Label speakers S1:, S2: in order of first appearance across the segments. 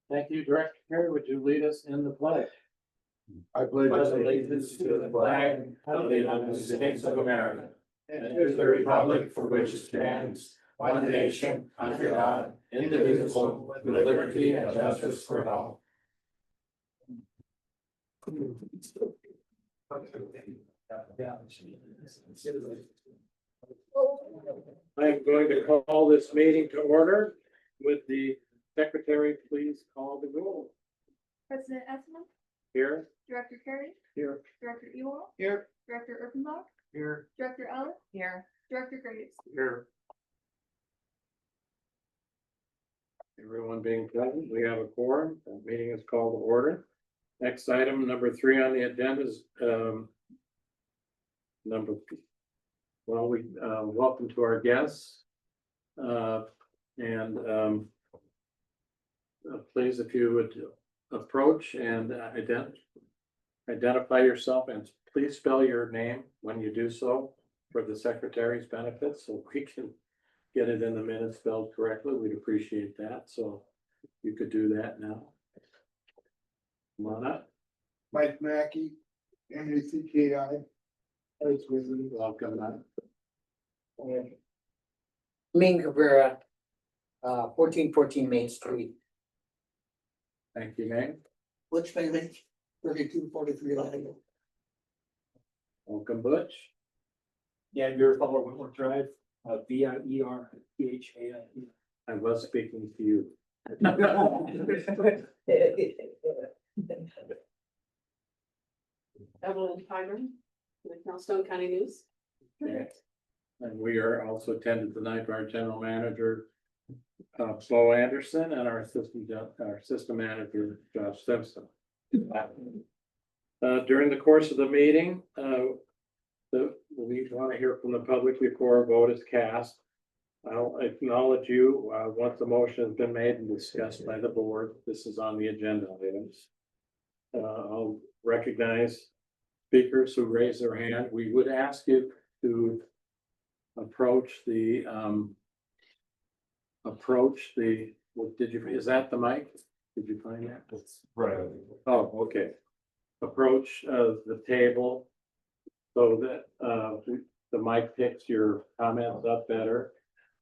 S1: Thank you, Director Perry. Would you lead us in the pledge?
S2: I pledge allegiance to the flag of the United States of America and to the republic for which it stands, one nation, under God, indivisible, with liberty and justice for all.
S1: I'm going to call this meeting to order. Would the secretary please call the roll?
S3: President Esselman,
S1: Here.
S3: Director Carey,
S1: Here.
S3: Director Ewell,
S1: Here.
S3: Director Erpenbach,
S1: Here.
S3: Director Ellis, here, Director Graves.
S1: Here. Everyone being present, we have a quorum. The meeting is called to order. Next item, number 3 on the agenda is welcome to our guests. Please, if you would approach and identify yourself, and please spell your name when you do so for the secretary's benefit, so we can get it in the minutes spelled correctly. We'd appreciate that. So you could do that now. Come on up.
S2: Mike Mackey, MACKI.
S1: Welcome up.
S4: Ming Cabrera, 1414 Main Street.
S1: Thank you, Meg.
S4: Butch Bailey, 3243 Latin.
S1: Welcome, Butch.
S5: Yeah, your follower Whitworth Drive, VIERPHAI.
S1: I was speaking to you.
S6: Evelyn Tiger, with Millstone County News.
S1: Okay. And we are also attended tonight by our general manager, Flo Anderson, and our system manager, Josh Simpson. During the course of the meeting, we want to hear from the public before a vote is cast. I'll acknowledge you once the motion has been made and discussed by the board. This is on the agenda items. I'll recognize speakers who raise their hand. We would ask you to approach the, is that the mic? Did you find that?
S2: Right.
S1: Oh, okay. Approach the table so that the mic picks your comments up better.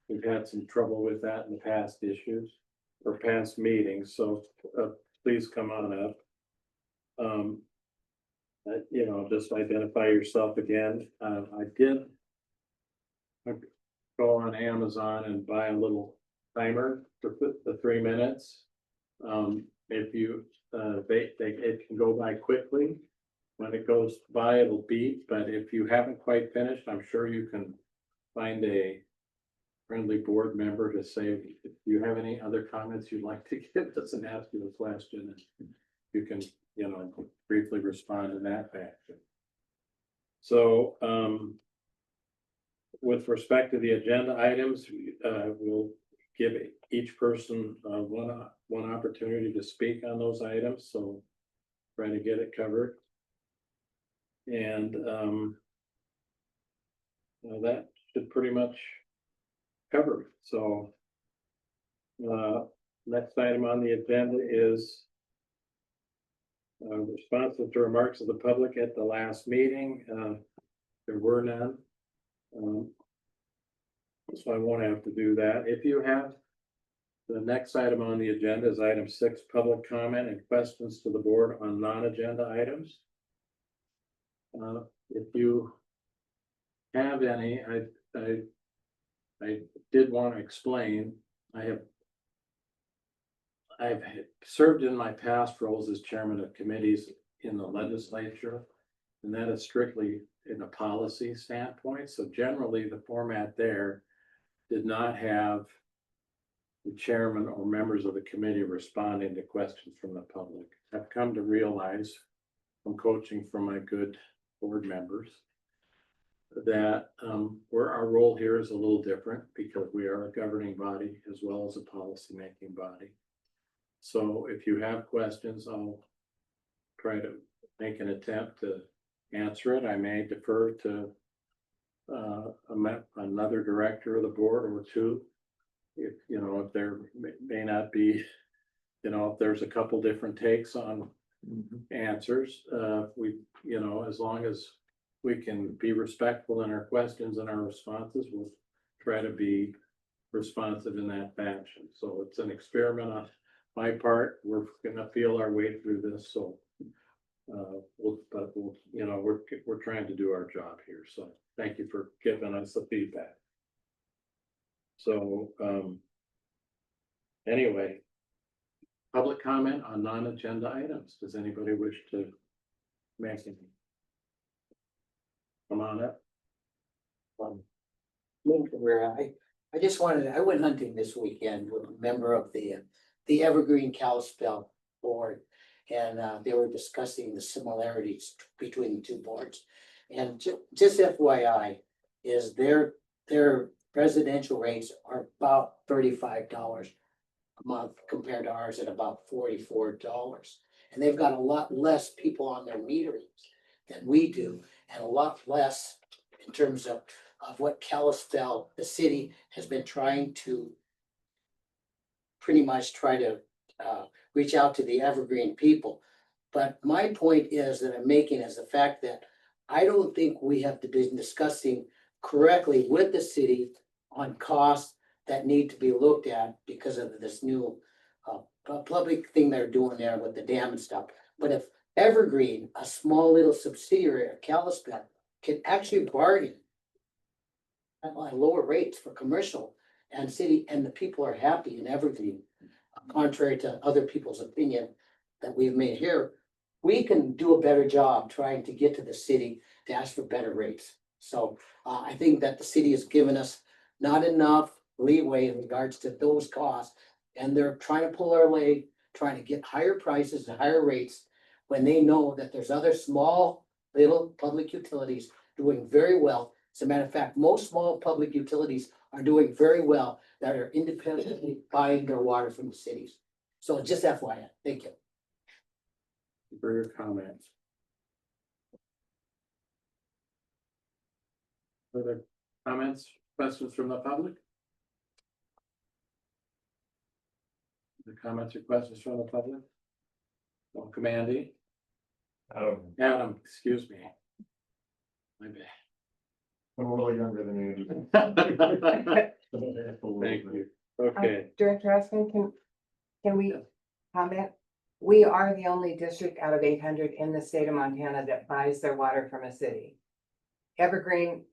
S1: We've had some trouble with that in the past issues or past meetings, so please come on up. Just identify yourself again. I did go on Amazon and buy a little timer for the 3 minutes. If you, it can go by quickly. When it goes by, it'll beep, but if you haven't quite finished, I'm sure you can find a friendly board member to say, if you have any other comments you'd like to give us and ask you a question, you can, briefly respond in that fashion. So, with respect to the agenda items, we'll give each person one opportunity to speak on those items, so try to get it covered. And that should pretty much cover it. So next item on the agenda is responses to remarks of the public at the last meeting. There were none. So I won't have to do that. If you have, the next item on the agenda is item 6, public comment and questions to the board on non-agenda items. If you have any, I did want to explain, I've served in my past roles as chairman of committees in the legislature, and that is strictly in a policy standpoint. So generally the format there did not have the chairman or members of the committee responding to questions from the public. I've come to realize from coaching from my good board members that where our role here is a little different because we are a governing body as well as a policy making body. So if you have questions, I'll try to make an attempt to answer it. I may defer to another director of the board or two. If, if there may not be, if there's a couple different takes on answers, as long as we can be respectful in our questions and our responses, we'll try to be responsive in that fashion. So it's an experiment on my part. We're gonna feel our way through this, so. We're trying to do our job here, so thank you for giving us the feedback. So, anyway. Public comment on non-agenda items. Does anybody wish to make any? Come on up.
S4: Lynn Cabrera, I just wanted, I went hunting this weekend with a member of the Evergreen Kalispell board. And they were discussing the similarities between the two boards. And just FYI, is their residential rates are about $35 a month compared to ours at about $44. And they've got a lot less people on their meterings than we do, and a lot less in terms of what Kalispell, the city, has been trying to pretty much try to reach out to the Evergreen people. But my point is that I'm making is the fact that I don't think we have to be discussing correctly with the city on costs that need to be looked at because of this new public thing they're doing there with the dam and stuff. But if Evergreen, a small little subsidiary of Kalispell, can actually bargain at lower rates for commercial and city, and the people are happy in Evergreen, contrary to other people's opinion that we've made here, we can do a better job trying to get to the city to ask for better rates. So I think that the city has given us not enough leeway in regards to those costs. And they're trying to pull our leg, trying to get higher prices and higher rates when they know that there's other small little public utilities doing very well. As a matter of fact, most small public utilities are doing very well that are independently buying their water from the cities. So just FYI, thank you.
S1: For your comments. Further comments, questions from the public? The comments or questions from the public? Welcome, Andy. Adam, excuse me. My bad.
S2: I'm a little younger than you.
S1: Thank you. Okay,
S7: Director Eskin, can we comment? We are the only district out of 800 in the state of Montana that buys their water from a city. Evergreen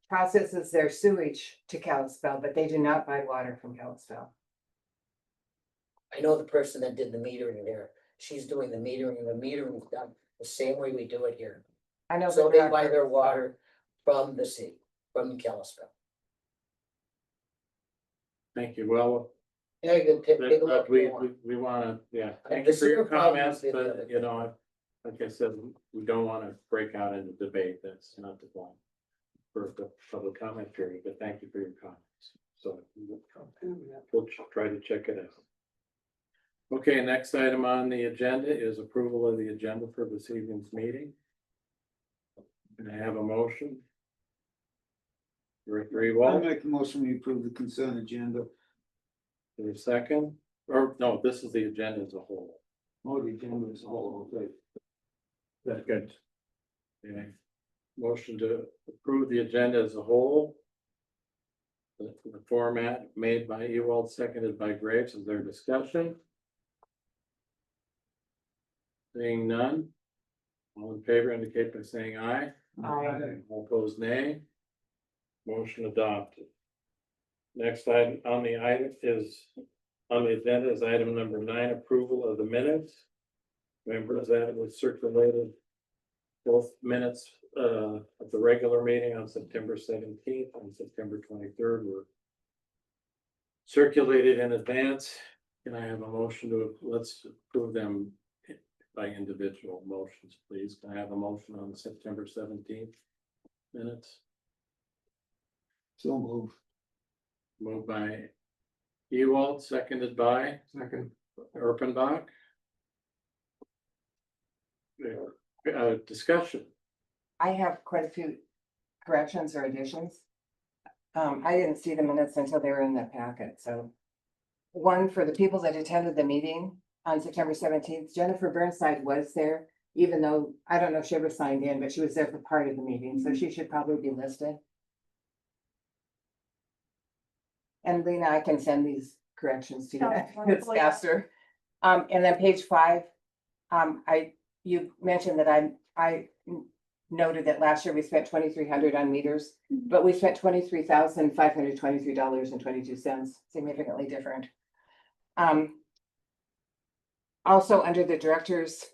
S7: processes their sewage to Kalispell, but they do not buy water from Kalispell.
S4: I know the person that did the metering there. She's doing the metering. The metering is done the same way we do it here.
S7: I know.
S4: So
S7: that
S4: they
S7: there
S4: buy
S7: are-
S4: their water from the city, from Kalispell.
S1: thank you. Well,
S4: Yeah, you can take a look.
S1: we wanna, yeah,
S4: And
S1: thank
S4: the
S1: you for your
S4: sewer problem
S1: comments,
S4: is the
S1: but
S4: other-
S1: like I said, we don't wanna break out into debate. That's not the point. For the public comment period, but thank you for your comments. So we'll try to check it out. Okay, next item on the agenda is approval of the agenda for this evening's meeting. Can I have a motion? Director
S8: I'll
S1: Ewald,
S8: make a motion, we approve the consent agenda.
S1: for a second, or no, this is the agenda as a whole.
S8: Oh, the agenda is all okay.
S1: That's good. Okay. Motion to approve the agenda as a whole. The format made by Ewald, seconded by Graves. Is there discussion? Seeing none. All in favor indicate by saying aye.
S7: Aye.
S1: All opposed, nay. Motion adopted. Next item on the agenda is item number 9, approval of the minutes. Remember that was circulated. Both minutes of the regular meeting on September 17th and September 23rd were circulated in advance. Can I have a motion to, let's approve them by individual motions, please? Can I have a motion on the September 17th minutes?
S8: So move.
S1: Moved by Ewald, seconded by
S8: Second.
S1: Erpenbach. Discussion.
S7: I have quite a few corrections or additions. I didn't see the minutes until they were in the packet, so. One, for the people that attended the meeting on September 17th, Jennifer Burnside was there, even though, I don't know if she ever signed in, but she was there for part of the meeting, so she should probably be listed. And Lena, I can send these corrections to you,
S3: Sounds
S7: it's
S3: wonderful, yeah.
S7: faster. And then page 5, you mentioned that I noted that last year we spent 2,300 on meters,
S3: Mhm.
S7: but we spent $23,523.22, significantly different. Also, under the director's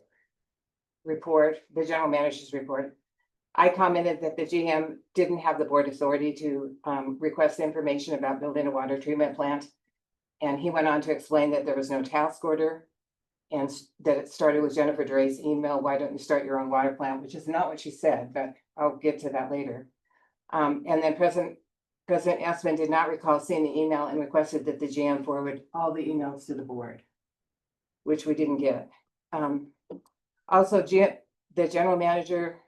S7: report, the general manager's report, I commented that the GM didn't have the board authority to request information about building a water treatment plant. And he went on to explain that there was no task order and that it started with Jennifer Dray's email, why don't you start your own water plant, which is not what she said, but I'll get to that later. And then President Essman did not recall seeing the email and requested that the GM forward all the emails to the board, which we didn't get. Also, the general manager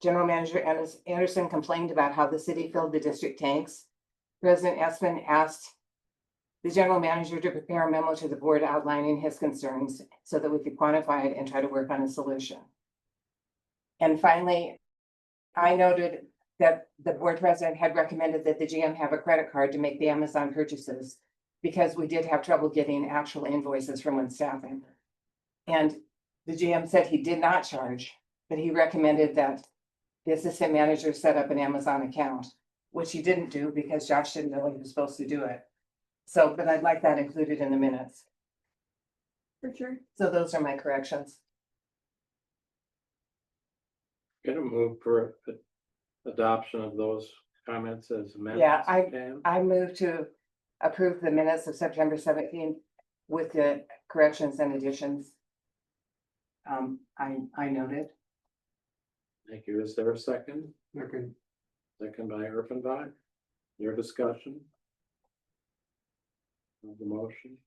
S7: Anderson complained about how the city filled the district tanks. President Essman asked the general manager to prepare a memo to the board outlining his concerns so that we could quantify it and try to work on a solution. And finally, I noted that the board president had recommended that the GM have a credit card to make the Amazon purchases because we did have trouble getting actual invoices from when staffing. And the GM said he did not charge, but he recommended that the assistant manager set up an Amazon account, which he didn't do because Josh didn't know he was supposed to do it. So, but I'd like that included in the minutes.
S3: For sure.
S7: So those are my corrections.
S1: Gonna move for adoption of those comments as amendments.
S7: Yeah,
S1: Pam?
S7: I move to approve the minutes of September 17th with the corrections and additions. I noted.
S1: Thank you. Is there a second?
S8: Second.
S1: Second by Erfenbach. Your discussion? Of the motion?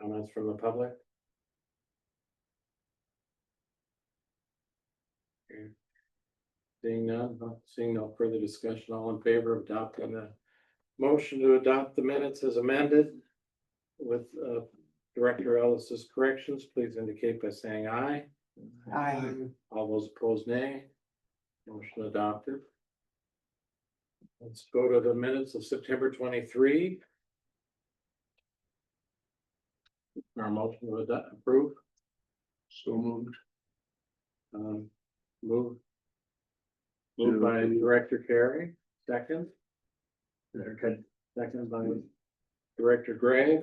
S1: Comments from the public? Okay. Seeing no further discussion, all in favor of adopting the motion to adopt the minutes as amended with Director Ellis's corrections, please indicate by saying aye. All those opposed, nay. Motion adopted. Let's go to the minutes of September 23. Our motion to approve.
S8: So moved.
S1: Moved by Director Carey, second. Second by Director Gray.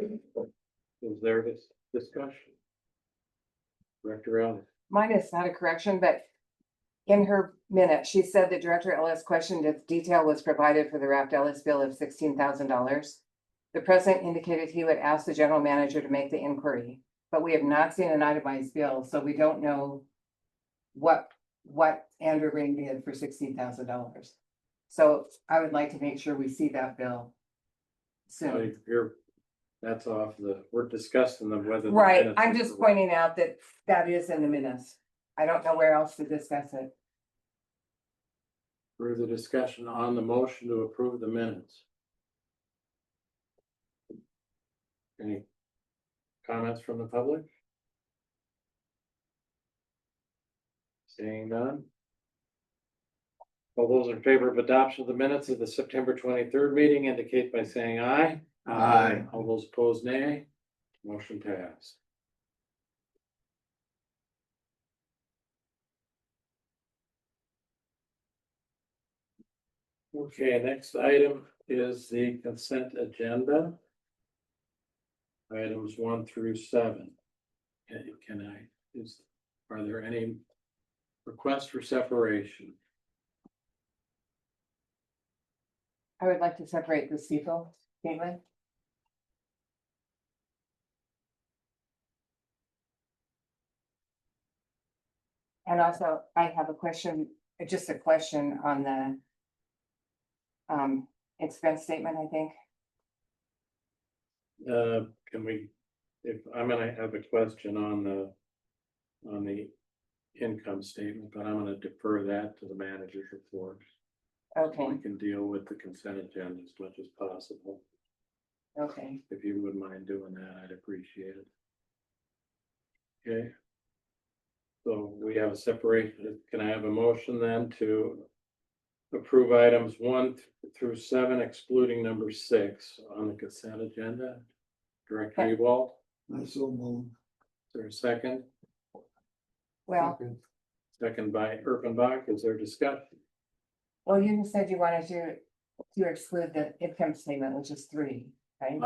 S1: Is there this discussion? Director Ellis.
S7: Mine is not a correction, but in her minute, she said that Director Ellis questioned if detail was provided for the Raft Ellis bill of $16,000. The president indicated he would ask the general manager to make the inquiry, but we have not seen an itemized bill, so we don't know what Andrew Ring did for $16,000. So I would like to make sure we see that bill soon.
S1: That's off we're discussing them whether. the
S7: Right,
S1: minutes
S7: I'm
S1: are
S7: just
S1: correct.
S7: pointing out that that is in the minutes. I don't know where else to discuss it.
S1: Further discussion on the motion to approve the minutes. Any comments from the public? Seeing none. All those in favor of adoption of the minutes of the September 23rd meeting indicate by saying aye.
S8: Aye.
S1: All those opposed, nay. Motion passed. Okay, next item is the consent agenda. Items 1 through 7. Are there any requests for separation?
S7: I would like to separate the CFO statement. And also, I have a question, just a question on the expense statement, I think.
S1: Can we, if I'm gonna have a question on the on the income statement, but I'm gonna defer that to the manager's report.
S7: Okay,
S1: We can deal with the consent agenda as much as possible.
S7: okay.
S1: If you wouldn't mind doing that, I'd appreciate it. Okay. So we have a separation. Can I have a motion then to approve items 1 through 7 excluding number 6 on the consent agenda? Director Ewald,
S8: I so move.
S1: is there a second?
S7: Well,
S1: Second by Erkenbach, is there discussion?
S7: well, you said you wanted to exclude the income statement, which is 3, right?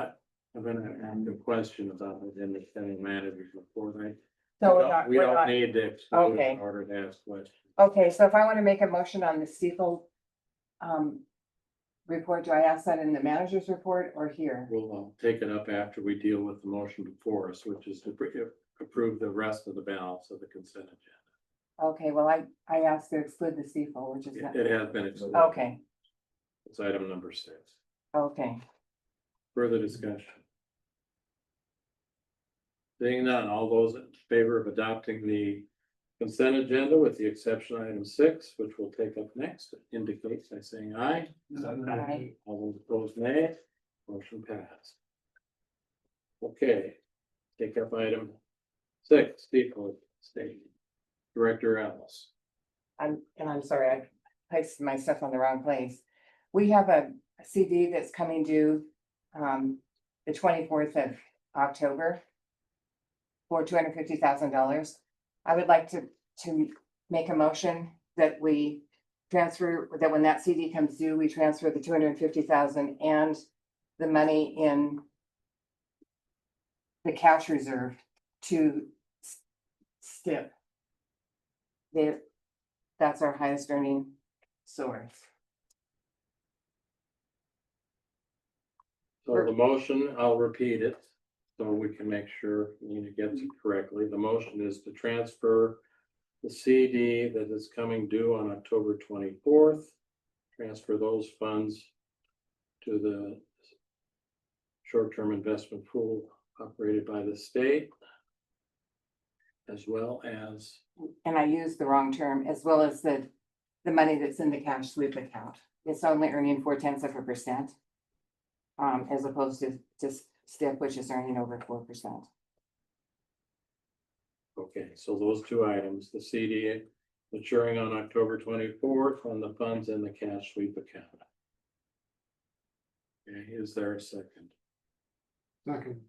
S1: I'm gonna ask a question about it in the county manager's report, right?
S7: So we're not,
S1: We
S7: we're
S1: don't
S7: not,
S1: need to exclude
S7: Okay.
S1: in order to ask questions.
S7: okay, so if I want to make a motion on the Steeple report, do I ask that in the manager's report or here?
S1: We'll take it up after we deal with the motion before us, which is to approve the rest of the balance of the consent agenda.
S7: Okay, well, I asked to exclude the Steeple, which is not,
S1: It has been excluded.
S7: okay,
S1: It's item number 6.
S7: okay.
S1: Further discussion? Seeing none, all those in favor of adopting the consent agenda with the exception of item 6, which we'll take up next, indicates by saying aye.
S7: Aye.
S1: All those opposed, nay. Motion passed. Okay, take up item 6, Steeple State. Director Ellis.
S7: I'm sorry, I placed my stuff on the wrong place. We have a CD that's coming due, the 24th of October for $250,000. I would like to make a motion that we transfer, that when that CD comes due, we transfer the 250,000 and the money in the cash reserve to STIP. That's our highest earning source.
S1: So the motion, I'll repeat it, so we can make sure Nina gets it correctly. The motion is to transfer the CD that is coming due on October 24th. Transfer those funds to the short-term investment pool operated by the state, as well as,
S7: And I used the wrong term, as well as the money that's in the cash sweep account. It's only earning 0.4%. As opposed to just STIP, which is earning over 4%.
S1: okay, so those two items, the CD maturing on October 24th and the funds in the cash sweep account. Okay, is there a second?
S8: Second.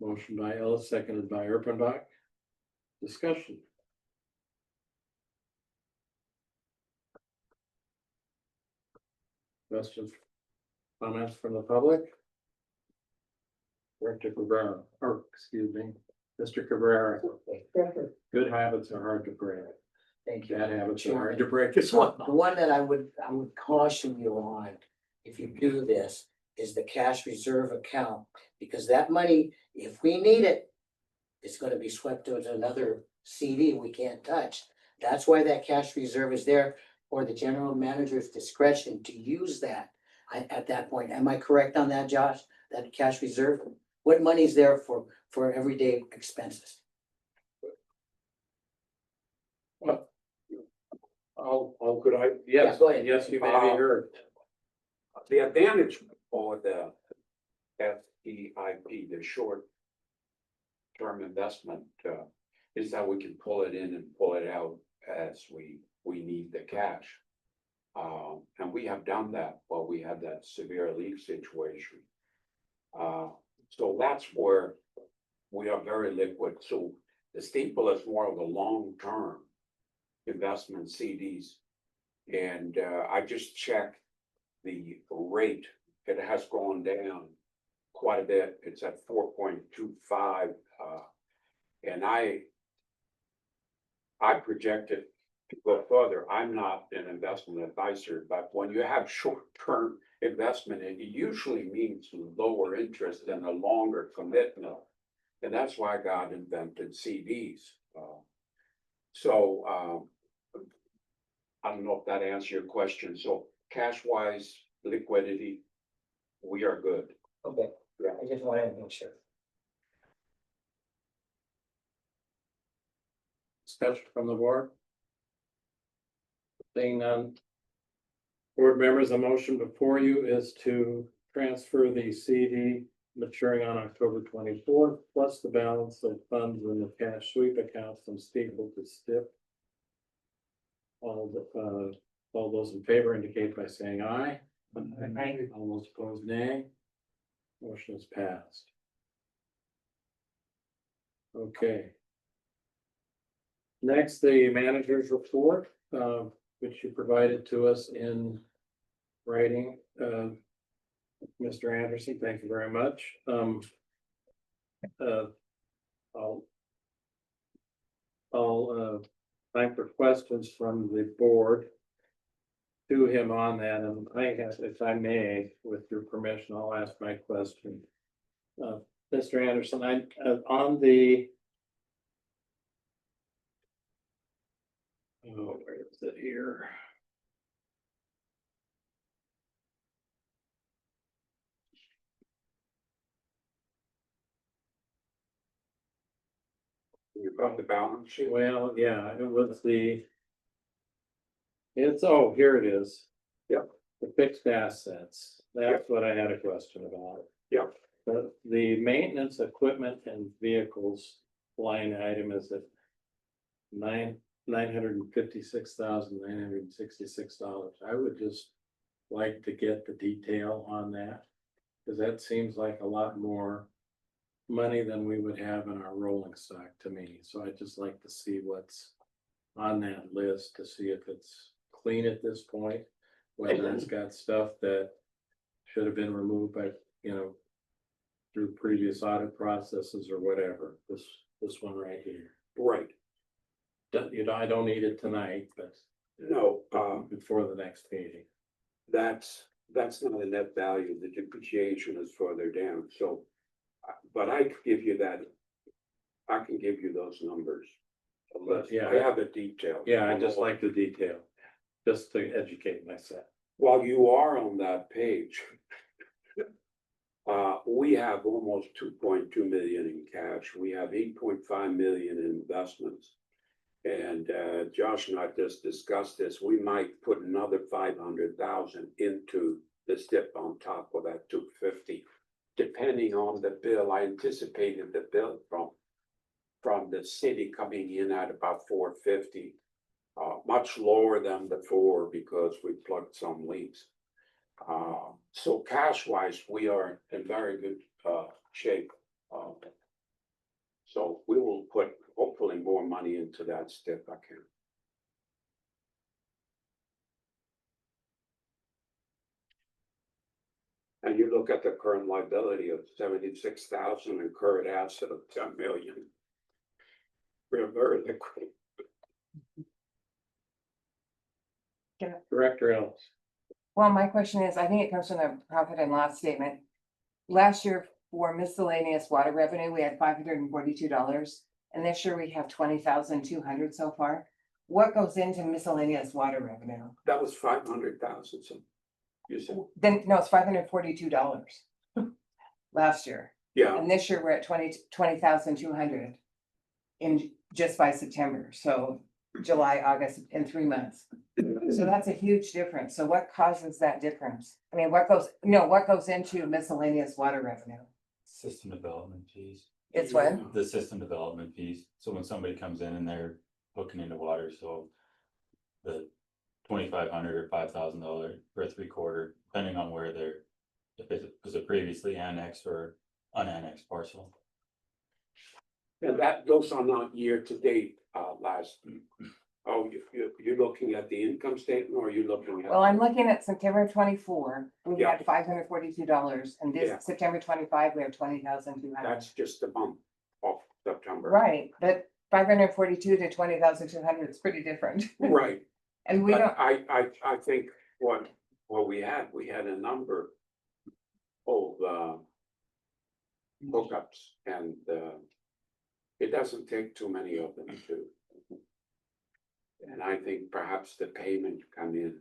S1: Motion by Ellis, seconded by Erpenbach. Discussion. Questions, comments from the public? Director Cabrera, or excuse me, Mr. Cabrera, good habits are hard to break.
S4: Thank you.
S1: Bad habits are hard to break as well.
S4: The one that I would caution you on, if you do this, is the cash reserve account, because that money, if we need it, it's gonna be swept into another CD we can't touch. That's why that cash reserve is there for the general manager's discretion to use that. At that point, am I correct on that, Josh? That cash reserve? What money's there for everyday expenses?
S2: Oh, could I?
S1: Yes,
S4: go ahead.
S1: yes, you may be heard.
S2: The advantage for the SEIP, the short term investment, is that we can pull it in and pull it out as we need the cash. And we have done that while we had that severe leak situation. So that's where we are very liquid. So the Steeple is more of a long-term investment CDs. And I just checked the rate. It has gone down quite a bit. It's at 4.25. And I project it to go further. I'm not an investment advisor, but when you have short-term investment, it usually means lower interest than a longer commitment. And that's why God invented CDs. I don't know if that answers your question. So cash-wise, liquidity, we are good.
S4: Okay, I just wanted to make sure.
S1: discussion from the board? Seeing none. Board members, a motion before you is to transfer the CD maturing on October 24th, plus the balance of funds in the cash sweep account from Steeple to STIP. All those in favor indicate by saying aye.
S7: Aye.
S1: All those opposed, nay. Motion is passed. Okay. Next, the manager's report, which you provided to us in writing. Mr. Anderson, thank you very much. I'll thank for questions from the board to him on that, and I guess if I may, with your permission, I'll ask my question. Mr. Anderson, on the where is it here?
S2: You've got the balance sheet.
S1: Well, yeah, it was here it is.
S2: Yep.
S1: The fixed assets, that's what I had a question about.
S2: Yep.
S1: The maintenance, equipment and vehicles line item is at $956,966. I would just like to get the detail on that. Cause that seems like a lot more money than we would have in our rolling stock to me. So I'd just like to see what's on that list to see if it's clean at this point. Whether it's got stuff that should have been removed by, through previous audit processes or whatever. This one right here.
S2: Right,
S1: I don't need it tonight, but
S2: no,
S1: before the next meeting.
S2: that's not the net value, the depreciation is further down, so. But I could give you that, I can give you those numbers.
S1: But, yeah.
S2: I have the detail.
S1: Yeah, I just like the detail, just to educate myself.
S2: While you are on that page. We have almost 2.2 million in cash, we have 8.5 million in investments. And Josh and I just discussed this, we might put another 500,000 into the STIP on top of that 250. Depending on the bill, I anticipated the bill from the city coming in at about 450. Much lower than before because we plugged some leaks. So cash wise, we are in very good shape. So we will put hopefully more money into that STIP account. And you look at the current liability of 76,000 and current asset of 10 million. We're very liquid.
S1: Director Ellis.
S7: Well, my question is, I think it comes from the profit and loss statement. Last year for miscellaneous water revenue, we had $542. And this year we have 20,200 so far. What goes into miscellaneous water revenue?
S2: That was 500,000. So you said,
S7: Then, no, it's $542 last year.
S2: yeah,
S7: And this year we're at 20,200 in just by September. So July, August, in 3 months. So that's a huge difference. So what causes that difference? I mean, what goes into miscellaneous water revenue?
S9: System development fees,
S7: It's what?
S9: the system development fees, so when somebody comes in and they're hooking into water, so. The $2,500 or $5,000 or 3/4, depending on where they're, if it was a previously annexed or unannexed parcel.
S2: and those are not year to date, last. Oh, you're looking at the income statement or are you looking at?
S7: Well, I'm looking at September 24, we
S2: Yeah.
S7: had $542, and
S2: Yeah.
S7: this September 25, we have 20,200.
S2: That's just the month of September.
S7: Right, but 542 to 20,200 is pretty different.
S2: Right,
S7: And we
S2: but
S7: don't,
S2: I think what we had a number of hookups and it doesn't take too many of them to. And I think perhaps the payment come in,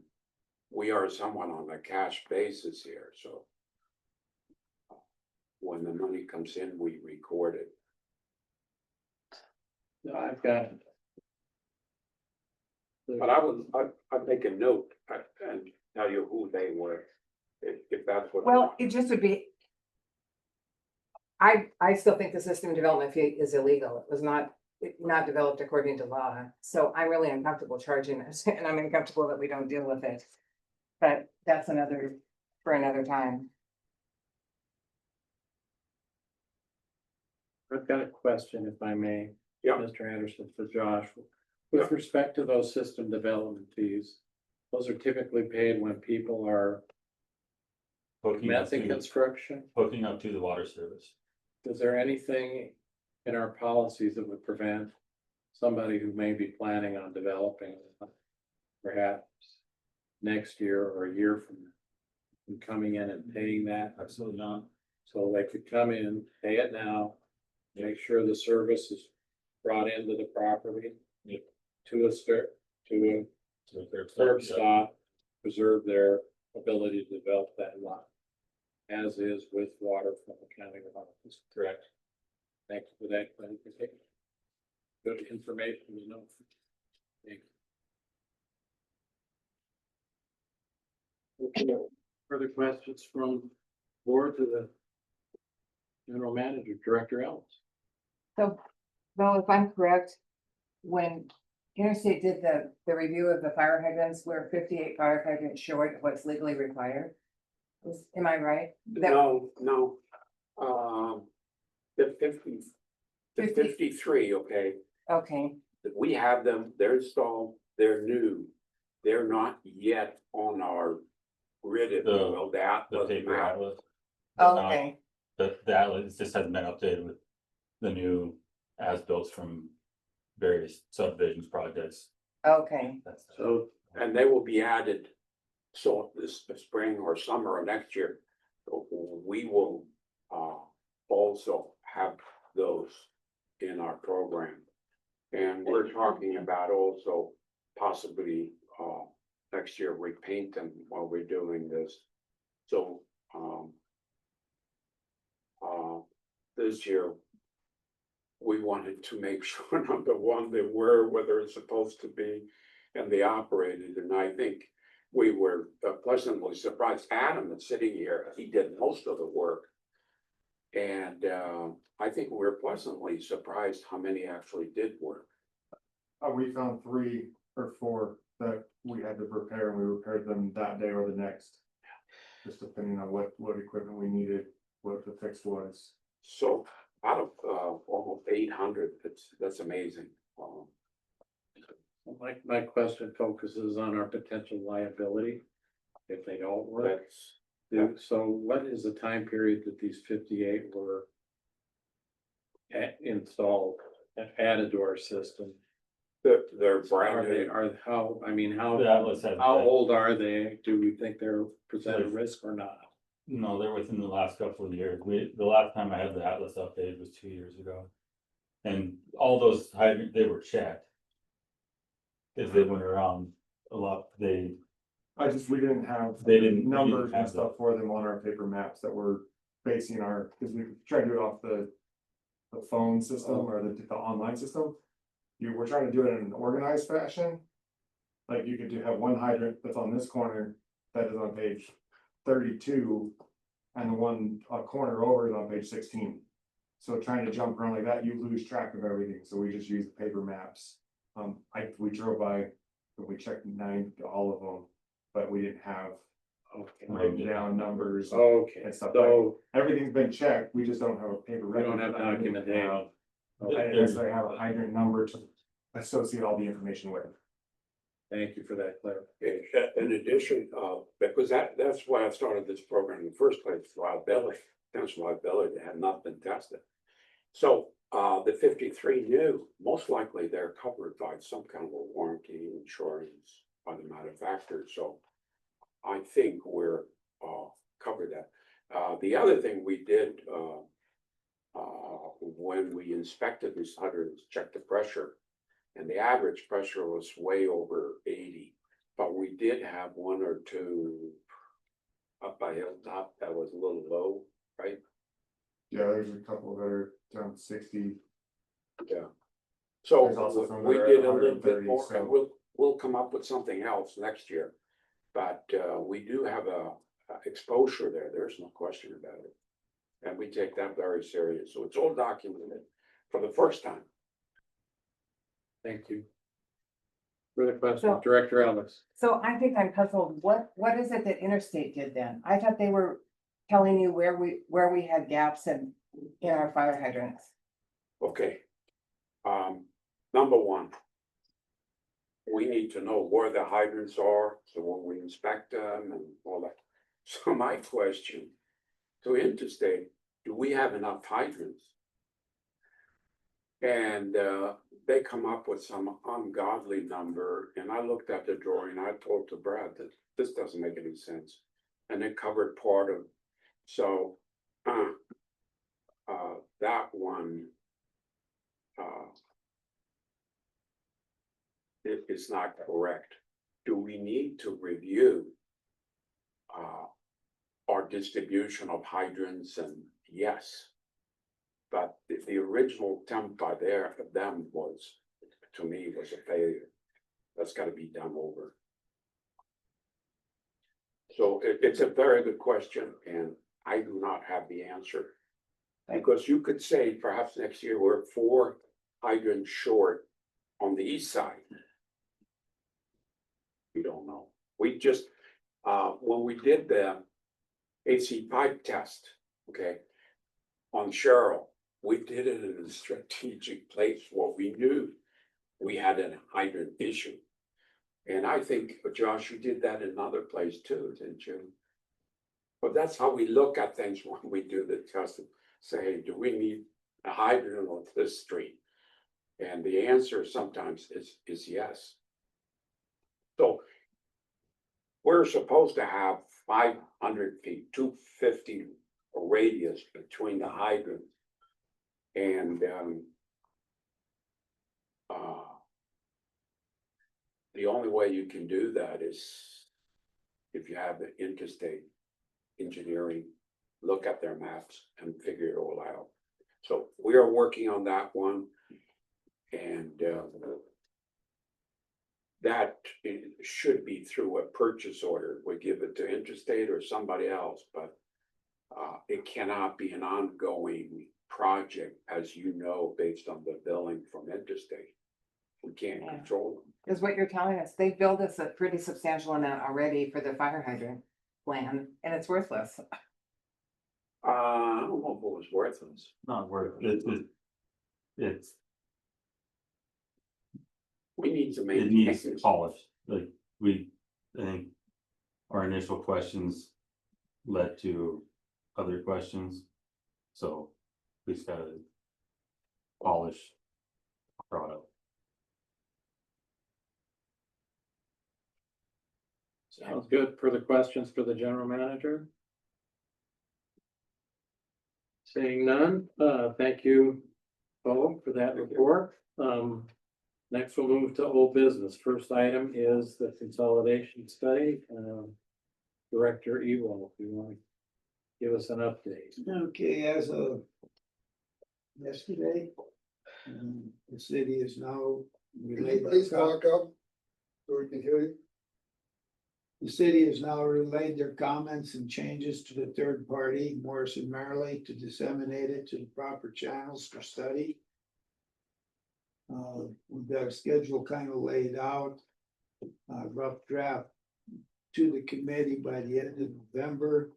S2: we are somewhat on a cash basis here, so. When the money comes in, we record it.
S1: No, I've got
S2: But I'd make a note and tell you who they were, if that's what.
S7: Well, it just would be. I still think the system development fee is illegal. It was not developed according to law. So I'm really uncomfortable charging this and I'm uncomfortable that we don't deal with it. But that's for another time.
S1: I've got a question, if I may.
S2: Yeah.
S1: Mr. Anderson, for Josh. With respect to those system development fees, those are typically paid when people are
S9: Hooking up
S1: commencing
S9: to,
S1: construction.
S9: hooking up to the water service.
S1: Is there anything in our policies that would prevent somebody who may be planning on developing perhaps next year or a year from coming in and paying that?
S9: Absolutely not.
S1: So they could come in, pay it now, make sure the service is brought into the property.
S9: Yep.
S1: To a
S9: So if they're-
S1: curb stop, preserve their ability to develop that lot. As is with water from the county office.
S9: Correct.
S1: Thank you for that clarification. Good information to know. Thank you. Okay, further questions from board to the general manager, Director Ellis?
S7: So, well, if I'm correct, when Interstate did the review of the fire hydrants, we're 58 fire hydrants short of what's legally required. Am I right? That-
S2: No. The 53, okay,
S7: Okay,
S2: we have them, they're installed, they're new. They're not yet on our grid, if you will, the
S9: The
S2: Atlas
S9: paper
S2: map.
S9: atlas. But not-
S7: okay,
S9: The atlas just hasn't been updated with the new as-built from various subdivisions projects.
S7: okay.
S9: That's
S1: So
S2: And they will be added. So this spring or summer or next year, we will also have those in our program. And we're talking about also possibly next year repaint them while we're doing this. So this year, we wanted to make sure, number one, they were whether it's supposed to be and they operated, and I think we were pleasantly surprised. Adam is sitting here, he did most of the work. And I think we were pleasantly surprised how many actually did work.
S8: We found 3 or 4 that we had to repair, and we repaired them that day or the next. Just depending on what equipment we needed, what the fix was.
S2: So out of almost 800, that's amazing.
S1: my question focuses on our potential liability if they don't work. So what is the time period that these 58 were installed and added to our system?
S2: They're
S1: Are
S2: brand
S1: they,
S2: new.
S9: The atlas has.
S1: how old are they? Do we think they're present a risk or not?
S9: No, they're within the last couple of years. The last time I had the atlas updated was 2 years ago. And all those hydrants, they were checked. Cause they went around a lot, we
S8: didn't have.
S9: They didn't-
S8: Numbers
S9: have
S8: and stuff for them on our paper maps that were basing because we tried to do it off the phone system or the online system. We're trying to do it in an organized fashion. Like you could have one hydrant that's on this corner that is on page 32. And the one corner over is on page 16. So trying to jump around like that, you lose track of everything, so we just use paper maps. We drove by, and we checked all of them, but we didn't have written down numbers
S1: Okay,
S8: and stuff.
S1: so
S8: Everything's been checked, we just don't have a paper.
S1: we don't
S8: record
S1: have
S8: for that.
S1: documentation.
S8: I didn't necessarily have a hydrant number to associate all the information with.
S1: Thank you for that clarification.
S2: In addition, because that's why I started this program in the first place, liability, potential liability that had not been tested. So the 53 new, most likely they're covered by some kind of a warranty insurance by the manufacturer. So I think we're covered that. The other thing we did when we inspected these hydrants, check the pressure. And the average pressure was way over 80, but we did have 1 or 2 up by Hilltop that was a little low, right?
S8: Yeah, there's a couple that are down to 60.
S2: Yeah. So
S8: There's also some
S2: we
S8: that are
S2: did
S8: at
S2: a little bit
S8: 130,
S2: more,
S8: so-
S2: and we'll come up with something else next year. But we do have a exposure there, there's no question about it. And we take that very serious, so it's all documented for the first time.
S1: Thank you. Further questions,
S7: So-
S1: Director Ellis?
S7: So I think I'm puzzled. What is it that Interstate did then? I thought they were telling you where we had gaps in our fire hydrants.
S2: Okay. Number one. We need to know where the hydrants are, so when we inspect them and all that. So my question to Interstate, do we have enough hydrants? And they come up with some ungodly number, and I looked at the drawing, I told to Brad that this doesn't make any sense. And it covered part of, so, that one. It is not correct. Do we need to review? Our distribution of hydrants, and yes. But the original attempt by them was, to me, was a failure. That's gotta be done over. So it's a very good question, and I do not have the answer. Because you could say perhaps next year we're 4 hydrants short on the east side. We don't know. We just, when we did the AC pipe test, okay, on Cheryl, we did it in a strategic place where we knew we had a hydrant issue. And I think, Josh, you did that in another place too, didn't you? But that's how we look at things when we do the test, say, hey, do we need a hydrant on this street? And the answer sometimes is yes. So we're supposed to have 500 feet, 250 radius between the hydrants. And the only way you can do that is if you have the interstate engineering look at their maps and figure it all out. So we are working on that one. And that should be through a purchase order. We give it to Interstate or somebody else, but it cannot be an ongoing project, as you know, based on the billing from Interstate. We can't
S7: Yeah.
S2: control them.
S7: Is what you're telling us. They billed us a pretty substantial amount already for the fire hydrant plan, and it's worthless.
S2: I don't know if it was worthless.
S9: Not worth it's,
S2: We need to
S9: it
S2: maintain
S9: needs
S2: this.
S9: polish, like I think. Our initial questions led to other questions, so we just gotta polish the product.
S1: Sounds good. Further questions for the general manager? Seeing none, thank you, Bo, for that report. Next we'll move to old business. First item is the consolidation study. Director Ewell, if you want to give us an update.
S10: Okay, as of yesterday, the city is now relayed.
S11: Please talk up so we can hear you.
S10: The city has now relayed their comments and changes to the third party, Morrison Merrily, to disseminate it to the proper channels for study. We've got a schedule kind of laid out, rough draft to the committee by the end of November.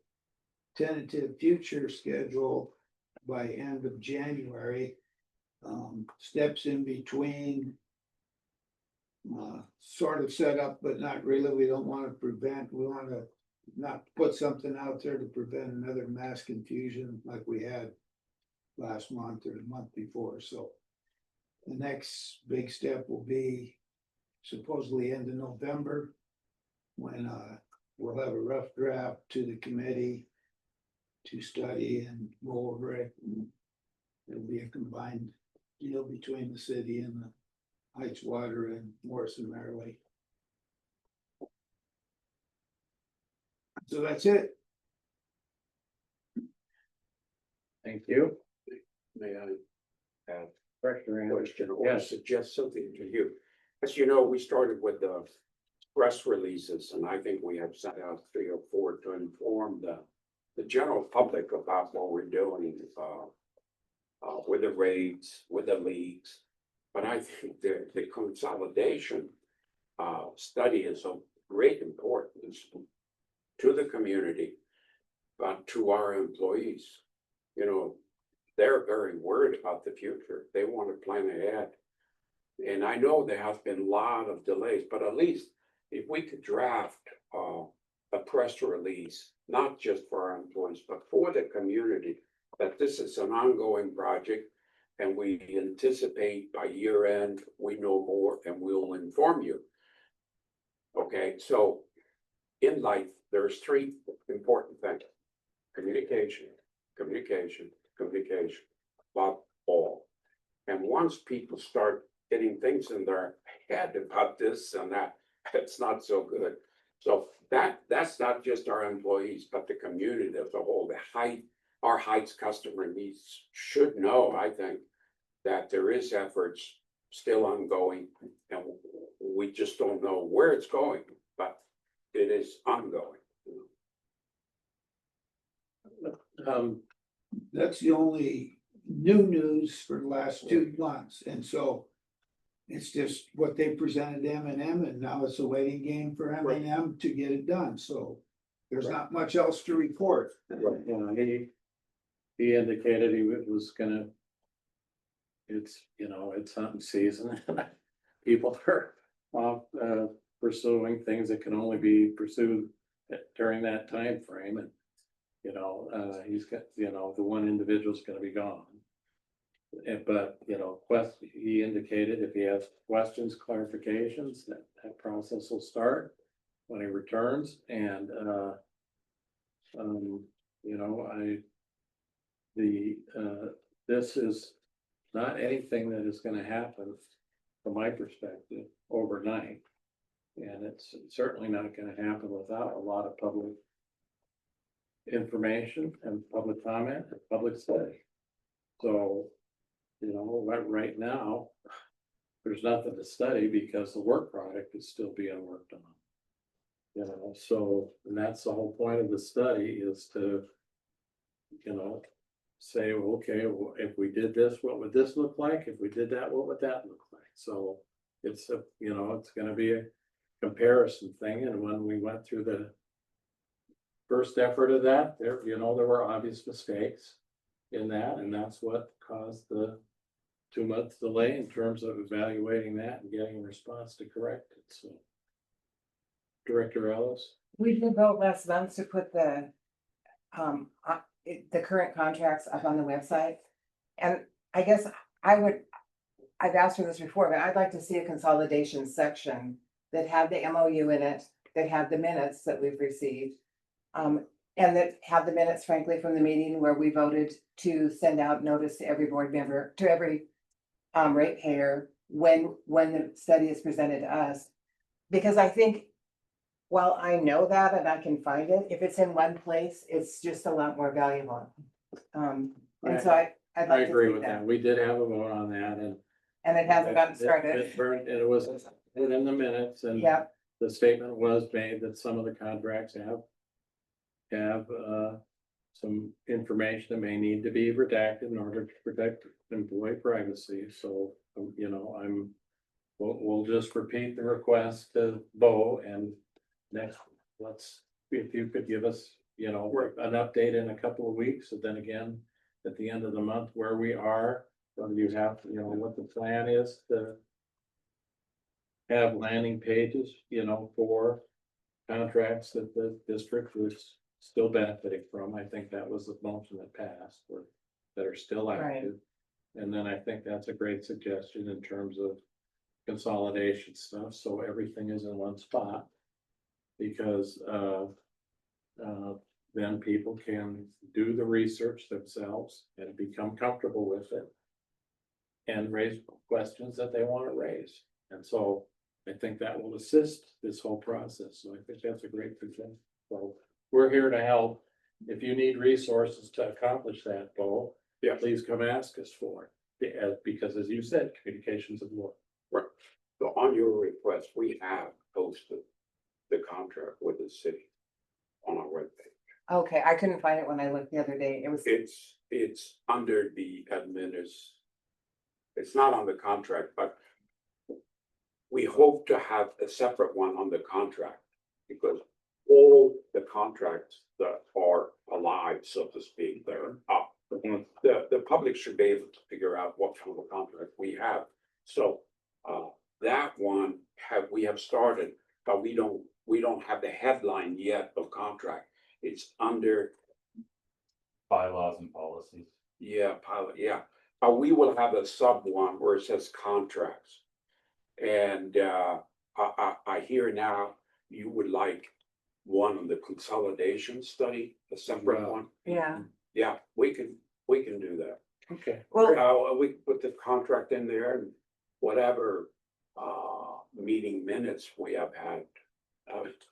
S10: Tentative future schedule by end of January. Steps in between. Sort of set up, but not really. We don't want to prevent, we want to not put something out there to prevent another mass confusion like we had last month or the month before. So the next big step will be supposedly end of November, when we'll have a rough draft to the committee to study and go over it. And it'll be a combined deal between the city and the Heights Water and Morrison Merrily. So that's it.
S1: Thank you.
S2: May I have
S1: Director
S2: a
S1: Anderson.
S2: question or
S1: Yes.
S2: suggest something to you? As you know, we started with the press releases, and I think we have sent out 3 or 4 to inform the general public about what we're doing, with the raids, with the leagues. But I think the consolidation, study is of great importance to the community, but to our employees. You know, they're very worried about the future. They want to plan ahead. And I know there has been a lot of delays, but at least if we could draft a press release, not just for our employees, but for the community, that this is an ongoing project and we anticipate by year end, we know more and we'll inform you. Okay, so in life, there's 3 important things: communication, communication, communication, above all. And once people start getting things in their head about this and that, it's not so good. So that's not just our employees, but the community as a whole. Our Heights customer needs should know, I think, that there is efforts still ongoing, and we just don't know where it's going, but it is ongoing.
S10: That's the only new news for the last 2 months, and so. It's just what they presented M&M, and now it's a waiting game for M&M to get it done, so. There's not much else to report.
S1: You know, he indicated he was gonna. It's, you know, it's hunting season. People are pursuing things that can only be pursued during that time frame, and. You know, he's got, you know, the one individual's gonna be gone. But, you know, he indicated if he has questions, clarifications, that process will start when he returns, and you know, this is not anything that is gonna happen from my perspective overnight. And it's certainly not gonna happen without a lot of public information and public comment and public study. So, you know, right now, there's nothing to study because the work product is still being worked on. You know, so, and that's the whole point of the study, is to, you know, say, well, okay, well, if we did this, what would this look like? If we did that, what would that look like? So it's a, you know, it's gonna be a comparison thing. And when we went through the first effort of that, there, you know, there were obvious mistakes in that, and that's what caused the 2 month delay in terms of evaluating that and getting a response to correct it. So, Director Ellis.
S7: We did vote last month to put the current contracts up on the website. And I guess I've asked for this before, but I'd like to see a consolidation section that had the MOU in it, that had the minutes that we've received. And that have the minutes, frankly, from the meeting where we voted to send out notice to every board member, to every ratepayer when the study is presented to us. Because I think, while I know that and I can find it, if it's in one place, it's just a lot more valuable. And so I'd
S1: I
S7: like to
S1: agree
S7: see
S1: with that. We did have a vote on that, and
S7: And it hasn't gotten
S1: it
S7: started.
S1: burned, and it was put in the minutes, and
S7: Yeah,
S1: the statement was made that some of the contracts have some information that may need to be redacted in order to protect employee privacy. So, you know, we'll just repeat the request to Bo, and next, if you could give us, you know, an update in a couple of weeks, and then again, at the end of the month, where we are, when you have, you know, what the plan is to have landing pages, you know, for contracts that the district was still benefiting from. I think that was the motion that passed, or that are still
S7: Right.
S1: active. And then I think that's a great suggestion in terms of consolidation stuff, so everything is in one spot. Because then people can do the research themselves and become comfortable with it. And raise questions that they want to raise. And so I think that will assist this whole process. So I think that's a great suggestion. So we're here to help. If you need resources to accomplish that, Bo,
S2: Yeah.
S1: please come ask us for it. Because as you said, communications is more.
S2: Right. So on your request, we have posted the contract with the city on our webpage.
S7: Okay, I couldn't find it when I looked the other day. It was,
S2: It's under the it's not on the contract, but we hope to have a separate one on the contract because all the contracts that are alive, so to speak, they're up. The public should be able to figure out what kind of a contract we have. So that one we have started, but we don't have the headline yet of contract. It's under,
S9: Bylaws and policies.
S2: yeah, pilot, yeah. We will have a sub one where it says contracts. And I hear now you would like one on the consolidation study, a separate
S1: Wow.
S2: one.
S7: yeah,
S2: Yeah, we can do that.
S1: Okay.
S7: well,
S2: We can put the contract in there and whatever meeting minutes we have had.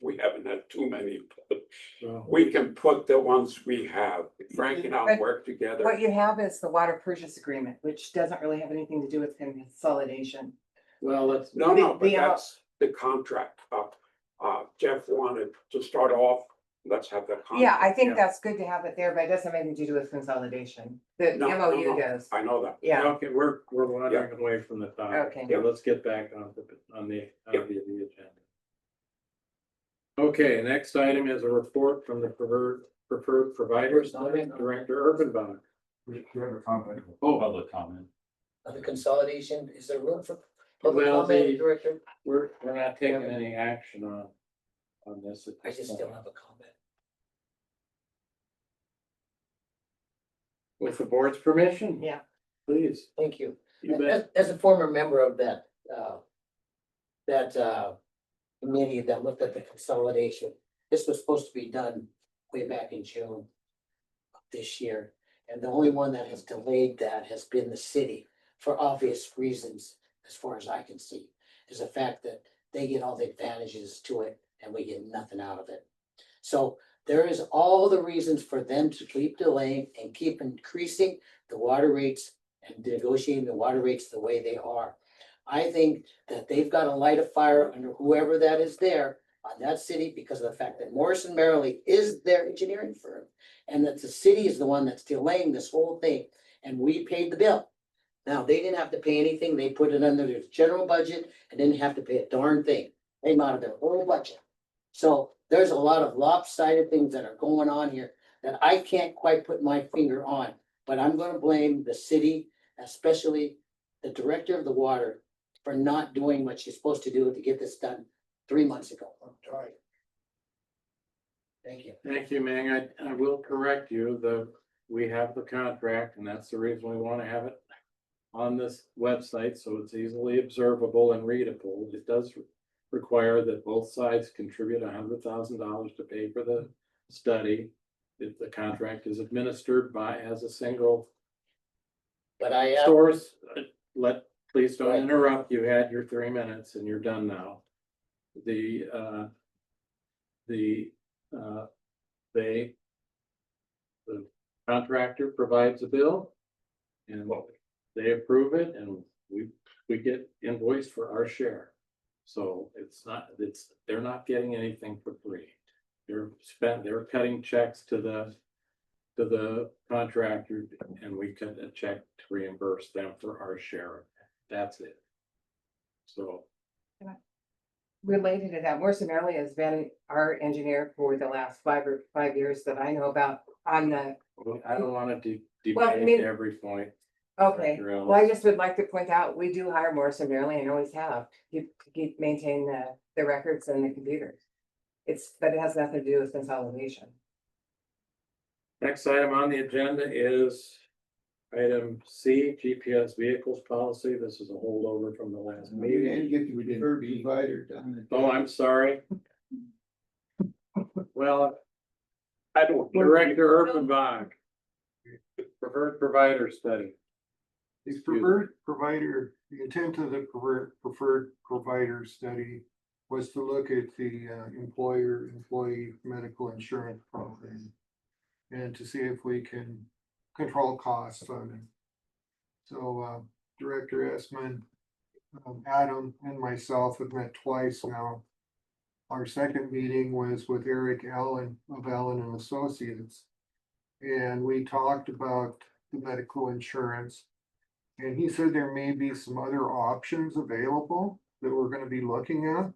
S2: We haven't had too many, but
S1: So,
S2: we can put the ones we have. Frank and I
S7: But
S2: work together.
S7: what you have is the water purchase agreement, which doesn't really have anything to do with consolidation.
S2: No, but
S7: the-
S2: that's the contract. Jeff wanted to start off, let's have the.
S7: Yeah, I think
S2: contract.
S7: that's good to have it there, but it doesn't have anything to do with consolidation. The
S2: No,
S7: MOU
S2: no,
S7: does.
S2: I know that.
S7: Yeah,
S1: okay, we're wandering away from the topic.
S7: Okay.
S1: So let's get back on the agenda. Okay, next item is a report from the preferred providers, Director Urbanbach.
S8: We have a comment.
S1: Oh,
S9: Public comment.
S4: On the consolidation, is there room for public
S1: Well,
S4: comment, Director?
S1: we're not taking any action on this. at
S4: I
S1: this
S4: just still
S1: point.
S4: have a comment.
S1: With the board's permission?
S7: yeah.
S1: Please.
S4: Thank you.
S1: You bet.
S4: As a former member of that committee that looked at the consolidation, this was supposed to be done way back in June of this year. And the only one that has delayed that has been the city for obvious reasons, as far as I can see, is the fact that they get all the advantages to it and we get nothing out of it. So there is all the reasons for them to keep delaying and keep increasing the water rates and negotiating the water rates the way they are. I think that they've got to light a fire under whoever that is there on that city because of the fact that Morrison Merrily is their engineering firm. And that the city is the one that's delaying this whole thing and we paid the bill. Now, they didn't have to pay anything. They put it under their general budget and didn't have to pay a darn thing. Came out of their whole budget. So there's a lot of lopsided things that are going on here that I can't quite put my finger on. But I'm gonna blame the city, especially the director of the water, for not doing what she's supposed to do to get this done 3 months ago. I'm sorry. Thank you.
S1: Thank you, Mang. I will correct you. We have the contract and that's the reason we want to have it on this website, so it's easily observable and readable. It does require that both sides contribute $100,000 to pay for the study. If the contract is administered as a single
S4: But I,
S1: source, please don't
S4: Right.
S1: interrupt. You had your 3 minutes and you're done now. The contractor provides a bill and they approve it and we get invoiced for our share. So they're not getting anything for free. They're cutting checks to the contractor and we cut a check to reimburse them for our share. That's it. So.
S7: Related to that, Morrison Merrily has been our engineer for the last 5 years that I know about on the,
S1: I don't want to
S7: Well, I
S1: debate
S7: mean-
S1: every point.
S7: okay.
S1: Director Ellis.
S7: Well, I just would like to point out, we do hire Morrison Merrily and always have, keep maintain the records and the computers. But it has nothing to do with consolidation.
S1: Next item on the agenda is item C, GPS vehicles policy. This is a holdover from the last
S10: We didn't
S1: meeting.
S10: get the preferred provider done.
S1: Oh, I'm sorry. Well,
S2: I don't.
S1: Director Urbanbach. Preferred provider study.
S11: The preferred provider, the intent of the preferred provider study was to look at the employee medical insurance program. And to see if we can control costs on it. So Director Esman Adam and myself have met twice now. Our second meeting was with Eric Allen of Allen and Associates. And we talked about the medical insurance. And he said there may be some other options available that we're gonna be looking at.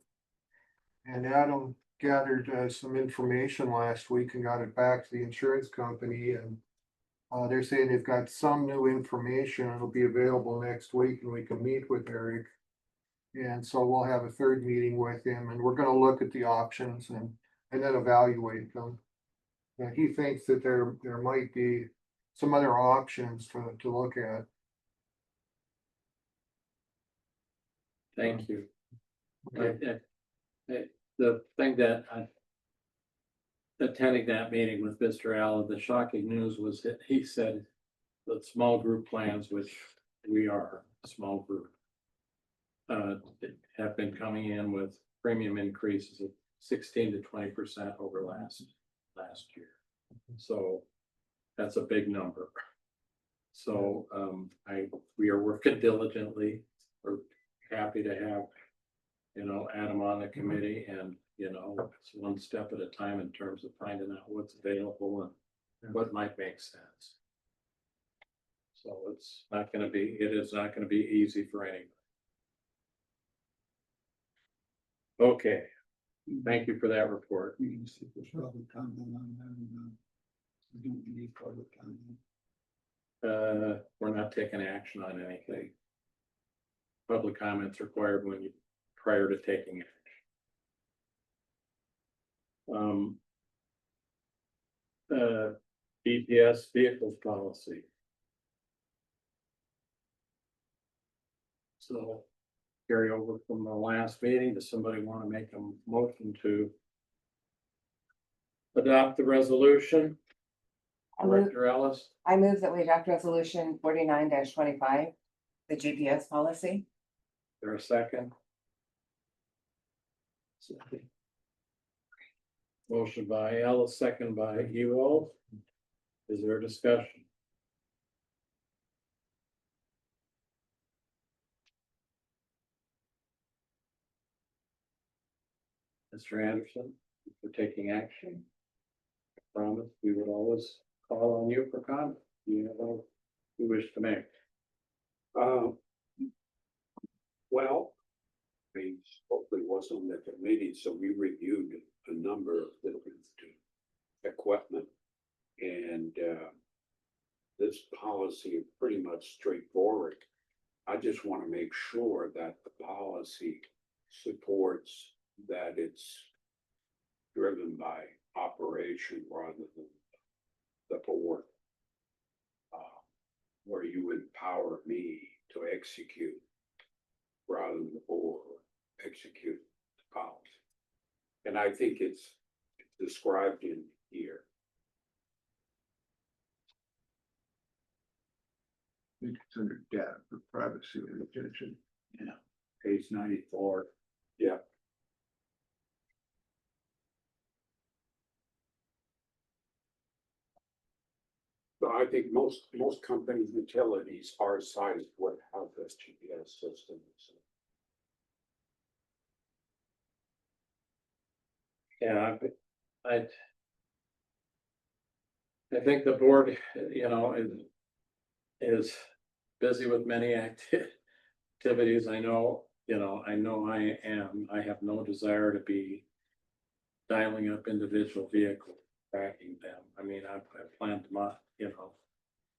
S11: And Adam gathered some information last week and got it back to the insurance company and. They're saying they've got some new information. It'll be available next week and we can meet with Eric. And so we'll have a third meeting with him and we're gonna look at the options and then evaluate them. And he thinks that there might be some other options to look at.
S1: Thank you. The thing that I. Attending that meeting with Mr. Allen, the shocking news was that he said that small group plans, which we are a small group. Have been coming in with premium increases of 16 to 20% over last year. So that's a big number. So we are working diligently. We're happy to have, Adam on the committee and, it's one step at a time in terms of finding out what's available and what might make sense. So it is not gonna be easy for anybody. Okay, thank you for that report.
S10: We can see if there's public comment on that. We don't need public comment.
S1: We're not taking action on anything. Public comments required prior to taking action. BPS vehicles policy. So carry over from the last meeting. Does somebody want to make a motion to adopt the resolution? Director Ellis,
S7: I move that we adopt resolution 49-25, the GPS policy.
S1: there a second? Motion by Ellis, second by Ewald. Is there a discussion? Mr. Anderson, for taking action. I promise we would always call on you for comment. You know, you wish to make.
S2: Well, we hopefully was on the committee, so we reviewed a number of different equipment. And this policy is pretty much straightforward. I just want to make sure that the policy supports that it's driven by operation rather than the board. Where you empower me to execute rather than the board execute the policy. And I think it's described in here.
S11: It's under data for privacy and retention.
S2: Yeah. Page 94. Yeah. So I think most companies, utilities our size would have this GPS system.
S1: Yeah, I think the board, is busy with many activities. I know I am. I have no desire to be dialing up individual vehicles, tracking them. I mean, I plan to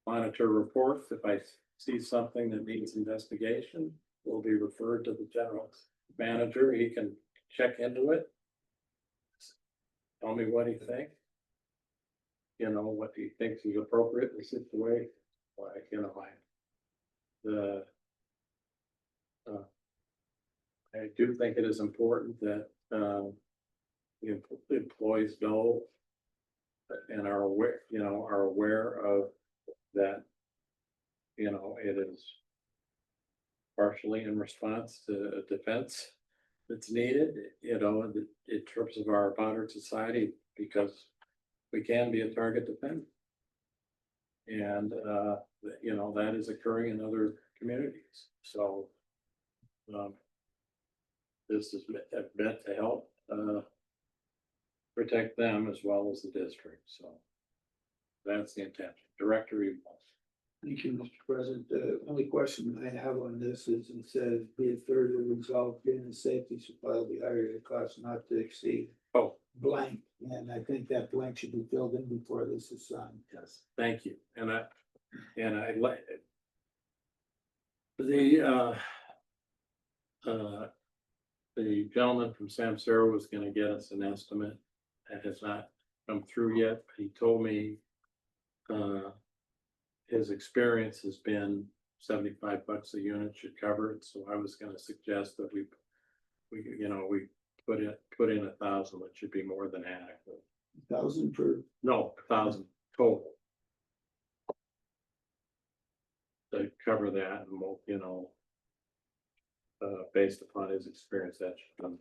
S1: monitor reports. If I see something that needs investigation, will be referred to the general manager. He can check into it. Tell me what he thinks. What he thinks is appropriate in the situation. I do think it is important that the employees know and are aware of that. It is partially in response to a defense that's needed, in terms of our modern society, because we can be a target defender. And, that is occurring in other communities. So This is meant to help, protect them as well as the district, so. That's the intention. Director reports.
S10: Thank you, Mr. President. The only question I have on this is, it says, be it further resolved, in the safety supply will be hired at a cost not to exceed
S1: Oh,
S10: blank. And I think that blank should be filled in before this is signed.
S1: yes, thank you. And I like the gentleman from Samsara was gonna get us an estimate. That has not come through yet, but he told me his experience has been $75 a unit should cover it, so I was gonna suggest that we put in 1,000, which should be more than adequate.
S10: 1,000 per,
S1: No, 1,000 total. To cover that and we'll, based upon his experience, that should be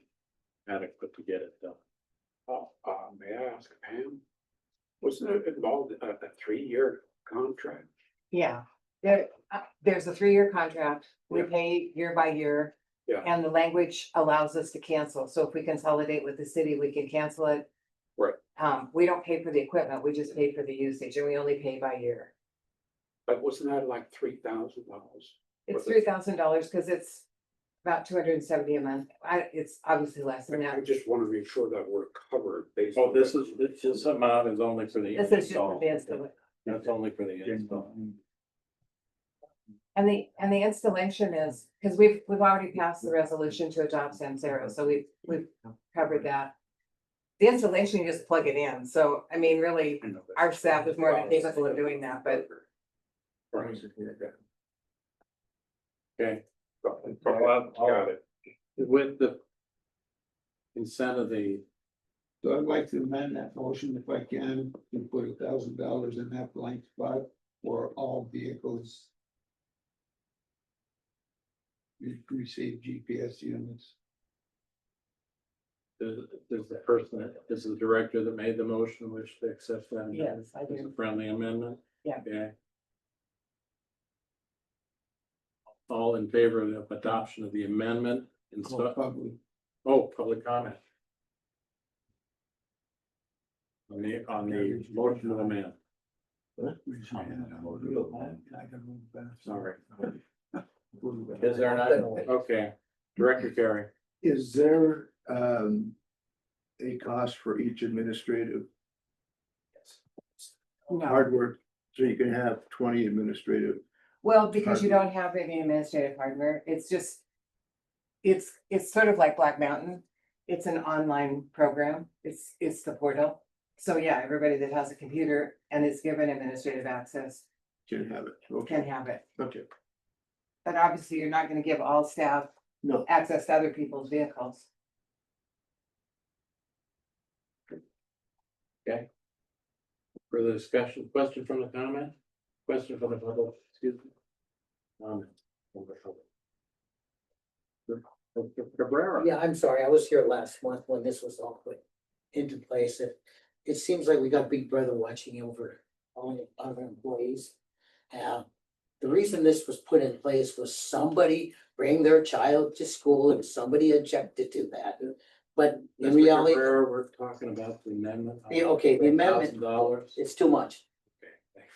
S1: adequate to get it done.
S2: May I ask Pam? Wasn't it involved a 3-year contract?
S7: Yeah, there's a 3-year contract. We pay year by year.
S2: Yeah.
S7: And the language allows us to cancel. So if we consolidate with the city, we can cancel it.
S2: Right.
S7: We don't pay for the equipment, we just pay for the usage, and we only pay by year.
S2: But wasn't that like $3,000?
S7: It's $3,000 because it's about 270 a month. It's obviously less than
S2: I
S7: that.
S2: just want to make sure that we're covered based.
S1: Oh,
S2: on
S1: this amount is only for the
S7: This is just
S1: install.
S7: the install.
S1: That's only for the install.
S7: And the installation is, because we've already passed the resolution to adopt Samsara, so we've covered that. The installation, you just plug it in, so I mean, really, our staff is more than capable of doing that, but
S1: Right. Okay,
S2: Got it.
S1: with the consent of the,
S10: so I'd like to amend that motion if I can, to put $1,000 in that blank spot for all vehicles. Receive GPS units.
S1: does the person, is the director that made the motion wish to accept that?
S7: yes, I
S1: As
S7: do.
S1: a friendly amendment?
S7: Yeah.
S1: Okay. All in favor of the adoption of the amendment?
S10: Public.
S1: Public comment. On the motion of amendment. Sorry. Is there not? Okay, Director Carey.
S11: Is there a cost for each administrative
S7: No,
S11: hardware? So you can have 20 administrative.
S7: well, because you don't have any administrative hardware, it's just. It's sort of like Black Mountain. It's an online program. It's the portal. So yeah, everybody that has a computer and is given administrative access
S11: Can have it.
S7: can
S11: Okay,
S7: have it.
S11: okay.
S7: But obviously, you're not gonna give all staff
S11: No,
S7: access to other people's vehicles.
S1: Okay. Further discussion, question from the comment? Question from the public, excuse me. From the public. Cabrera.
S4: Yeah, I'm sorry, I was here last month when this was all put into place. It seems like we got Big Brother watching over all other employees. The reason this was put in place was somebody bring their child to school and somebody objected to that. But in
S1: Mr.
S4: reality,
S1: Cabrera, we're talking about the amendment.
S4: okay, the amendment,
S1: $1,000.
S4: it's too much.
S1: Okay, thanks.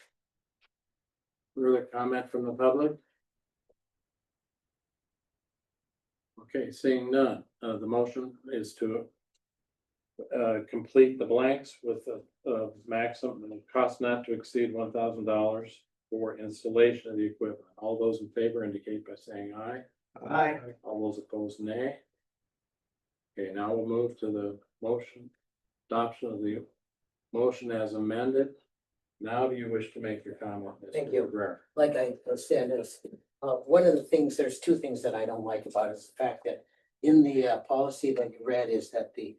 S1: Further comment from the public? Okay, seeing none, the motion is to complete the blanks with a maximum cost not to exceed $1,000 for installation of the equipment. All those in favor indicate by saying aye.
S7: Aye.
S1: All those opposed, nay. Okay, now we'll move to the motion, adoption of the motion as amended. Now do you wish to make your comment? Mr.
S4: Thank you.
S1: Cabrera?
S4: Like I said, one of the things, there's two things that I don't like about it, is the fact that in the policy that you read is that the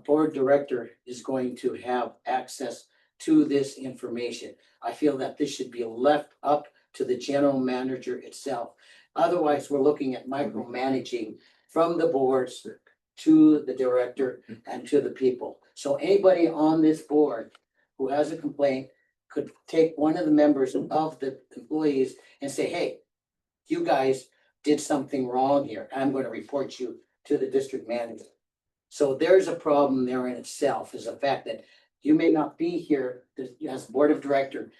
S4: board director is going to have access to this information. I feel that this should be left up to the general manager itself. Otherwise, we're looking at micromanaging from the boards to the director and to the people. So anybody on this board who has a complaint could take one of the members of the employees and say, hey, you guys did something wrong here. I'm gonna report you to the district manager. So there's a problem there in itself, is the fact that you may not be here as board of director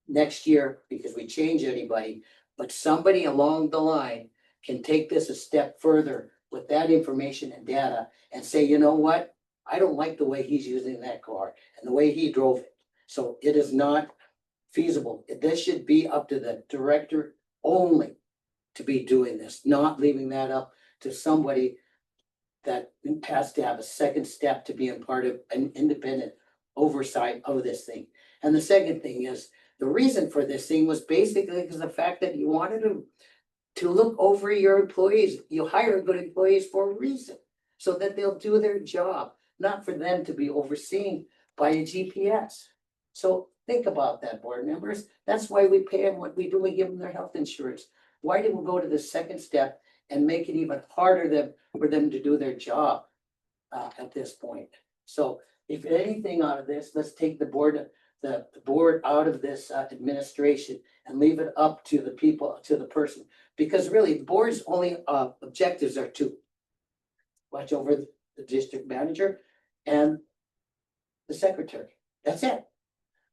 S4: next year because we change anybody, but somebody along the line can take this a step further with that information and data and say, you know what? I don't like the way he's using that car and the way he drove it. So it is not feasible. This should be up to the director only to be doing this, not leaving that up to somebody that has to have a second step to be a part of an independent oversight of this thing. And the second thing is, the reason for this thing was basically because the fact that you wanted to look over your employees. You hire good employees for a reason, so that they'll do their job, not for them to be overseen by a GPS. So think about that, board members. That's why we pay them what we do. We give them their health insurance. Why did we go to the second step and make it even harder for them to do their job at this point? So if anything out of this, let's take the board out of this administration and leave it up to the people, to the person. Because really, the board's only objectives are to watch over the district manager and the secretary. That's it.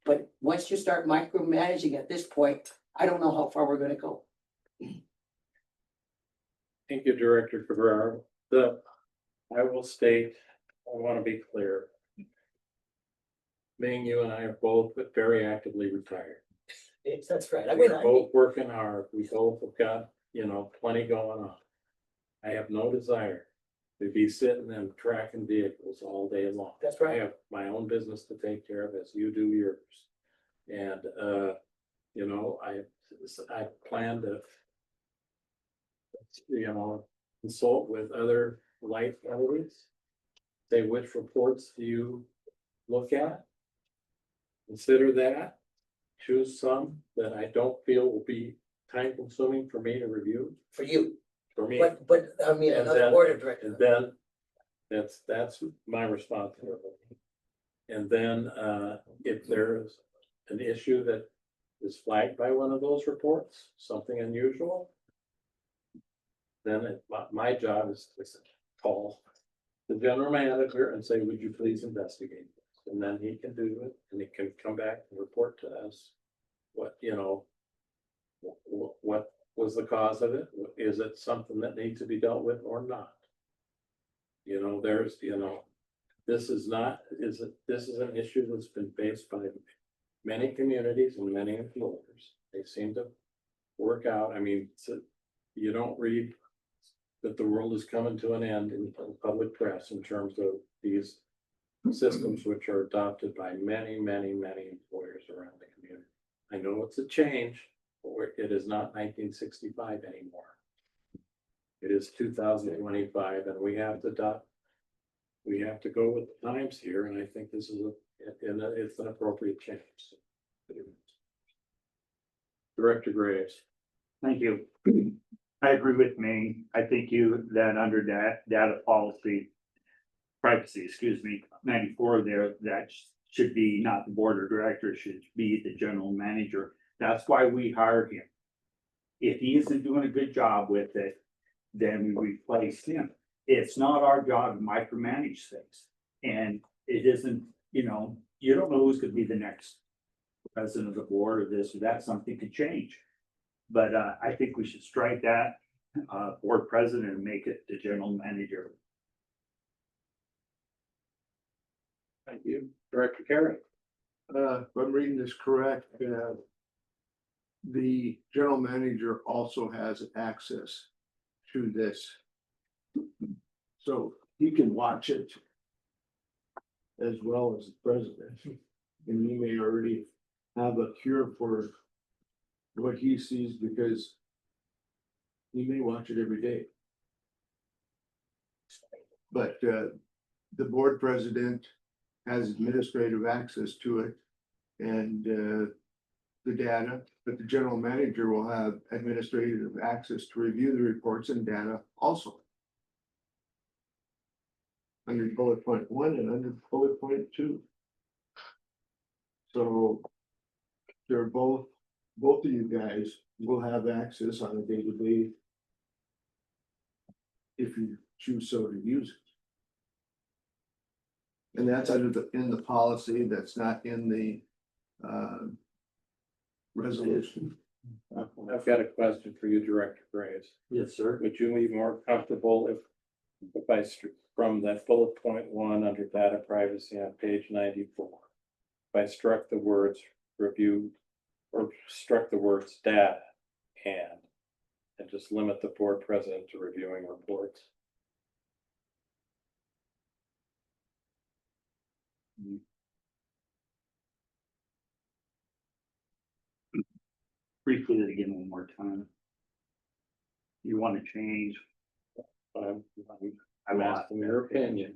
S4: But once you start micromanaging at this point, I don't know how far we're gonna go.
S1: Thank you, Director Cabrera. I will state, I want to be clear. Ming, you and I are both very actively retired.
S4: That's right. I
S1: We're
S4: mean,
S1: both working hard. We both have got, plenty going on. I have no desire to be sitting and tracking vehicles all day long.
S4: That's
S1: I
S4: right.
S1: have my own business to take care of as you do yours. And, I plan to, consult with other light entities. Say, which reports do you look at? Consider that, choose some that I don't feel will be time consuming for me to review,
S4: For you,
S1: for me.
S4: but I mean,
S1: And
S4: another
S1: then-
S4: board of
S1: And
S4: directors.
S1: then, that's my responsibility. And then, if there's an issue that is flagged by one of those reports, something unusual, then my job is to call the general manager and say, would you please investigate this? And then he can do it, and he can come back and report to us what was the cause of it? Is it something that needs to be dealt with or not? This is an issue that's been faced by many communities and many employers. They seem to work out. I mean, you don't read that the world is coming to an end in public press in terms of these systems which are adopted by many, many, many employers around the community. I know it's a change, but it is not 1965 anymore. It is 2025, and we have to go with the times here, and I think this is it's an appropriate change. Director Graves.
S5: Thank you. I agree with me. I think that under data policy, privacy, 94 there, that should be not the board of directors, should be the general manager. That's why we hired him. If he isn't doing a good job with it, then we replace him. It's not our job to micromanage things. And it isn't, you don't know who's gonna be the next president of the board or this or that, something could change. But I think we should strike that board president and make it the general manager.
S1: Thank you. Director Carey.
S11: If I'm reading this correct, the general manager also has access to this. So he can watch it as well as the president. And he may already have a cure for what he sees because he may watch it every day. But the board president has administrative access to it and the data, but the general manager will have administrative access to review the reports and data also. Under bullet point 1 and under bullet point 2. So they're both both of you guys will have access on a day-to-day if you choose so to use it. And that's in the policy, that's not in the resolution.
S1: I've got a question for you, Director Graves.
S5: Yes, sir.
S1: Would you be more comfortable if I from that bullet point 1 under data privacy on page 94? If I struck the words review or struck the words data and just limit the board president to reviewing reports?
S5: Repeat it again one more time. You want to change?
S1: I'm asking your opinion.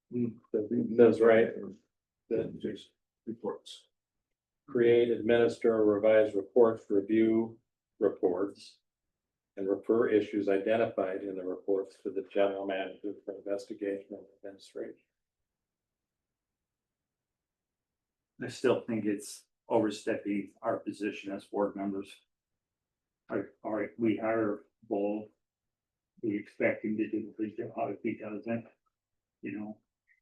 S11: That's
S1: right.
S11: Just reports.
S1: Create, administer, or revise reports, review reports, and refer issues identified in the reports to the general manager for investigation and administration.
S5: I still think it's overstepping our position as board members. All right, we hire Bull. We expect him to do a good job if he doesn't, you know,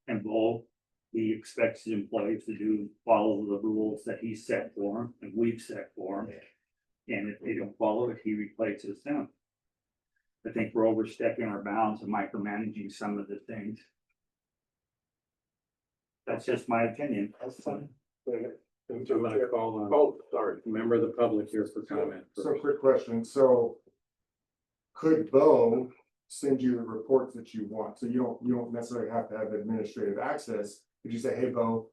S5: and Bull, he expects his employees to follow the rules that he set for them and we've set for them. And if they don't follow it, he replaces them. I think we're overstepping our bounds and micromanaging some of the things. That's just my opinion.
S1: I'm gonna call on. Sorry. Member of the public here for comment.
S8: So quick question, so. Could Bo send you the reports that you want? So you don't necessarily have to have administrative access. Could you say, hey, Bo,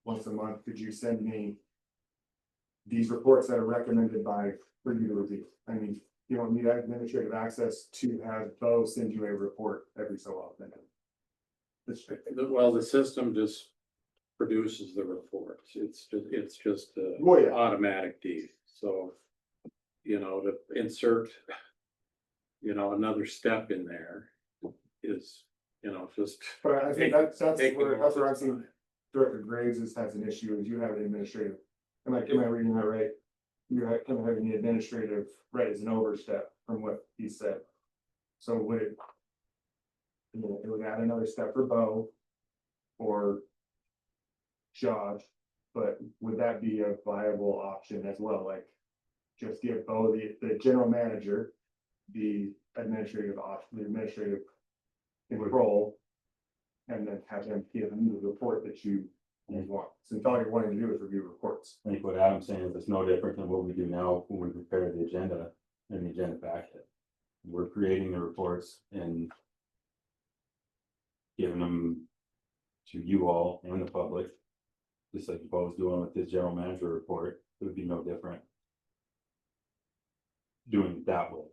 S8: once a month, could you send me these reports that are recommended for you to review? I mean, you don't need administrative access to have Bo send you a report every so often.
S1: Well, the system just produces the reports. It's just
S8: Well, yeah.
S1: automatic deed. So, you know, to insert, you know, another step in there is, you know, just.
S8: But I think that's
S1: taking
S8: where
S1: more
S8: I've seen
S1: time.
S8: Director Graves has an issue, is you have an administrative. Am I reading that right? You're kind of having the administrative right as an overstep from what he said. So would it? You know, it would add another step for Bo. Or. Josh, but would that be a viable option as well? Like. Just give Bo the general manager. The administrative option, the administrative control. And then have them give him the report that you want, since all you're wanting to do is review reports.
S9: I think what Adam's saying is it's no different than what we do now when we prepare the agenda and the agenda packet. We're creating the reports and giving them to you all and the public. Just like Bo's doing with his general manager report, it would be no different doing it that way.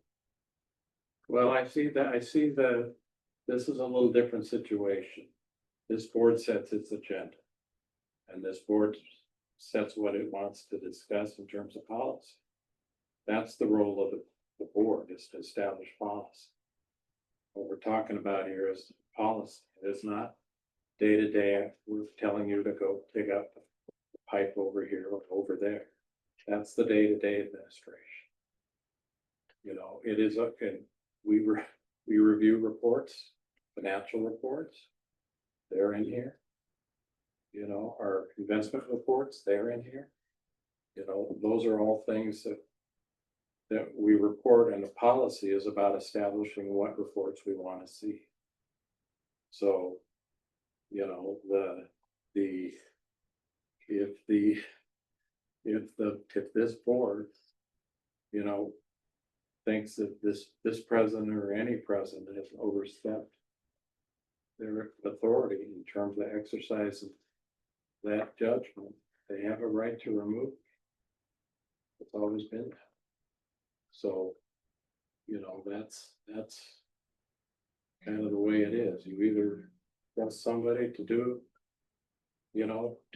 S1: Well, I see this is a little different situation. This board sets its agenda. And this board sets what it wants to discuss in terms of policy. That's the role of the board, is to establish policy. What we're talking about here is policy. It's not day to day, we're telling you to go dig up the pipe over here or over there. That's the day to day administration. You know, it is okay. We review reports, financial reports. They're in here. You know, our investment reports, they're in here. You know, those are all things that we report, and the policy is about establishing what reports we want to see. So, you know, if this board, you know, thinks that this president or any president has overstepped their authority in terms of exercising that judgment, they have a right to remove. It's always been that. So, you know, that's kind of the way it is. You either trust somebody to do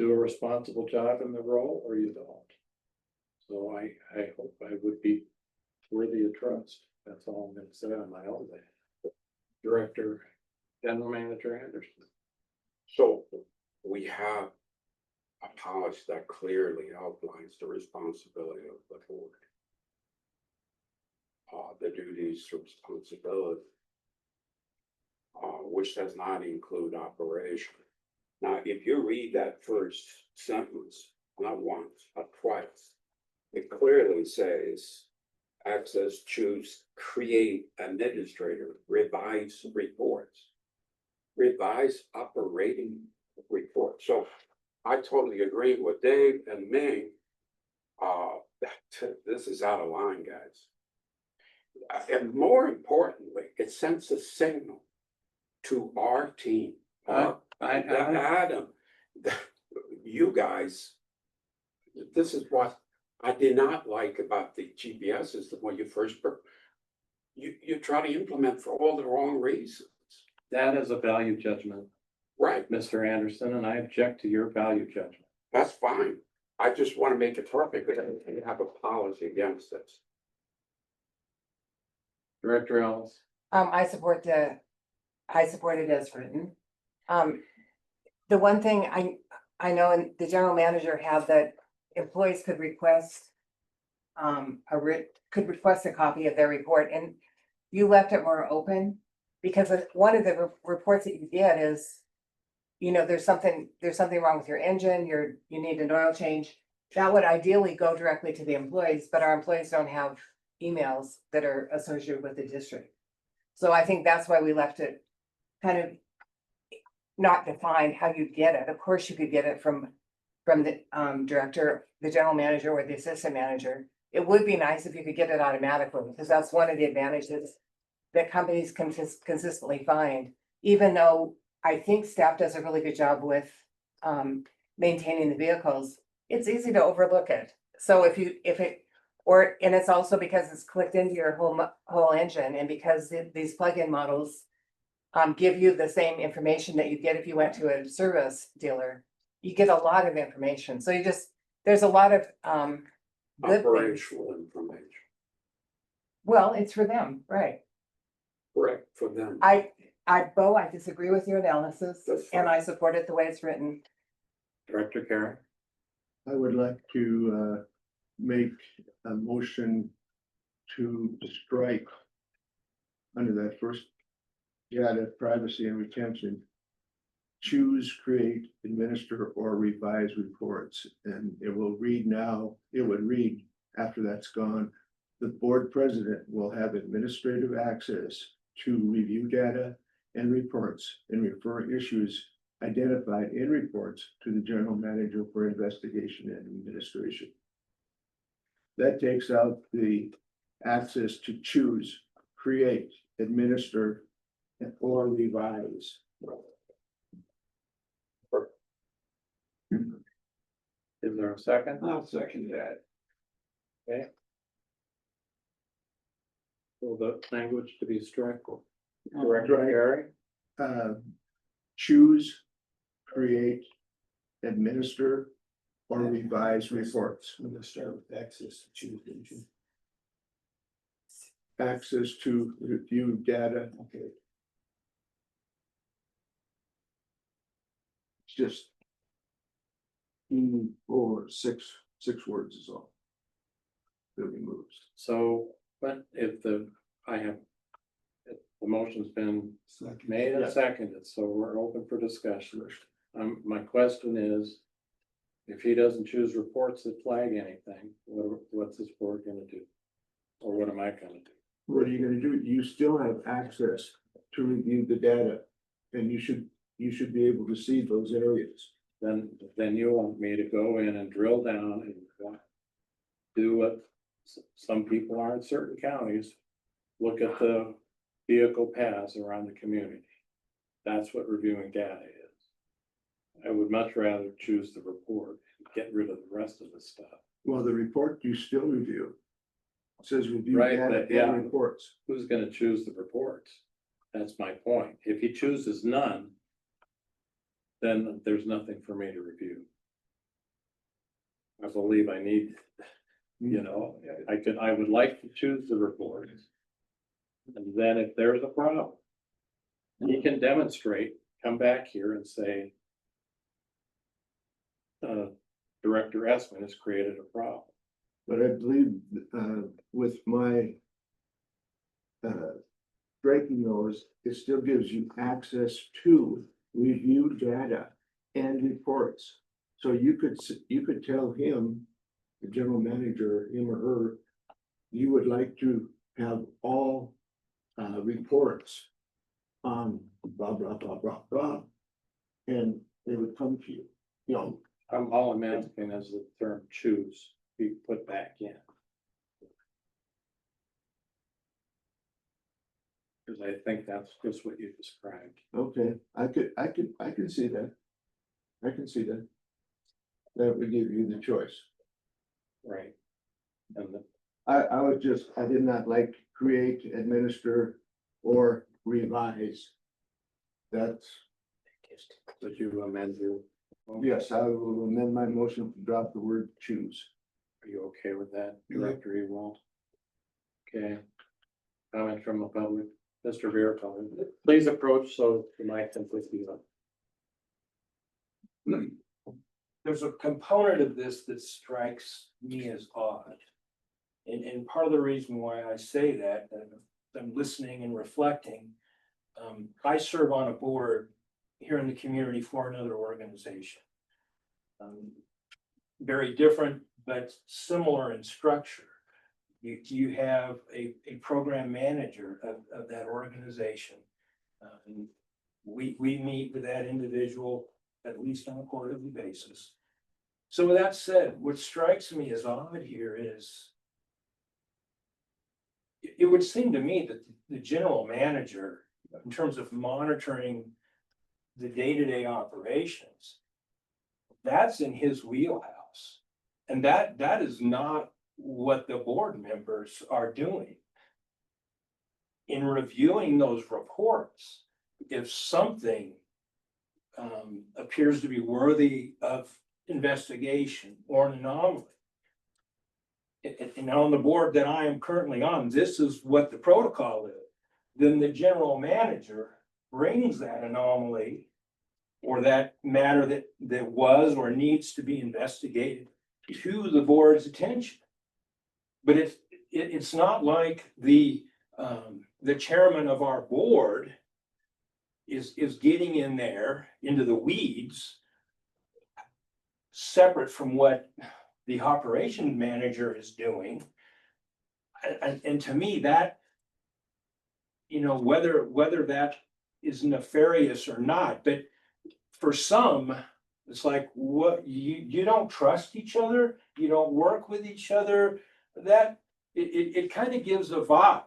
S1: a responsible job in the role, or you don't. So I hope I would be worthy of trust. That's all I'm gonna say on my own day. Director, General Manager Anderson.
S2: So we have a policy that clearly outlines the responsibility of the board. The duties, responsibility. Which does not include operation. Now, if you read that first sentence, not once, but twice, it clearly says access, choose, create, administrator, revise reports. Revise operating report. So I totally agree with Dave and Ming. This is out of line, guys. And more importantly, it sends a signal to our team. Adam, you guys, this is what I did not like about the GPS system when you first, you try to implement for all the wrong reasons.
S1: That is a value judgment,
S2: Right,
S1: Mr. Anderson, and I object to your value judgment.
S2: that's fine. I just want to make it perfect, because I have a policy against this.
S1: Director Ellis,
S7: I support it as written. The one thing I know, and the general manager had that employees could request. Could request a copy of their report, and you left it more open. Because one of the reports that you get is, you know, there's something wrong with your engine, you need an oil change. That would ideally go directly to the employees, but our employees don't have emails that are associated with the district. So I think that's why we left it kind of not defined how you'd get it. Of course, you could get it from the director, the general manager, or the assistant manager. It would be nice if you could get it automatically, because that's one of the advantages that companies consistently find, even though I think staff does a really good job with maintaining the vehicles. It's easy to overlook it. So and it's also because it's clicked into your whole engine, and because these plug-in models give you the same information that you get if you went to a service dealer. You get a lot of information. So there's a lot of good things.
S2: Operational information,
S7: Well, it's for them, right?
S2: correct, for them.
S7: Bo, I disagree with your analysis,
S2: That's fine.
S7: and I support it the way it's written.
S1: Director Karen,
S11: I would like to make a motion to strike under that first data, privacy and retention. Choose, create, administer, or revise reports, and it would read after that's gone. The board president will have administrative access to review data and reports and refer issues identified in reports to the general manager for investigation and administration. That takes out the access to choose, create, administer, or revise.
S1: is there a second?
S10: I'll second that.
S1: Okay. So the language to be struck. Director Gary,
S11: Choose, create, administer, or revise reports.
S10: I'm gonna start with access to choose engine.
S11: Access to review data.
S10: Okay.
S11: It's just or six words is all that removes.
S1: so, but if the motion's been made and seconded, so we're open for discussion. My question is, if he doesn't choose reports that flag anything, what's this board gonna do? Or what am I gonna do?
S11: What are you gonna do? You still have access to review the data, and you should be able to see those areas.
S1: Then you want me to go in and drill down and do what some people are in certain counties, look at the vehicle paths around the community. That's what reviewing data is. I would much rather choose the report and get rid of the rest of the stuff.
S11: Well, the report you still review. It says review
S1: Right,
S11: data
S1: but yeah.
S11: and reports.
S1: Who's gonna choose the reports? That's my point. If he chooses none, then there's nothing for me to review. I believe I need, I would like to choose the reports. And then if there's a problem, he can demonstrate, come back here and say, Director Esmond has created a problem.
S11: But I believe, with my striking those, it still gives you access to review data and reports. So you could tell him, the general manager, him or her, you would like to have all reports on blah, blah, blah, blah, blah. And they would come to you, you know.
S1: All I'm asking is the term choose be put back in. Because I think that's just what you described.
S11: Okay, I can see that. I can see that. That would give you the choice.
S1: Right. And the,
S11: I did not like create, administer, or revise. That's,
S1: would you amend your?
S11: yes, I will amend my motion to drop the word choose.
S1: Are you okay with that, Director Ewald? Okay. Comment from the public, Mr. Viertel, please approach so the mic can pick you up.
S2: There's a component of this that strikes me as odd. And part of the reason why I say that, I'm listening and reflecting. I serve on a board here in the community for another organization. Very different, but similar in structure. You have a program manager of that organization. We meet with that individual at least on a quarterly basis. So with that said, what strikes me as odd here is it would seem to me that the general manager, in terms of monitoring the day-to-day operations, that's in his wheelhouse. And that is not what the board members are doing. In reviewing those reports, if something appears to be worthy of investigation or an anomaly, and on the board that I am currently on, this is what the protocol is, then the general manager brings that anomaly or that matter that was or needs to be investigated to the board's attention. But it's not like the chairman of our board is getting in there into the weeds separate from what the operations manager is doing. And to me, that, you know, whether that is nefarious or not, but for some, it's like, what, you don't trust each other, you don't work with each other, that it kind of gives a vibe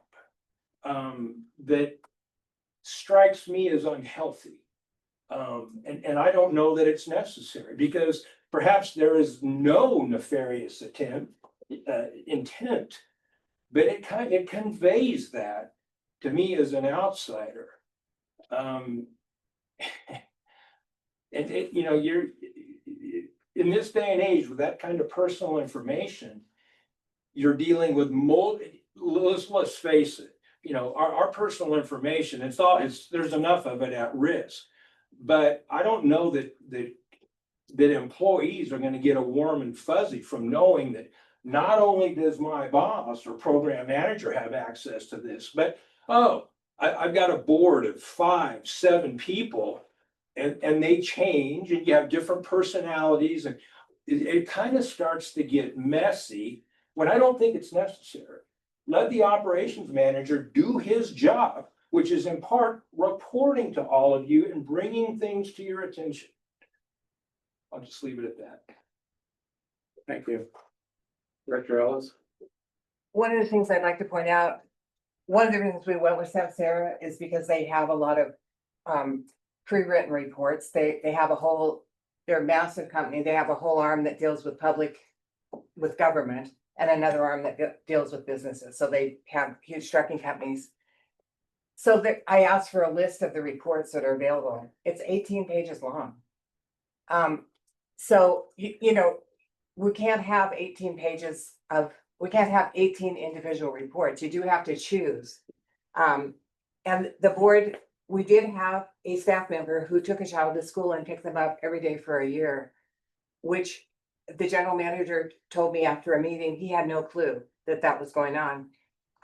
S2: that strikes me as unhealthy. And I don't know that it's necessary, because perhaps there is no nefarious intent, but it conveys that to me as an outsider. And you know, you're in this day and age with that kind of personal information, you're dealing with let's face it, you know, our personal information, there's enough of it at risk. But I don't know that employees are going to get a warm and fuzzy from knowing that not only does my boss or program manager have access to this, but I've got a board of 5, 7 people, and they change, and you have different personalities, and it kind of starts to get messy when I don't think it's necessary. Let the operations manager do his job, which is in part reporting to all of you and bringing things to your attention. I'll just leave it at that.
S1: Thank you. Director Ellis?
S7: One of the things I'd like to point out, one of the reasons we went with Samsara is because they have a lot of pre-written reports. They have they're a massive company. They have a whole arm that deals with government, and another arm that deals with businesses. So they have huge trucking companies. So I asked for a list of the reports that are available. It's 18 pages long. So you know, we can't have 18 pages we can't have 18 individual reports. You do have to choose. And the board, we did have a staff member who took a child to school and picked them up every day for a year. which the general manager told me after a meeting, he had no clue that that was going on.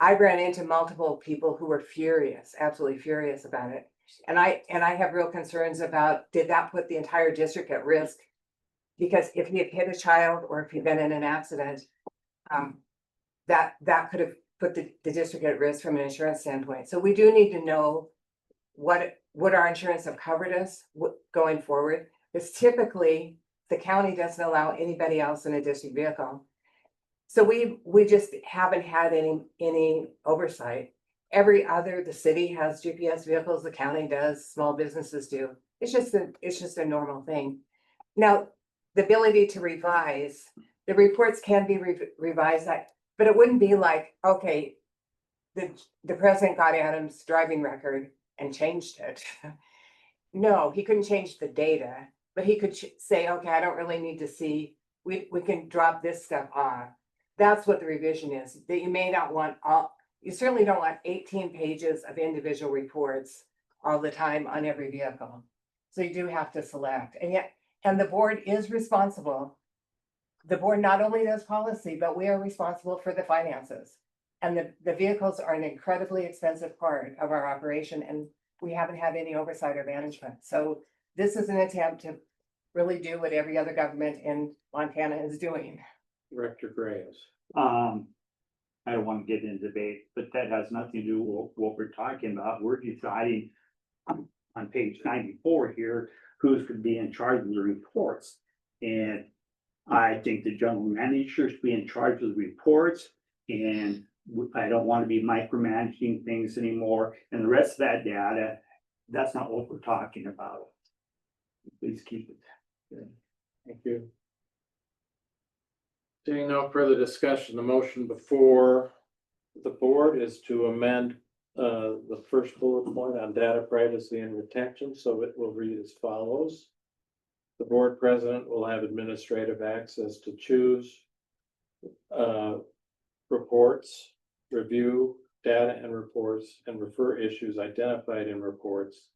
S7: I ran into multiple people who were furious, absolutely furious about it. And I have real concerns about, did that put the entire district at risk? Because if he had hit a child or if he'd been in an accident, that could have put the district at risk from an insurance standpoint. So we do need to know what our insurance have covered us going forward. Because typically, the county doesn't allow anybody else in a district vehicle. So we just haven't had any oversight. The city has GPS vehicles, the county does, small businesses do. It's just a normal thing. Now, the ability to revise, the reports can be revised, but it wouldn't be like, okay, the president got Adam's driving record and changed it. No, he couldn't change the data, but he could say, okay, I don't really need to see, we can drop this stuff off. That's what the revision is, that you may not want you certainly don't want 18 pages of individual reports all the time on every vehicle. So you do have to select, and the board is responsible. The board not only does policy, but we are responsible for the finances. And the vehicles are an incredibly expensive part of our operation, and we haven't had any oversight or management. So this is an attempt to really do what every other government in Montana is doing.
S1: Director Graves.
S5: I don't want to get into debate, but that has nothing to do with what we're talking about. We're deciding on page 94 here, who's going to be in charge of the reports. And I think the general manager should be in charge of the reports, and I don't want to be micromanaging things anymore. And the rest of that data, that's not what we're talking about. Please keep it.
S1: Thank you. Seeing no further discussion, the motion before the board is to amend the first bullet point on data privacy and retention, so it will read as follows. The board president will have administrative access to choose reports, review data and reports, and refer issues identified in reports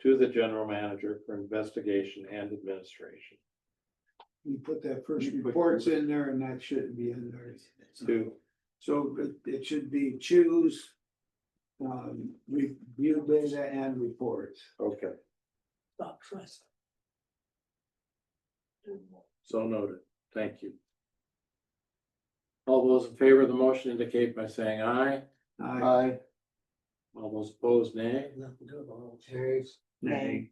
S1: to the general manager for investigation and administration.
S10: You put that first reports in there and that shouldn't be in there. So it should be choose. Review data and reports.
S1: Okay,
S4: Not trust.
S1: so noted. Thank you. All those in favor of the motion indicate by saying aye.
S10: Aye.
S1: All those opposed, nay.
S5: Nay.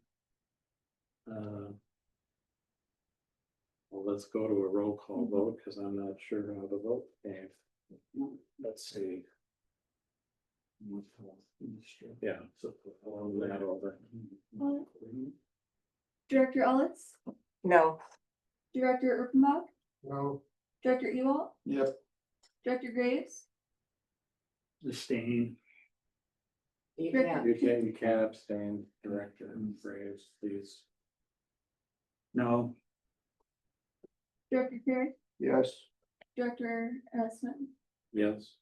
S1: Well, let's go to a roll call vote, because I'm not sure how the vote came. Let's see. Yeah, so along that over.
S3: Director Ellis,
S7: No,
S3: Director Urbanbach,
S11: No,
S3: Director Ewald,
S10: Yep.
S3: Director Graves,
S5: Abstain.
S7: you
S3: Rick.
S7: can't.
S1: You can't abstain, Director Graves, please.
S5: No.
S3: Director Carey,
S11: yes,
S3: Director Smith.
S1: Yes,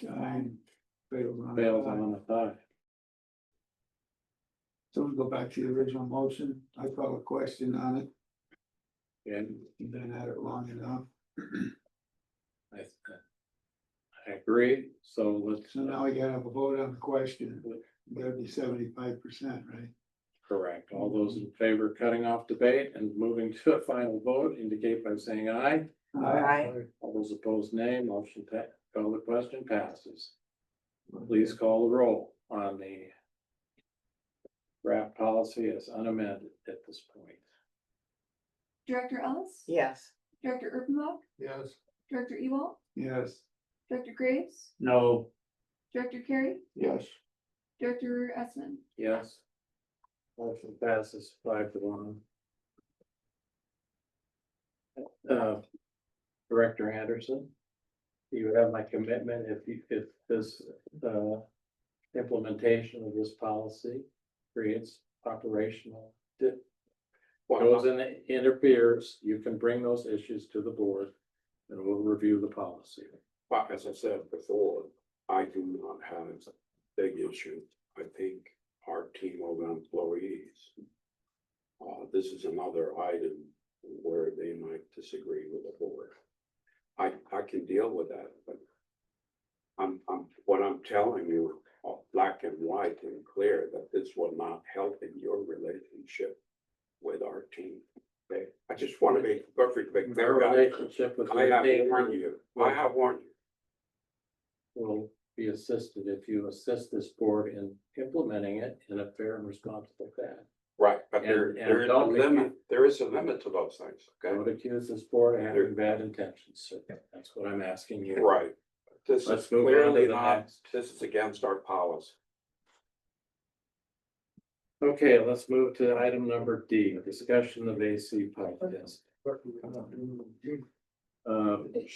S10: Time. Fails on
S1: fails
S10: that.
S1: on a tie.
S10: So we go back to the original motion. I call a question on it.
S1: And
S10: You've been at it long enough.
S1: I agree, so let's.
S10: So now we gotta have a vote on the question. Gotta be 75%, right?
S1: Correct. All those in favor of cutting off debate and moving to a final vote indicate by saying aye.
S7: Aye.
S1: All those opposed, nay. Motion call the question passes. Please call the roll on the draft policy as unamended at this point.
S3: Director Ellis,
S7: Yes.
S3: Director Urbanbach,
S11: yes,
S3: Director Ewald,
S10: Yes.
S3: Director Graves,
S5: No.
S3: Director Carey,
S11: yes.
S3: Director Smith.
S1: Yes. Motion passes 5-1. Director Anderson, you have my commitment if this implementation of this policy creates operational goes in, interferes, you can bring those issues to the board and we'll review the policy.
S2: But as I said before, I do not have a big issue. I think our team of employees. This is another item where they might disagree with the board. I can deal with that, but what I'm telling you, black and white and clear, that this will not help in your relationship with our team. Okay, I just want to be perfectly
S1: Their
S2: clear, guys.
S1: relationship with.
S2: I have
S1: the
S2: warned you, I have warned you.
S1: Will be assisted if you assist this board in implementing it in a fair and responsible fashion.
S2: Right, but
S1: And-
S2: there
S1: and
S2: is a
S1: don't make
S2: limit, there is a limit to those things, okay?
S1: Don't accuse this board of having bad intentions, sir. That's what I'm asking you.
S2: Right. This
S1: Let's
S2: is
S1: move on to
S2: clearly
S1: the
S2: not,
S1: next.
S2: this is against our policy.
S1: Okay, let's move to item number D, discussion of AC pipe test.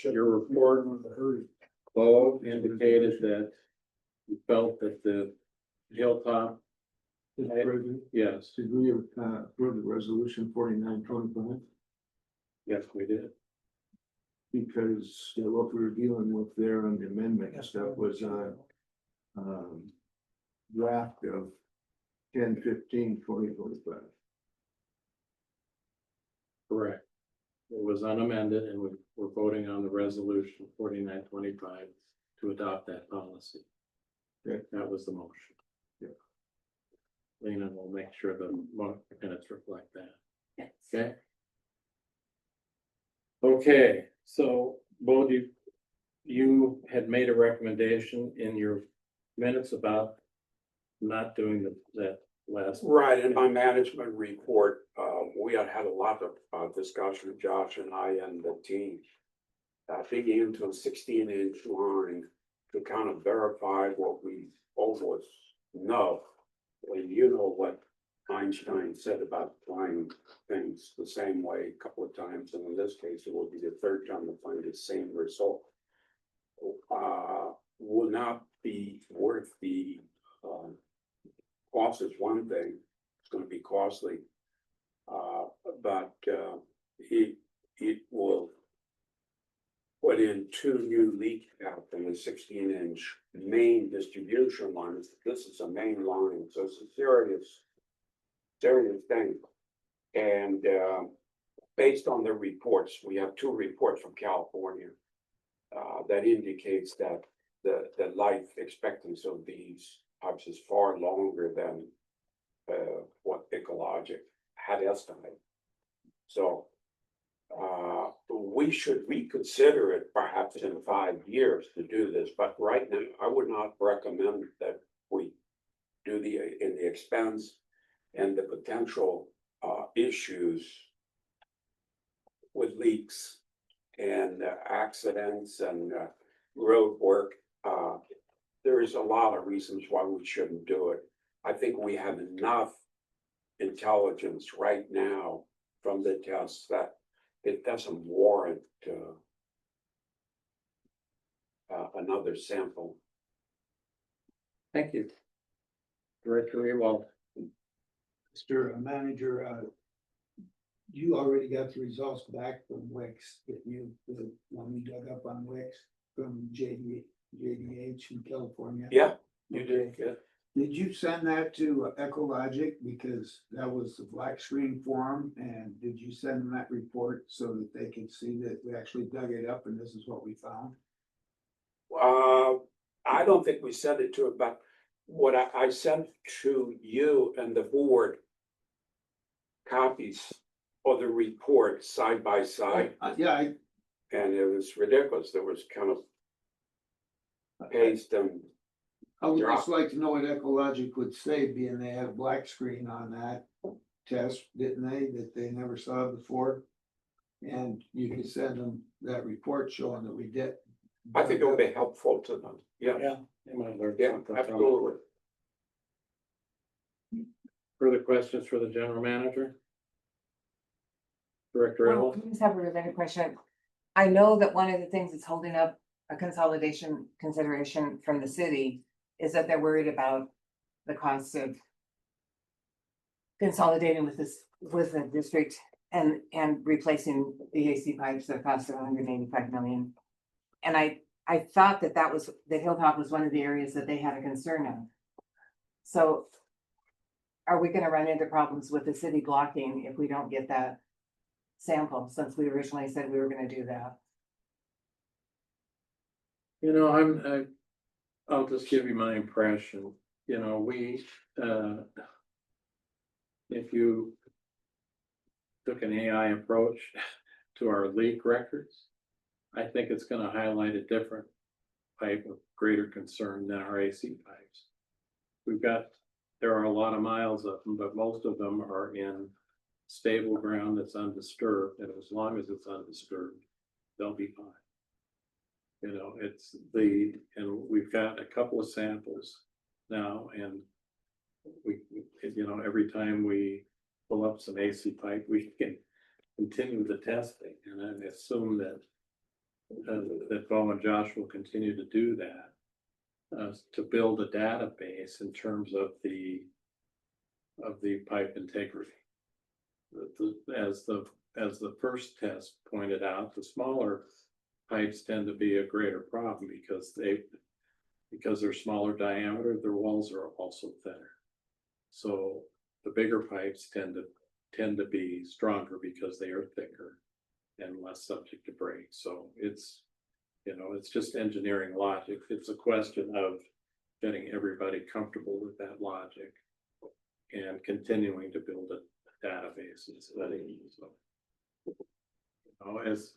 S1: Your report, Bo indicated that you felt that the hilltop,
S11: Mr. President,
S1: yes,
S11: did we approve the resolution 4925?
S1: yes, we did.
S11: Because what we were dealing with there on the amendment and stuff was draft of 10/15/2025.
S1: Correct. It was unamended and we're voting on the resolution 4925 to adopt that policy.
S11: Okay.
S1: That was the motion.
S11: Yeah.
S1: Lena will make sure the minutes reflect that.
S3: Yes.
S1: Okay. Okay, so Bo, you had made a recommendation in your minutes about not doing that last.
S2: Right, in my management report, we had a lot of discussion, Josh and I and the team. Digging into a 16-inch line to kind of verify what we always know. And you know what Einstein said about flying things the same way a couple of times, and in this case, it will be the third time to find the same result. Will not be worth the cost is one thing, it's gonna be costly. But it will put in two new leak cap in the 16-inch main distribution line. This is a main line, so it's a serious thing. And based on the reports, we have two reports from California that indicates that the life expectancy of these pipes is far longer than what Ecologic had estimated. So we should reconsider it perhaps in 5 years to do this, but right now, I would not recommend that we do in the expense and the potential issues with leaks and accidents and road work. There is a lot of reasons why we shouldn't do it. I think we have enough intelligence right now from the tests that it doesn't warrant another sample.
S1: Thank you. Director Ewald.
S10: Mr. Manager, you already got the results back from Wix, that when we dug up on Wix from JDH in California.
S2: Yeah, you did good.
S10: Did you send that to Ecologic, because that was the black screen form, and did you send them that report so that they could see that we actually dug it up and this is what we found?
S2: I don't think we sent it to it, but what I sent to you and the board copies of the report side by side,
S10: Yeah,
S2: and it was ridiculous. There was kind of paste and
S10: I would just like to know what Ecologic would say, being they had a black screen on that test, didn't they, that they never saw before? And you could send them that report showing that we did.
S2: I think it would be helpful to them. Yeah,
S1: They might learn
S2: yeah,
S1: something from it.
S2: absolutely.
S1: Further questions for the general manager? Director
S7: Well,
S1: Ewald?
S7: I just have a related question. I know that one of the things that's holding up a consolidation consideration from the city is that they're worried about the cost of consolidating with the district and replacing the AC pipes that cost 185 million. And I thought that Hilltop was one of the areas that they had a concern of. So are we gonna run into problems with the city blocking if we don't get that sample, since we originally said we were gonna do that.
S1: You know, I'll just give you my impression, you know, if you took an AI approach to our leak records, I think it's gonna highlight a different type of greater concern than our AC pipes. There are a lot of miles of them, but most of them are in stable ground that's undisturbed, and as long as it's undisturbed, they'll be fine. You know, and we've got a couple of samples now, and you know, every time we pull up some AC pipe, we can continue the testing, and I assume that Bo and Josh will continue to do that. To build a database in terms of the pipe integrity. As the first test pointed out, the smaller pipes tend to be a greater problem because they're smaller diameter, their walls are also thinner. So the bigger pipes tend to be stronger because they are thicker and less subject to break. So it's, you know, it's just engineering logic. It's a question of getting everybody comfortable with that logic and continuing to build a database. As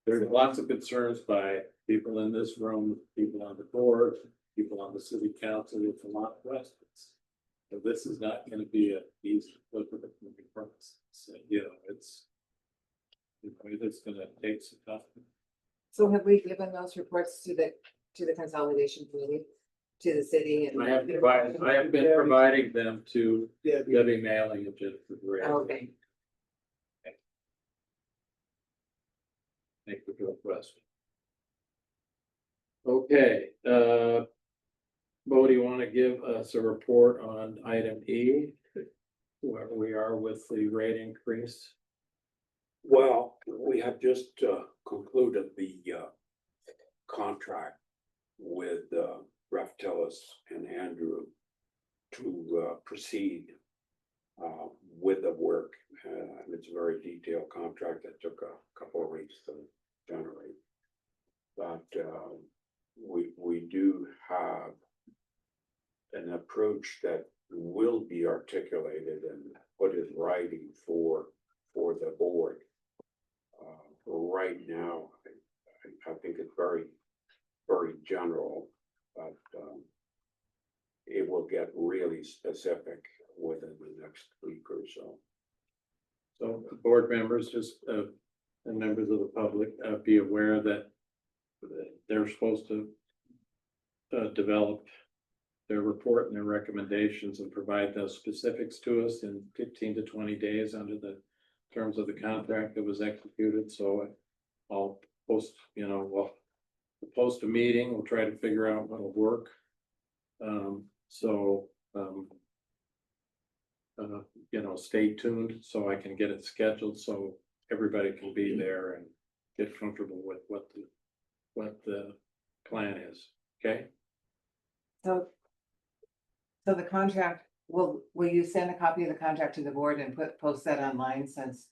S1: there's lots of concerns by people in this room, people on the board, people on the city council, with a lot of questions. So this is not going to be an easy process. So, you know, it's going to take some time.
S7: So have we given those reports to the consolidation committee, to the city? And
S1: I have been providing them to Debbie Mailing and Jennifer Gray.
S7: Okay.
S1: Thank you for the question. Okay, Bo, do you want to give us a report on item E? Where we are with the rate increase?
S2: Well, we have just concluded the contract with Ref Tillis and Andrew to proceed with the work. And it's a very detailed contract that took a couple of weeks to generate. But we do have an approach that will be articulated and put in writing for the board. Right now, I think it's very, very general, but it will get really specific within the next week or so.
S1: So board members, just and members of the public, be aware that they're supposed to develop their report and their recommendations and provide those specifics to us in 15 to 20 days under the terms of the contract that was executed. So I'll post, you know, we'll post a meeting, we'll try to figure out what'll work. You know, stay tuned so I can get it scheduled so everybody can be there and get comfortable with what the plan is. Okay?
S7: So the contract, will you send a copy of the contract to the board and post that online, since?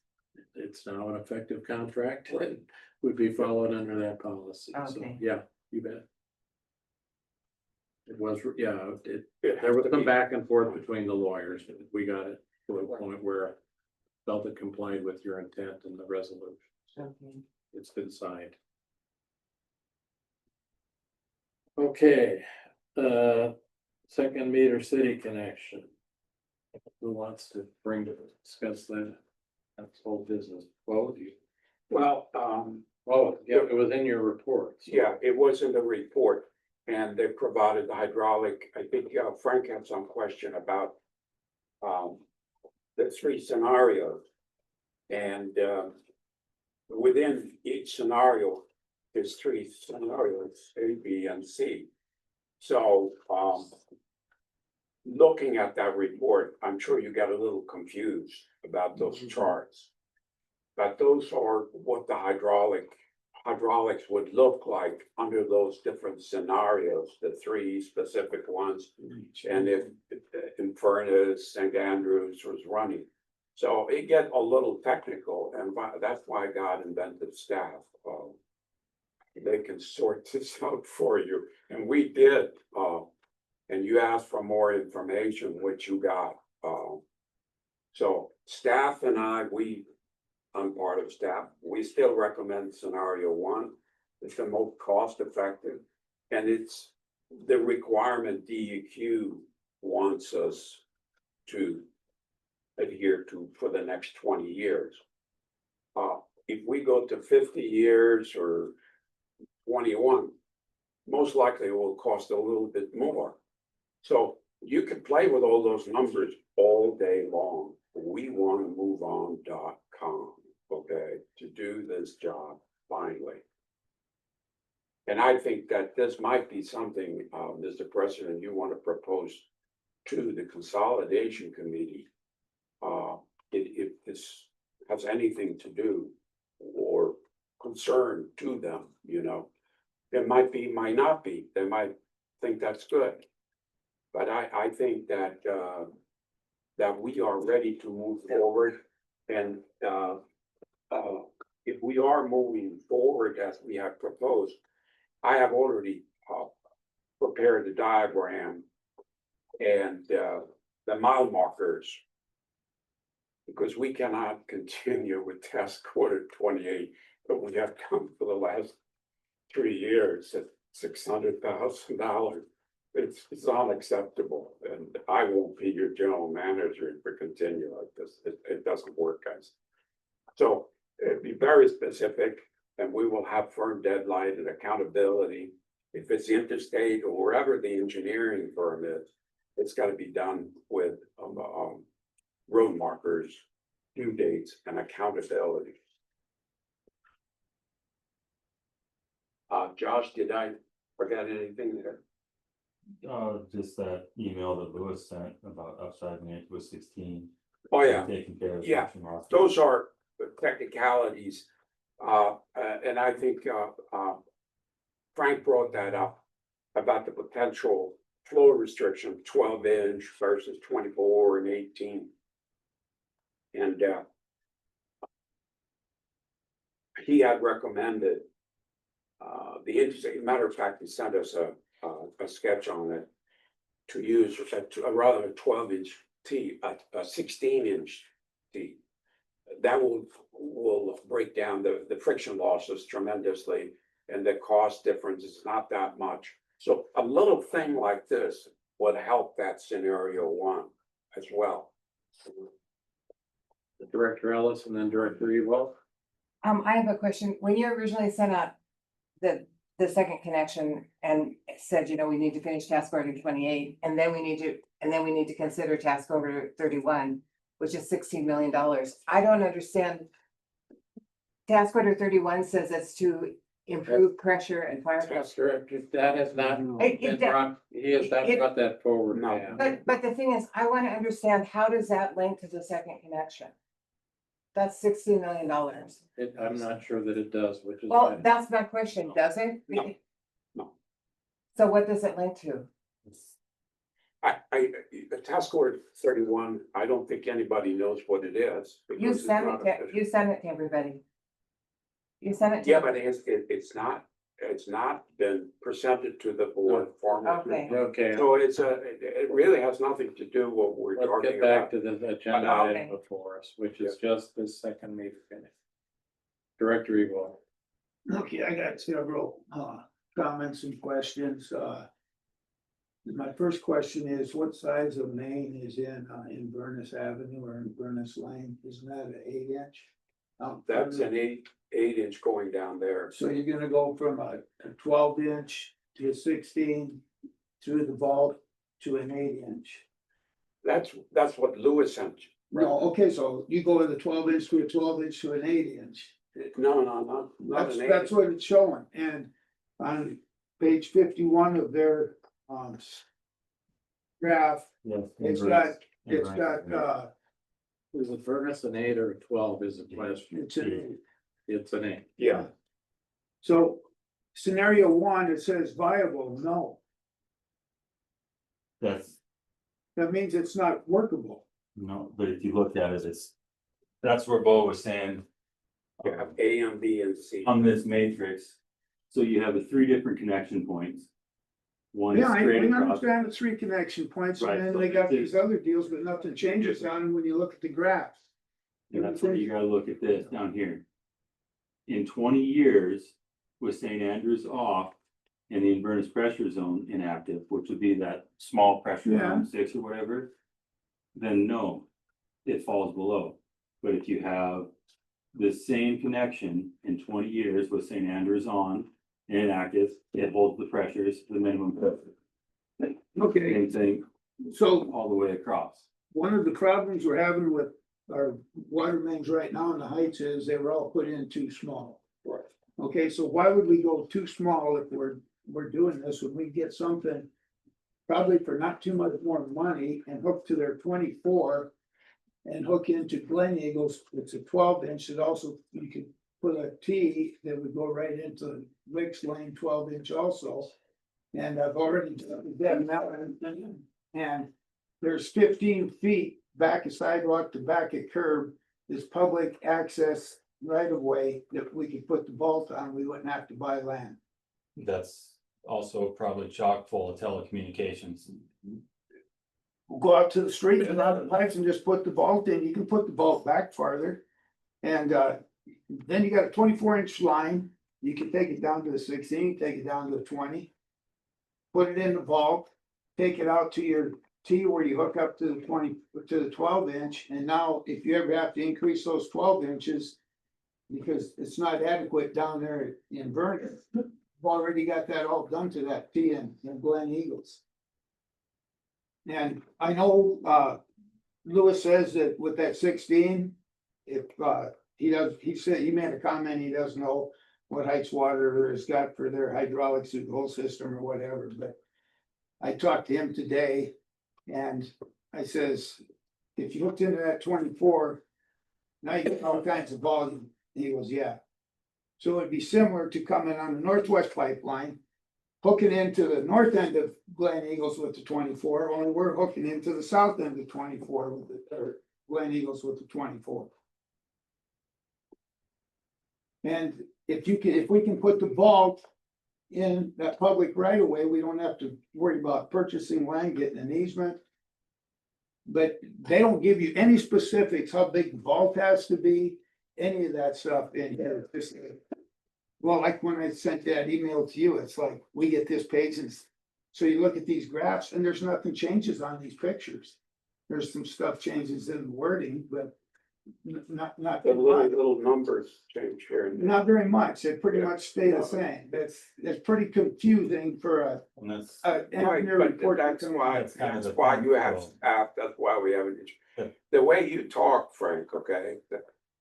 S1: It's now an effective contract and would be followed under that policy. So,
S7: Okay.
S1: yeah, you bet. It was, yeah, there was some back and forth between the lawyers. We got it to a point where I felt it complied with your intent in the resolution.
S7: Okay.
S1: It's been signed. Okay, second meter city connection. Who wants to discuss that? That's whole business. Well, you.
S2: Well,
S1: Oh, yeah, it was in your report. So-
S2: yeah, it was in the report and they provided the hydraulic. I think Frank had some question about the three scenarios. And within each scenario, there's three scenarios, A, B, and C. So looking at that report, I'm sure you got a little confused about those charts. But those are what the hydraulics would look like under those different scenarios, the three specific ones. And if in Furnace, St. Andrews was running. So it get a little technical, and that's why God invented staff. They can sort this out for you, and we did, and you asked for more information, which you got. So staff and I'm part of staff, we still recommend scenario one. It's the most cost effective, and it's the requirement DEQ wants us to adhere to for the next 20 years. If we go to 50 years or 21, most likely it will cost a little bit more. So you can play with all those numbers all day long. We want to move on.com, okay, to do this job finally. And I think that this might be something, Mr. President, you want to propose to the consolidation committee. If this has anything to do or concern to them, you know, there might be, might not be, they might think that's good. But I think that, that we are ready to move forward, and, if we are moving forward as we have proposed, I have already, prepared the diagram and, the mile markers. Because we cannot continue with task order 28, but we have come for the last 3 years at $600,000. It's unacceptable, and I won't be your general manager if we continue like this. It doesn't work, guys. So be very specific, and we will have firm deadline and accountability. If it's interstate or wherever the engineering firm is, it's got to be done with road markers, due dates, and accountability. Josh, did I forget anything there?
S9: Just that email that Lewis sent about upsizing it to a 16.
S2: Oh, yeah.
S9: Taking care of.
S2: Yeah,
S9: section loss.
S2: those are technicalities. And I think Frank brought that up about the potential flow restriction, 12-inch versus 24 and 18. And he had recommended the interesting matter of fact, he sent us a sketch on it to use rather a 12-inch T, a 16-inch T. That will break down the friction losses tremendously, and the cost difference is not that much. So a little thing like this would help that scenario one as well.
S1: Director Ellis and then Director Evo.
S7: I have a question. When you originally sent out the second connection and said, you know, we need to finish task order 28, and then we need to consider task order 31, which is $16 million. I don't understand. Task order 31 says it's to improve pressure and fire.
S1: That's correct. That has not
S7: It-
S1: been
S7: it-
S1: brought, he has not
S7: it-
S1: brought that forward.
S2: No.
S1: Yeah.
S7: But the thing is, I want to understand, how does that link to the second connection? That's $16 million.
S1: I'm not sure that it does, which is.
S7: Well,
S1: fine.
S7: that's my question, does it?
S2: No. No.
S7: So what does it link to?
S2: The task order 31, I don't think anybody knows what it is.
S7: You
S2: because it's
S7: sent
S2: not
S7: it to,
S2: official.
S7: you sent it to everybody. You sent it to.
S2: Yeah, but it's not been presented to the board formally.
S7: Okay.
S1: Okay,
S2: So it really has nothing to do with what we're
S1: let's
S2: talking
S1: get back
S2: about.
S1: to the agenda
S2: Okay.
S1: item before us, which is just this second meeting finish. Director Evo.
S10: Okay, I got several comments and questions. My first question is, what size of main is in Burness Avenue or in Burness Lane? Isn't that an 8-inch?
S2: That's an 8-inch going down there.
S10: So you're gonna go from a 12-inch to a 16 through the vault to an 8-inch.
S2: That's what Lewis sent you.
S10: No, okay, so you go with a 12-inch to a 12-inch to an 8-inch.
S2: No, not
S10: That's,
S2: an 8.
S10: that's what it's showing, and on page 51 of their graph,
S9: Yes.
S10: it's got,
S1: Is it furnace an 8 or a 12 is a question?
S10: it's an
S1: It's an 8.
S2: Yeah,
S10: So scenario one, it says viable, no,
S9: That's,
S10: that means it's not workable.
S9: no, but if you look at it, it's that's where Bo was saying.
S2: You have A and B and C.
S9: On this matrix, so you have the three different connection points. One is
S10: Yeah, I
S9: straight across,
S10: understand the three connection points,
S9: Right,
S10: and then
S9: so
S10: they got
S9: this-
S10: these other deals, but nothing changes on them when you look at the graphs.
S9: and that's where you gotta look at this down here. In 20 years, with St. Andrews off and the Inverness pressure zone inactive, which would be that small pressure
S10: Yeah.
S9: zone 6 or whatever. Then no, it falls below. But if you have the same connection in 20 years with St. Andrews on and inactive, it holds the pressures to the minimum pressure.
S10: Okay,
S9: Same thing
S10: so
S9: all the way across.
S10: one of the problems we're having with our water mains right now in the Heights is they were all put in too small.
S2: Right.
S10: Okay, so why would we go too small if we're doing this, when we get something probably for not too much more money and hook to their 24 and hook into Glen Eagles, it's a 12 inch, it also, you could put a T that would go right into Wicks Lane 12 inch also. And I've already done that, and there's 15 feet back of sidewalk to back of curb is public access right of way that we could put the vault on, we wouldn't have to buy land.
S9: That's also probably chock full of telecommunications.
S10: We'll go out to the street and out the pipes and just put the vault in, you can put the vault back farther. And then you got a 24 inch line, you can take it down to the 16, take it down to the 20. Put it in the vault, take it out to your T where you hook up to the 20, to the 12 inch, and now if you ever have to increase those 12 inches. Because it's not adequate down there in Vernon, we've already got that all done to that T in Glen Eagles. And I know, Lewis says that with that 16, if, he said, he made a comment, he doesn't know what Heights Water has got for their hydraulics through the whole system or whatever, but I talked to him today and I says, if you hooked into that 24, now you get all kinds of volume. He goes, yeah. So it'd be similar to coming on the Northwest Pipeline, hooking into the north end of Glen Eagles with the 24, only we're hooking into the south end of 24 with the, or Glen Eagles with the 24. And if we can put the vault in that public right of way, we don't have to worry about purchasing land, getting an easement. But they don't give you any specifics, how big the vault has to be, any of that stuff in here. Just, well, like when I sent that email to you, it's like, we get this page and so you look at these graphs and there's nothing changes on these pictures. There's some stuff changes in the wording, but not
S2: The little numbers change here and there.
S10: not very much. They pretty much stay the same. It's pretty confusing for a
S9: And that's,
S10: engineer
S2: Right,
S10: report.
S2: but that's why,
S9: That's kind of
S2: that's
S9: the
S2: why
S9: point,
S2: you have
S9: so.
S2: staff, that's why we have an
S9: Yeah.
S2: issue. The way you talk, Frank, okay,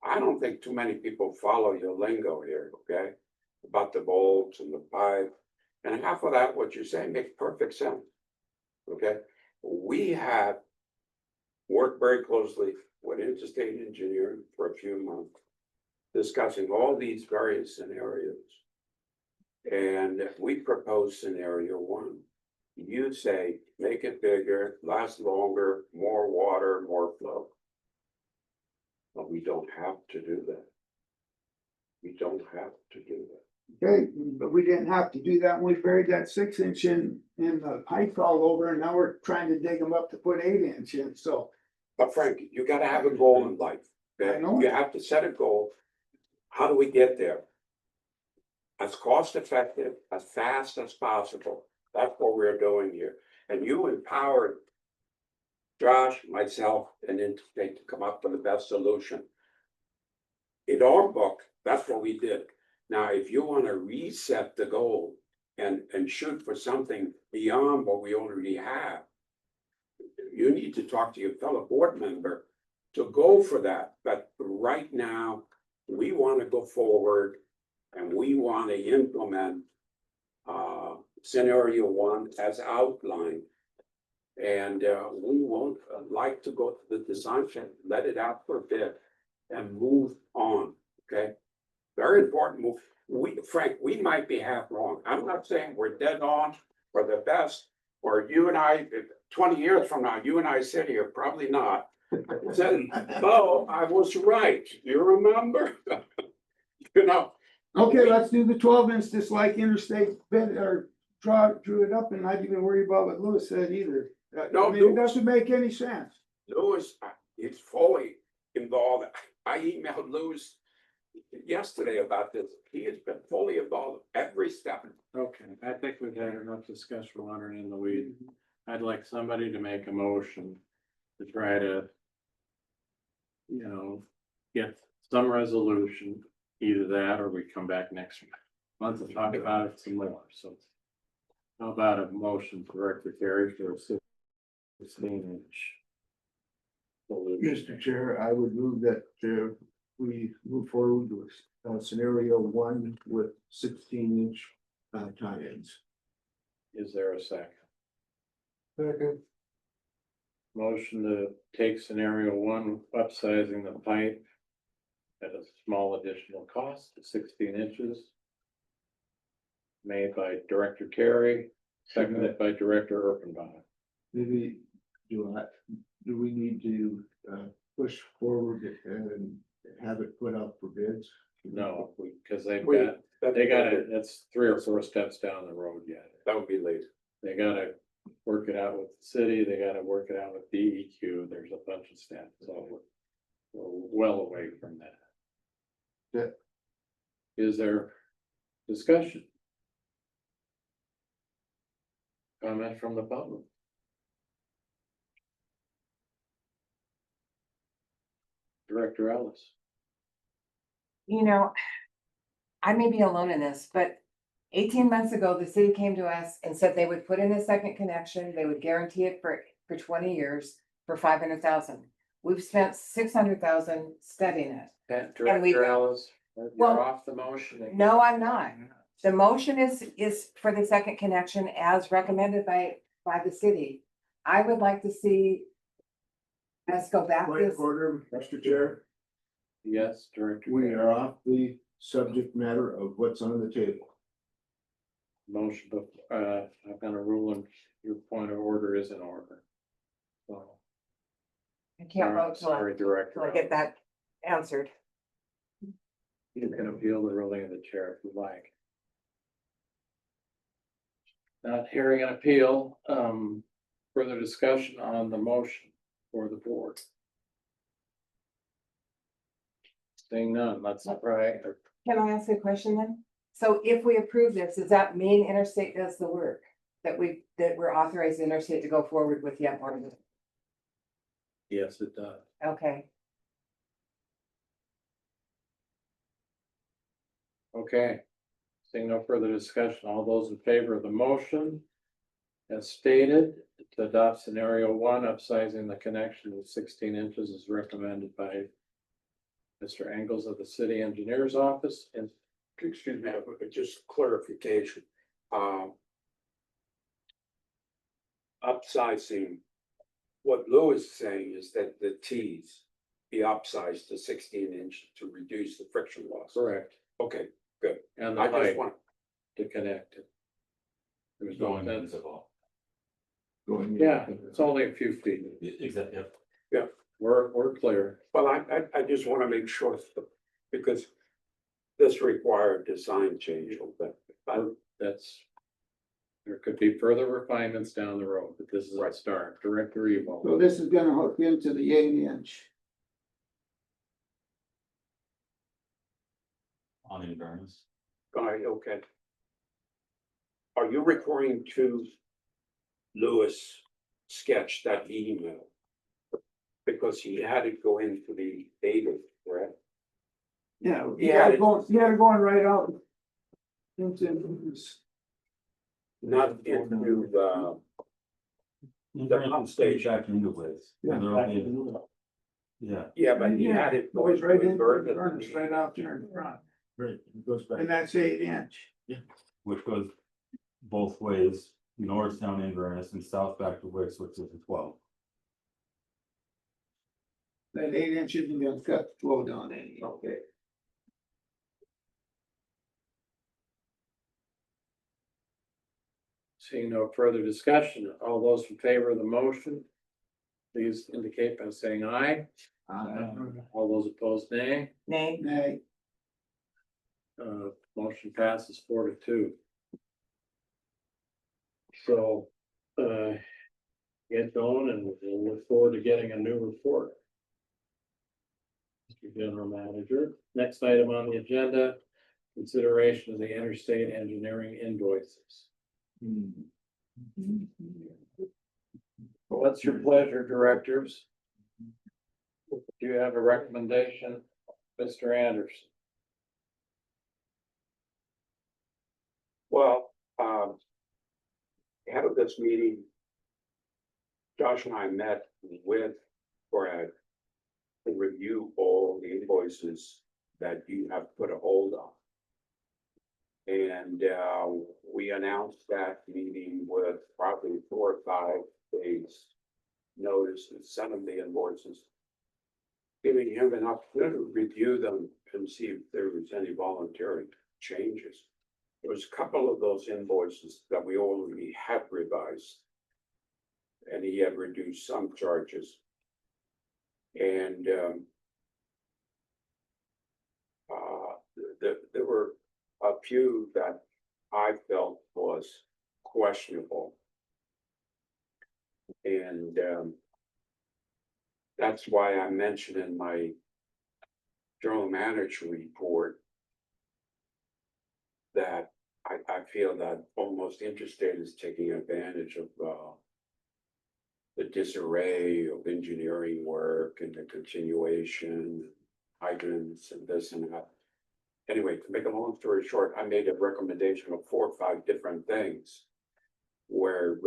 S2: I don't think too many people follow your lingo here, okay? About the bolts and the pipe, and half of that, what you're saying makes perfect sense. Okay, we have worked very closely with Interstate Engineering for a few months, discussing all these various scenarios. And we propose scenario one. You say, make it bigger, last longer, more water, more flow. But we don't have to do that. We don't have to do that.
S10: Okay, but we didn't have to do that when we buried that 6 inch in the pipe all over, and now we're trying to dig them up to put 8 inch in, so.
S2: But Frank, you gotta have a goal in life. Okay?
S10: I know.
S2: You have to set a goal. How do we get there? As cost effective, as fast as possible. That's what we're doing here. And you empowered Josh, myself, and Interstate to come up with the best solution. In our book, that's what we did. Now, if you wanna reset the goal and shoot for something beyond what we already have, you need to talk to your fellow board member to go for that. But right now, we wanna go forward and we wanna implement scenario one as outlined. And we won't like to go to the design phase, let it out for a bit and move on, okay? Very important move. Frank, we might be half wrong. I'm not saying we're dead on or the best, or you and I, 20 years from now, you and I sit here, probably not. Said, Bo, I was right, you remember? You know,
S10: Okay, let's do the 12 inch, just like Interstate bid or drew it up and not even worry about what Lewis said either.
S2: No,
S10: I mean, it doesn't make any sense.
S2: Lewis is fully involved. I emailed Lewis yesterday about this. He has been fully involved every step.
S1: Okay, I think we've had enough discussion wandering in the weeds. I'd like somebody to make a motion to try to, you know, get some resolution, either that or we come back next month and talk about it some more, so. How about a motion for Director Carey for a 16-inch?
S11: Mr. Chair, I would move that we move forward with scenario 1 with 16-inch tie-ins.
S1: Is there a second?
S11: Second.
S1: Motion to take scenario 1, upsizing the pipe at a small additional cost to 16 inches. Made by Director Carey, seconded by Director Urbanbach.
S11: Maybe do we need to push forward and have it put out for bids?
S1: No, because they've
S2: We-
S1: got, they gotta, that's 3 or 4 steps down the road yet.
S2: That would be late.
S1: They gotta work it out with the city, they gotta work it out with DEQ, there's a bunch of steps, so we're well away from that.
S11: Yeah.
S1: Is there discussion? Comment from the public? Director Ellis.
S7: You know, I may be alone in this, but 18 months ago, the city came to us and said they would put in a second connection, they would guarantee it for 20 years for 500,000. We've spent 600,000 studying it. And we-
S1: Director Ellis, you're
S7: Well,
S1: off the motion.
S7: No, I'm not. The motion is for the second connection as recommended by the city. I would like to see us go back
S11: Point
S7: this.
S11: of order, Mr. Chair,
S1: Yes, Director.
S11: we
S1: Carey.
S11: are off the subject matter of what's on the table.
S1: Motion, but, I'm gonna rule and your point of order is in order. So.
S7: I can't vote till
S1: Sorry, Director.
S7: I get that answered.
S1: You can appeal the ruling of the chair if you like. Not hearing an appeal, further discussion on the motion for the board. Seeing none, let's try.
S7: Can I ask a question then? So if we approve this, does that mean Interstate does the work? That we're authorizing Interstate to go forward with yet more?
S1: Yes, it does.
S7: Okay,
S1: Okay. Seeing no further discussion, all those in favor of the motion as stated to adopt scenario 1, upsizing the connection to 16 inches is recommended by Mr. Engels of the city engineer's office and
S2: Excuse me, just clarification. Upsizing, what Lewis is saying is that the Ts be upsized to 16-inch to reduce the friction loss.
S1: correct.
S2: Okay, good.
S1: And the
S2: I just
S1: height
S2: want,
S1: to connect it. There's no
S9: Going
S1: fence.
S9: invisible.
S11: Going.
S1: Yeah, it's only a few feet.
S9: Exactly,
S1: We're clear.
S2: well, I just want to make sure, because this required design change, but
S1: That's. There could be further refinements down the road, but this is a
S2: Right.
S1: start. Director Evo.
S10: So this is gonna hook into the 8 inch.
S9: on Inverness.
S2: okay. Are you referring to Lewis sketch that he emailed? Because he had it go into the data, correct?
S10: Yeah,
S2: Yeah.
S10: you had it going right out. Into this.
S2: Not into the pump station.
S9: Back into Wiz.
S10: Yeah.
S9: They're only- Yeah,
S2: Yeah, but he had it.
S10: Goes right into the
S2: Inverness.
S10: furnace, right out there in front,
S11: Right, it goes back.
S10: and that's 8 inch.
S9: which goes both ways, north down Inverness and south back to Wicks, which is a 12.
S10: That 8 inch isn't gonna cut the flow down any.
S2: Okay.
S1: Seeing no further discussion, all those in favor of the motion please indicate by saying aye. All those opposed, nay.
S7: Nay.
S10: Nay.
S1: Motion passes 4-2. So, get going and we'll look forward to getting a new report. Mr. General Manager, next item on the agenda, consideration of the interstate engineering invoices. What's your pleasure, directors? Do you have a recommendation, Mr. Anderson?
S2: Well, ahead of this meeting, Josh and I met with Brad to review all the invoices that you have put a hold on. And we announced that meeting with probably 4 or 5 days notice and sent him the invoices, giving him an opportunity to review them and see if there was any voluntary changes. There was a couple of those invoices that we already had revised, and he had reduced some charges. And there were a few that I felt was questionable. And that's why I mentioned in my general manager report that I feel that Almost Interstate is taking advantage of the disarray of engineering work and the continuation, hydrants and this and that. Anyway, to make a long story short, I made a recommendation of 4 or 5 different things where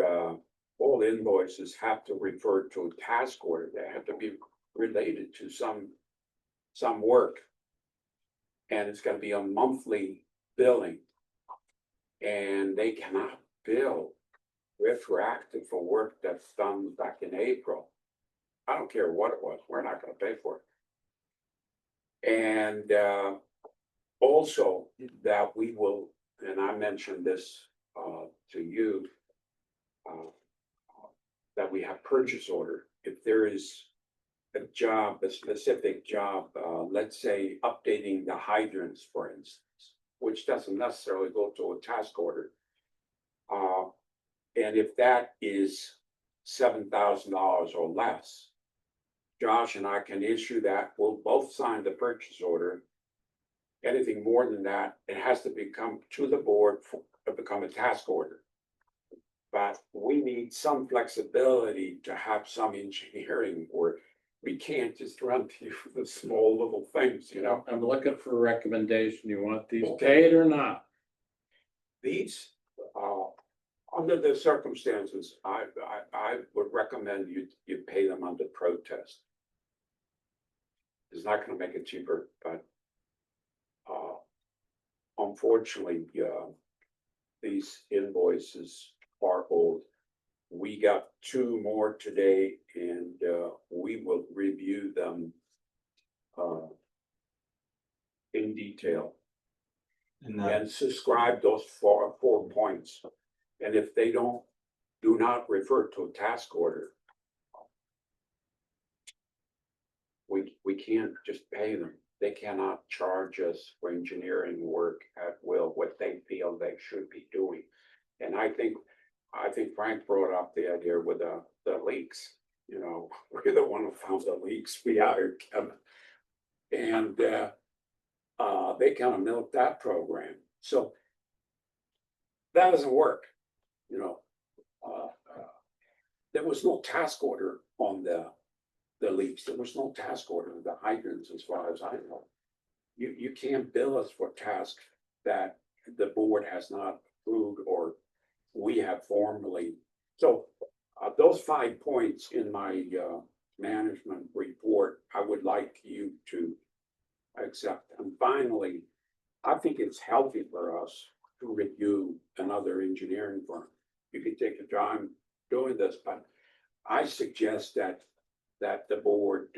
S2: all invoices have to refer to a task order. They have to be related to some work. And it's going to be a monthly billing. And they cannot bill retroactive for work that's done back in April. I don't care what it was, we're not going to pay for it. And also that we will, and I mentioned this to you, that we have purchase order. If there is a job, a specific job, let's say updating the hydrants, for instance, which doesn't necessarily go to a task order. And if that is $7,000 or less, Josh and I can issue that. We'll both sign the purchase order. Anything more than that, it has to become to the board to become a task order. But we need some flexibility to have some engineering work. We can't just run through the small little things, you know.
S1: I'm looking for a recommendation. You want these
S2: Okay.
S1: paid or not?
S2: These, under the circumstances, I would recommend you pay them under protest. It's not gonna make it cheaper, but unfortunately, these invoices are old. We got 2 more today and we will review them in detail and subscribe those 4 points. And if they do not refer to a task order, we can't just pay them. They cannot charge us for engineering work at will, what they feel they should be doing. And I think Frank brought up the idea with the leaks. You know, we're the one who found the leaks. We hired Kevin. And they kind of milked that program. So that doesn't work. You know, there was no task order on the leaks. There was no task order on the hydrants, as far as I know. You can't bill us for tasks that the board has not approved or we have formally. So those 5 points in my management report, I would like you to accept. And finally, I think it's healthy for us to review another engineering firm. You can take your time doing this, but I suggest that the board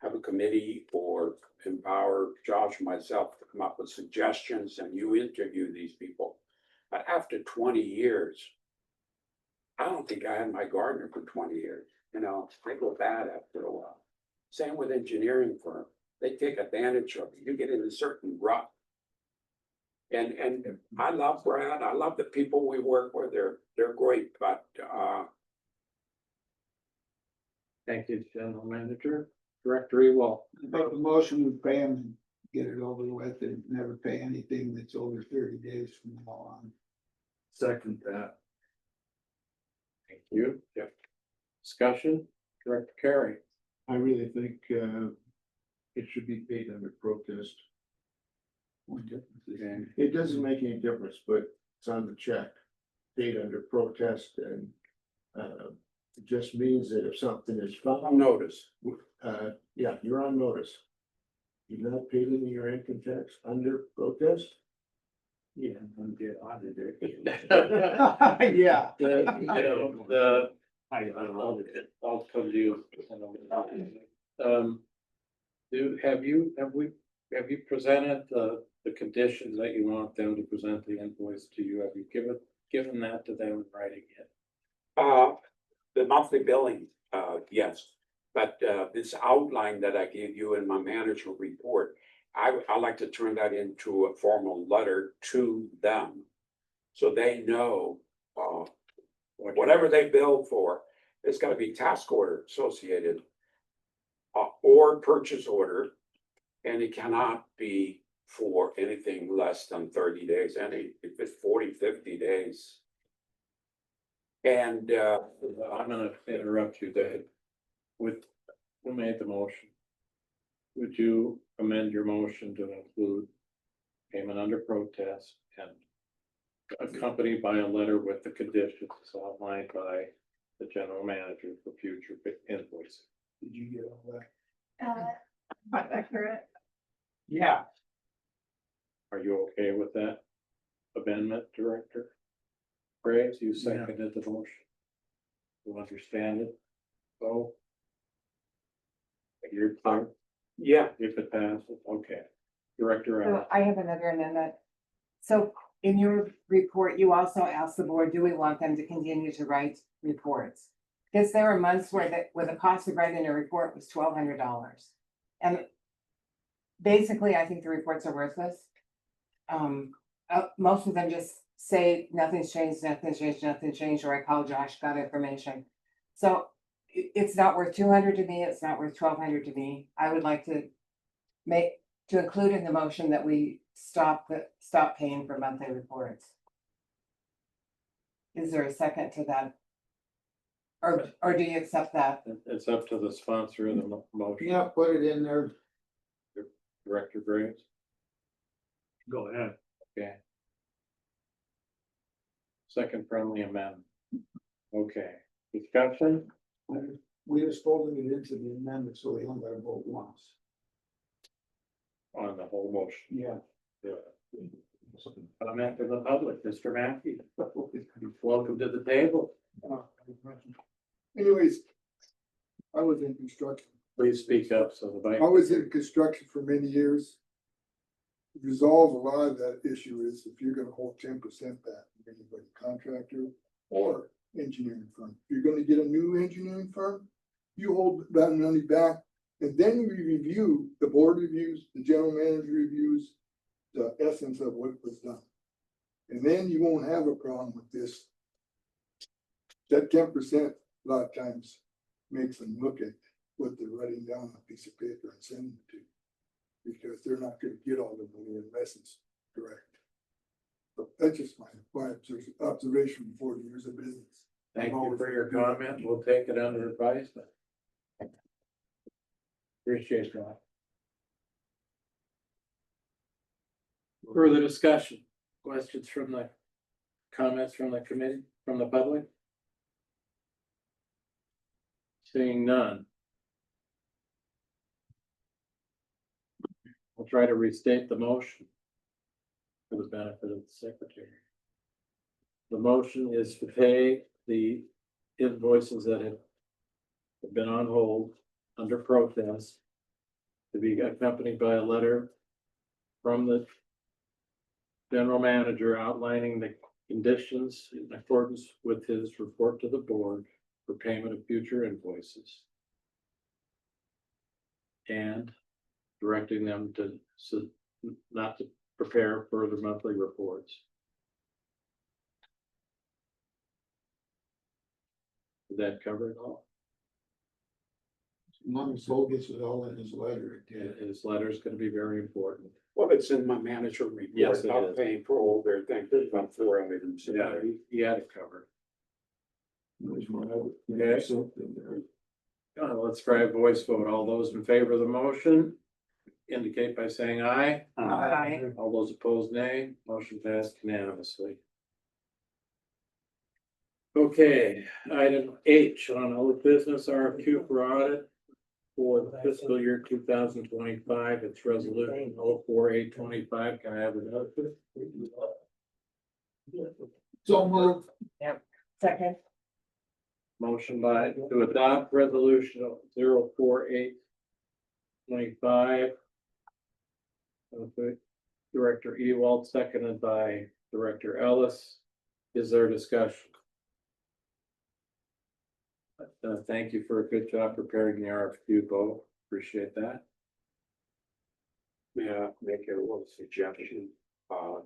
S2: have a committee or empower Josh and myself to come up with suggestions and you interview these people. But after 20 years, I don't think I had my gardener for 20 years. you know, they go bad after a while. Same with engineering firm, they take advantage of you, you get in a certain rut. And I love Brad, I love the people we work with, they're great, but,
S1: Thank you, General Manager. Director Ewald.
S10: But the motion would pay them and get it over with and never pay anything that's over 30 days from now on.
S8: Second that.
S1: Thank you. Yeah. Discussion, Director Carey.
S11: I really think, it should be paid under protest.
S1: Okay.
S11: It doesn't make any difference, but it's on the check, paid under protest and, it just means that if something is
S2: I'll
S11: found,
S2: notice.
S11: yeah, you're on notice. You're not paid any of your income tax under protest? Yeah, I'm get audited.
S10: Yeah.
S1: I'll come to you. Have you presented the conditions that you want them to present the invoice to you? Have you given that to them in writing yet?
S2: The monthly billing, yes, but, this outline that I gave you in my manager report, I like to turn that into a formal letter to them. So they know, whatever they bill for, there's gotta be task order associated. Or purchase order, and it cannot be for anything less than 30 days, if it's 40, 50 days. And,
S1: I'm gonna interrupt you, Dave. Who made the motion? Would you amend your motion to include payment under protest and accompanied by a letter with the conditions outlined by the general manager for future invoicing?
S10: Did you get all that?
S3: Accurate.
S2: yeah,
S1: Are you okay with that amendment, Director Graves? You seconded the motion. You understand it? So you're clear
S2: yeah,
S1: if it passes? Okay. Director
S7: So
S1: Allen.
S7: I have another amendment. So in your report, you also asked the board, do we want them to continue to write reports? Because there were months where the cost of writing a report was $1,200. And basically, I think the reports are worthless. Most of them just say nothing's changed, or I called Josh, got information. So it's not worth 200 to me, it's not worth 1,200 to me. I would like to include in the motion that we stop paying for monthly reports. Is there a second to that? Or do you accept that?
S1: It's up to the sponsor of the motion.
S10: Yeah, put it in there.
S1: Director Graves.
S5: Go ahead.
S1: Okay. Second friendly amendment. Okay, discussion?
S10: We just folded it into the amendment, so we only got to vote once.
S1: On the whole motion.
S10: Yeah.
S1: Yeah. Comment from the public, Mr. Mackey. Welcome to the table.
S11: Anyways, I was in construction.
S1: Please speak up so the mic.
S11: I was in construction for many years. Resolve a lot of that issue is if you're gonna hold 10% back, from anybody, contractor or engineering firm. If you're gonna get a new engineering firm, you hold that money back. And then we review, the board reviews, the general manager reviews the essence of what was done. And then you won't have a problem with this. That 10% a lot of times makes them look at what they're writing down on a piece of paper and sending it to. Because they're not gonna get all the money unless it's correct. But that's just my observation from 40 years of business.
S1: Thank you for your comment. We'll take it under advisement. Appreciate that. Further discussion, questions from the comments from the committee, from the public? Seeing none. I'll try to restate the motion for the benefit of the secretary. The motion is to pay the invoices that have been on hold under protest, to be accompanied by a letter from the general manager outlining the conditions in accordance with his report to the board for payment of future invoices. And directing them to, not to prepare further monthly reports. Did that cover it all?
S10: As long as Bo gets it all in his letter.
S1: His letter is gonna be very important.
S2: Well, it's in my manager
S1: Yes,
S2: report,
S1: it
S2: not
S1: is.
S2: paying for all their things, there's about 4 items. in
S1: Yeah,
S2: there.
S1: he had it covered.
S10: Okay. Something there.
S1: Let's try a voice vote. All those in favor of the motion indicate by saying aye.
S7: Aye.
S1: All those opposed, nay. Motion passed unanimously. Okay, item H on old business RFQ for audit for the fiscal year 2025. It's resolution 04825. Can I have it up?
S10: So moved.
S7: Second.
S1: Motion by to adopt resolution 04825. Director Ewald, seconded by Director Ellis. Is there discussion? Thank you for a good job preparing the RFQ, Bo. Appreciate that.
S2: May I make a little suggestion?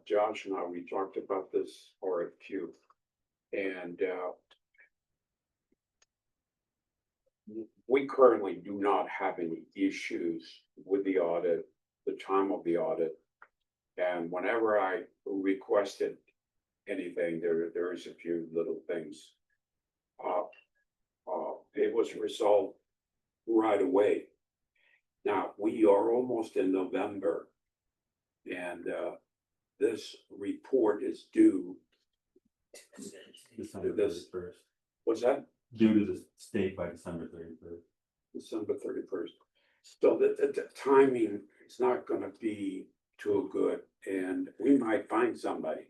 S2: Josh and I, we talked about this RFQ. And we currently do not have any issues with the audit, the time of the audit. And whenever I requested anything, there is a few little things. It was resolved right away. Now, we are almost in November. And this report is due.
S9: December
S2: This-
S9: 31st.
S2: What's that?
S9: Due to the state by December 31st.
S2: December 31st. So the timing is not gonna be too good, and we might find somebody.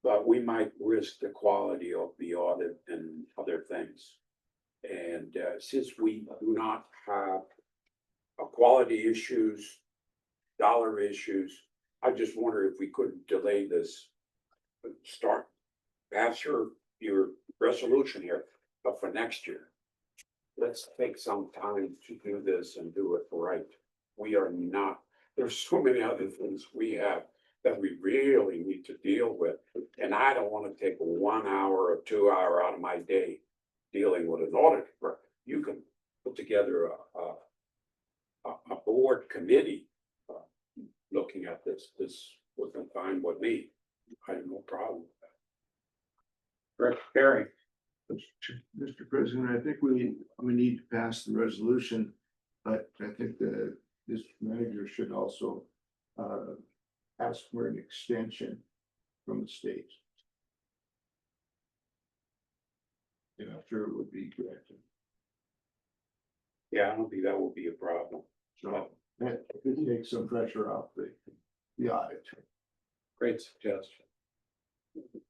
S2: But we might risk the quality of the audit and other things. And since we do not have quality issues, dollar issues, I just wonder if we couldn't delay this. Start, pass your resolution here, but for next year. Let's take some time to do this and do it right. We are not, there's so many other things we have that we really need to deal with. And I don't want to take 1 hour or 2 hour out of my day dealing with an audit. You can put together a board committee looking at this would be fine with me. I have no problem with that.
S1: Director Perry.
S11: Mr. President, I think we need to pass the resolution, but I think this manager should also ask for an extension from the state. And I'm sure it would be granted.
S2: Yeah, I don't think that will be a problem.
S11: So that could take some pressure off the audit.
S1: Great suggestion.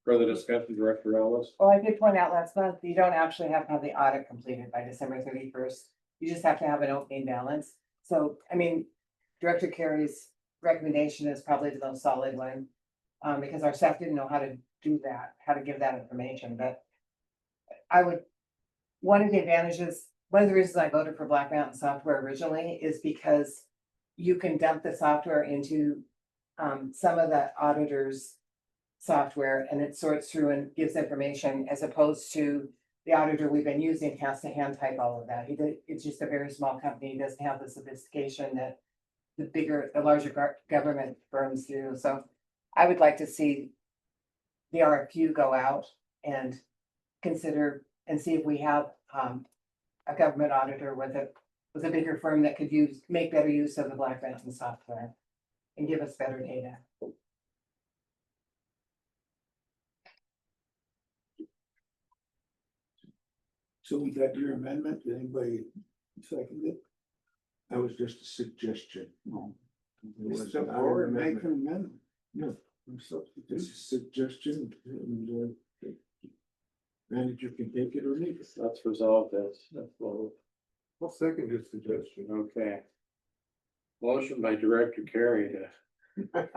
S1: Further discussion, Director Ellis?
S7: Well, I did point out last month, you don't actually have to have the audit completed by December 31st. You just have to have an opening balance. So, I mean, Director Carey's recommendation is probably the most solid one. Because our staff didn't know how to do that, how to give that information, but one of the advantages, one of the reasons I voted for Black Mountain Software originally is because you can dump the software into some of the auditors' software and it sorts through and gives information, as opposed to the auditor we've been using has to hand type all of that. It's just a very small company. He doesn't have the sophistication that the larger government firms do. So I would like to see the RFQ go out and consider and see if we have a government auditor with a bigger firm that could make better use of the Black Mountain software and give us better data.
S10: So we got your amendment. Did anybody second it?
S11: That was just a suggestion.
S10: No.
S11: It was
S10: Step
S11: not an
S10: forward and make
S11: amendment.
S10: an amendment.
S11: No, it's a suggestion and manager can take it or leave it.
S1: Let's resolve this. Let's vote.
S11: I'll second his suggestion.
S1: Okay. Motion by Director Carey to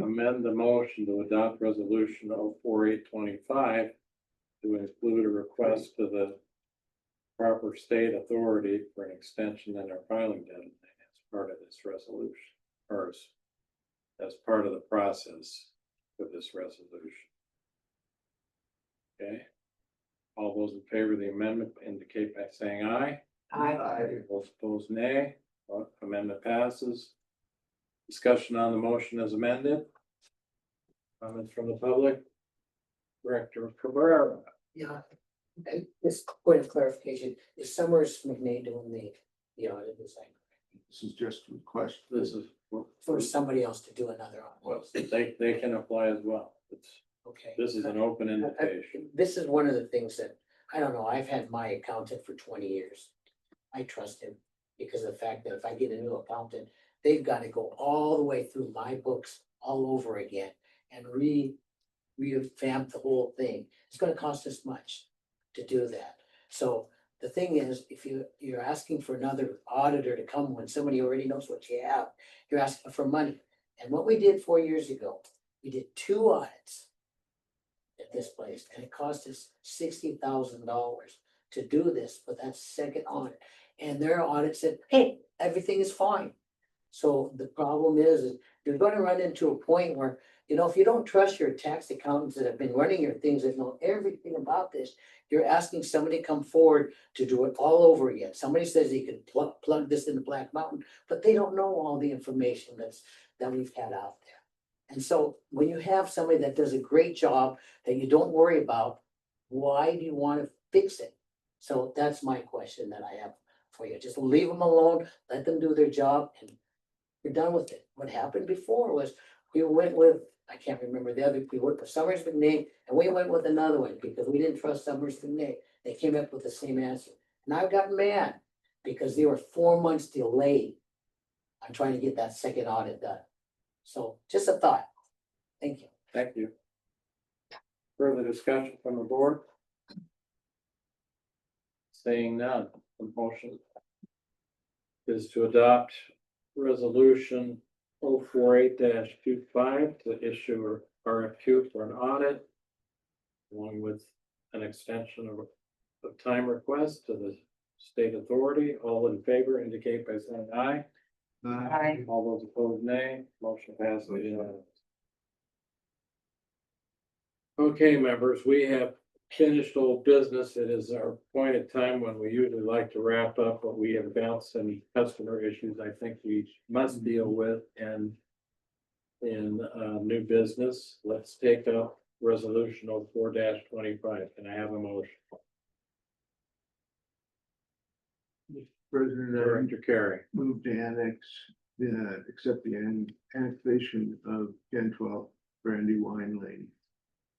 S1: amend the motion to adopt resolution 04825. to include a request to the proper state authority for an extension in their filing deadline as part of this resolution, or as part of the process for this resolution. Okay. All those in favor of the amendment indicate by saying aye. Those opposed, nay. Amendment passes. Discussion on the motion as amended. Comments from the public? Director Cabrera.
S4: Yeah. And this point of clarification, is Summers McNay doing the audit design
S11: This is just a request.
S1: This is,
S4: for somebody else to do another
S1: well,
S4: audit?
S1: they can apply as well.
S4: Okay.
S1: This is an open invitation.
S4: This is one of the things that, I don't know, I've had my accountant for 20 years. I trust him because of the fact that if I get a new accountant, they've got to go all the way through my books all over again and revamp the whole thing. It's gonna cost us much to do that. So the thing is, if you're asking for another auditor to come when somebody already knows what you have, you're asking for money. And what we did 4 years ago, we did 2 audits at this place, and it cost us $60,000 to do this, but that's second audit. And their audit said, hey, everything is fine. So the problem is you're gonna run into a point where, you know, if you don't trust your tax accountants that have been running your things, that know everything about this, you're asking somebody to come forward to do it all over again. Somebody says they could plug this into Black Mountain, but they don't know all the information that we've had out there. And so when you have somebody that does a great job that you don't worry about, why do you want to fix it? So that's my question that I have for you. Just leave them alone, let them do their job, and you're done with it. What happened before was we went with, I can't remember the other, we went with Summers McNay, and we went with another one because we didn't trust Summers McNay. They came up with the same answer. And I got mad because they were 4 months delayed on trying to get that second audit done. So just a thought. Thank you.
S1: Thank you. Further discussion from the board? Saying none, the motion is to adopt resolution 048-25 to issue a RFQ for an audit, along with an extension of time request to the state authority. All in favor indicate by saying aye.
S7: Aye.
S1: All those opposed, nay. Motion passes unanimously. Okay, members, we have finished old business. It is our appointed time when we usually like to wrap up, but we have bounced some customer issues I think we must deal with and in new business. Let's take up resolution 04-25. Can I have a motion?
S11: President,
S1: Director Carey.
S11: move to accept the annexation of 1012 Brandywine Lane,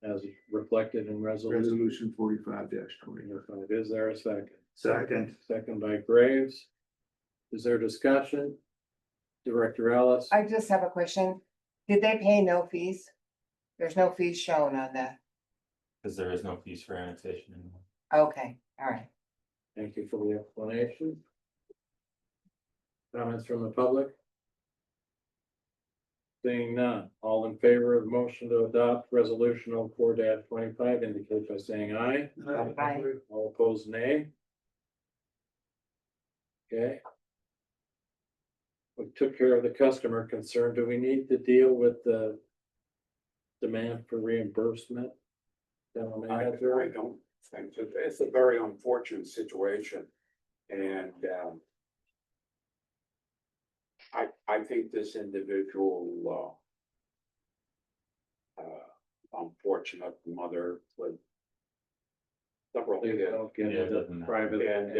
S1: As reflected in
S11: resolution 45-20.
S1: Is there a second?
S5: Second.
S1: Second by Graves. Is there discussion? Director Ellis?
S7: I just have a question. Did they pay no fees? There's no fees shown on that.
S9: Cause there is no fees for annexation anymore.
S7: Okay, all right.
S1: Thank you for the explanation. Comments from the public? Seeing none, all in favor of the motion to adopt resolution 04-25 indicate by saying aye.
S7: Aye.
S1: All opposed, nay. Okay. We took care of the customer concern. Do we need to deal with the demand for reimbursement? General Manager?
S2: I don't think so. It's a very unfortunate situation. And I think this individual unfortunate mother with several
S1: Please
S2: kids.
S1: don't get
S9: Yeah,
S1: into
S9: doesn't-
S1: private.
S2: And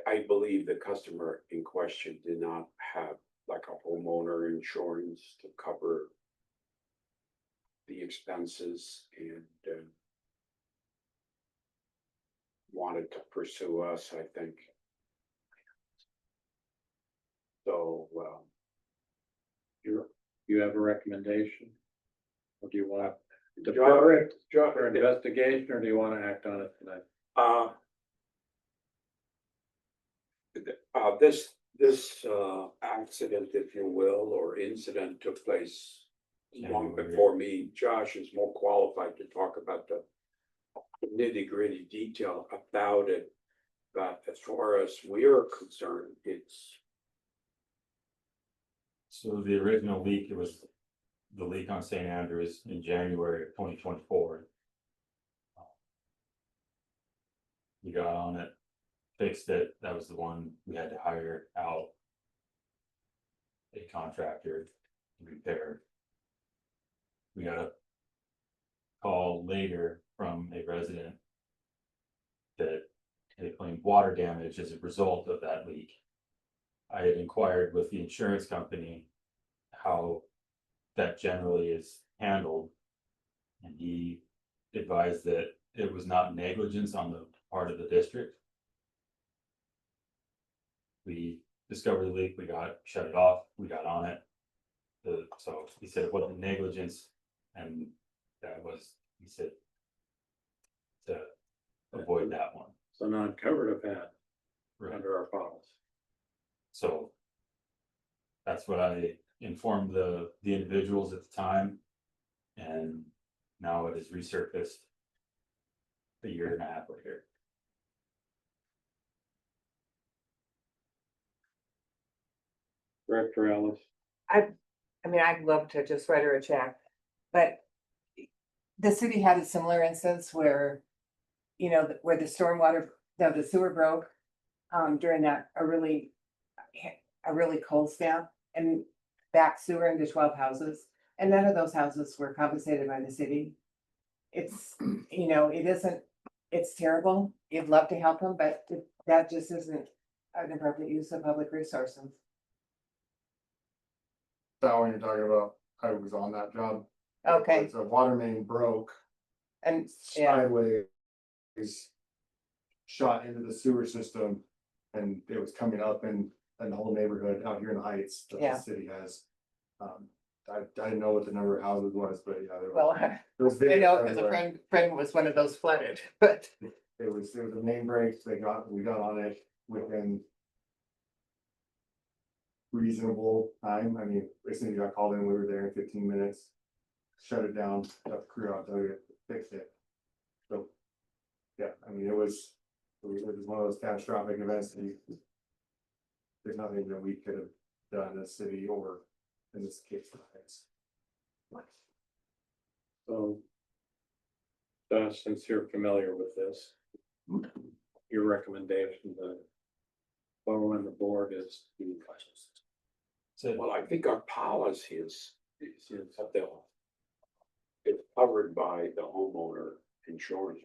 S2: I believe the customer in question did not have like a homeowner insurance to cover the expenses and wanted to pursue us, I think. So,
S1: You have a recommendation? Or do you want to
S2: John-
S1: defer it for investigation, or do you want to act on it tonight?
S2: this accident, if you will, or incident took place long before me. Josh is more qualified to talk about the nitty gritty detail about it. But as far as we are concerned, it's,
S9: So the original leak, it was the leak on St. Andrews in January of 2024. We got on it, fixed it. That was the one we had to hire out a contractor to repair. We got a call later from a resident that they claimed water damage as a result of that leak. I had inquired with the insurance company how that generally is handled. And he advised that it was not negligence on the part of the district. We discovered the leak, we shut it off, we got on it. So he said it wasn't negligence, and that was, he said, to avoid that one.
S1: So non-covered have had
S9: Right.
S1: under our policy.
S9: So that's what I informed the individuals at the time. And now it has resurfaced a year and a half later.
S1: Director Ellis.
S7: I mean, I'd love to just write her a check, but the city had a similar instance where, you know, where the stormwater, the sewer broke during that, a really cold snap and back sewer into 12 houses. And none of those houses were compensated by the city. It's, you know, it's terrible. You'd love to help them, but that just isn't an appropriate use of public resources.
S8: That one you're talking about, I was on that job.
S7: Okay,
S8: The water main broke
S7: and yeah,
S8: sideways. Shot into the sewer system and it was coming up in the whole neighborhood out here in the Heights that
S7: Yeah.
S8: the city has. I didn't know what the number of houses was, but yeah,
S7: well,
S8: there was.
S7: I
S8: videos
S7: know, because a
S8: everywhere.
S7: friend was one of those flooded, but
S8: It was a main break, we got on it within reasonable time. I mean, as soon as you got called in, we were there in 15 minutes. Shut it down, got the crew out there, fixed it. So, yeah, I mean, it was one of those catastrophic events that there's nothing that we could have done as city or in this case.
S1: So, Josh, since you're familiar with this, your recommendation to follow in the board is to
S9: So
S2: well, I think our policy is that it's covered by the homeowner insurance.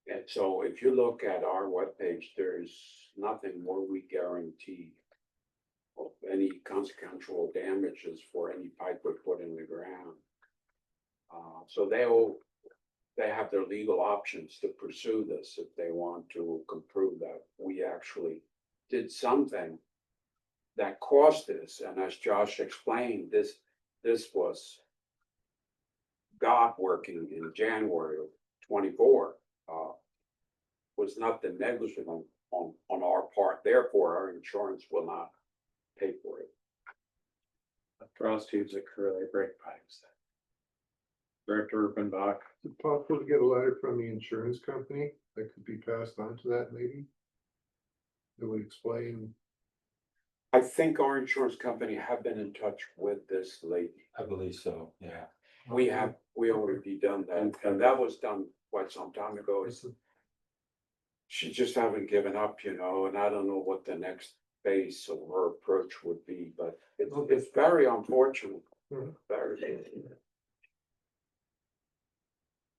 S2: And so if you look at our webpage, there's nothing where we guarantee of any consequential damages for any pipe we put in the ground. So they have their legal options to pursue this if they want to prove that we actually did something that caused this. And as Josh explained, this was God working in January of 24. Was not the negligent on our part. Therefore, our insurance will not pay for it.
S1: frost tubes occur, they break pipes. Director Urbanbach.
S11: Is it possible to get a letter from the insurance company that could be passed on to that lady? That would explain,
S2: I think our insurance company have been in touch with this lady.
S9: I believe so, yeah.
S2: We already done that, and that was done quite some time ago. She just haven't given up, you know, and I don't know what the next phase of her approach would be, but it's very unfortunate.
S11: Mhm.
S2: Very.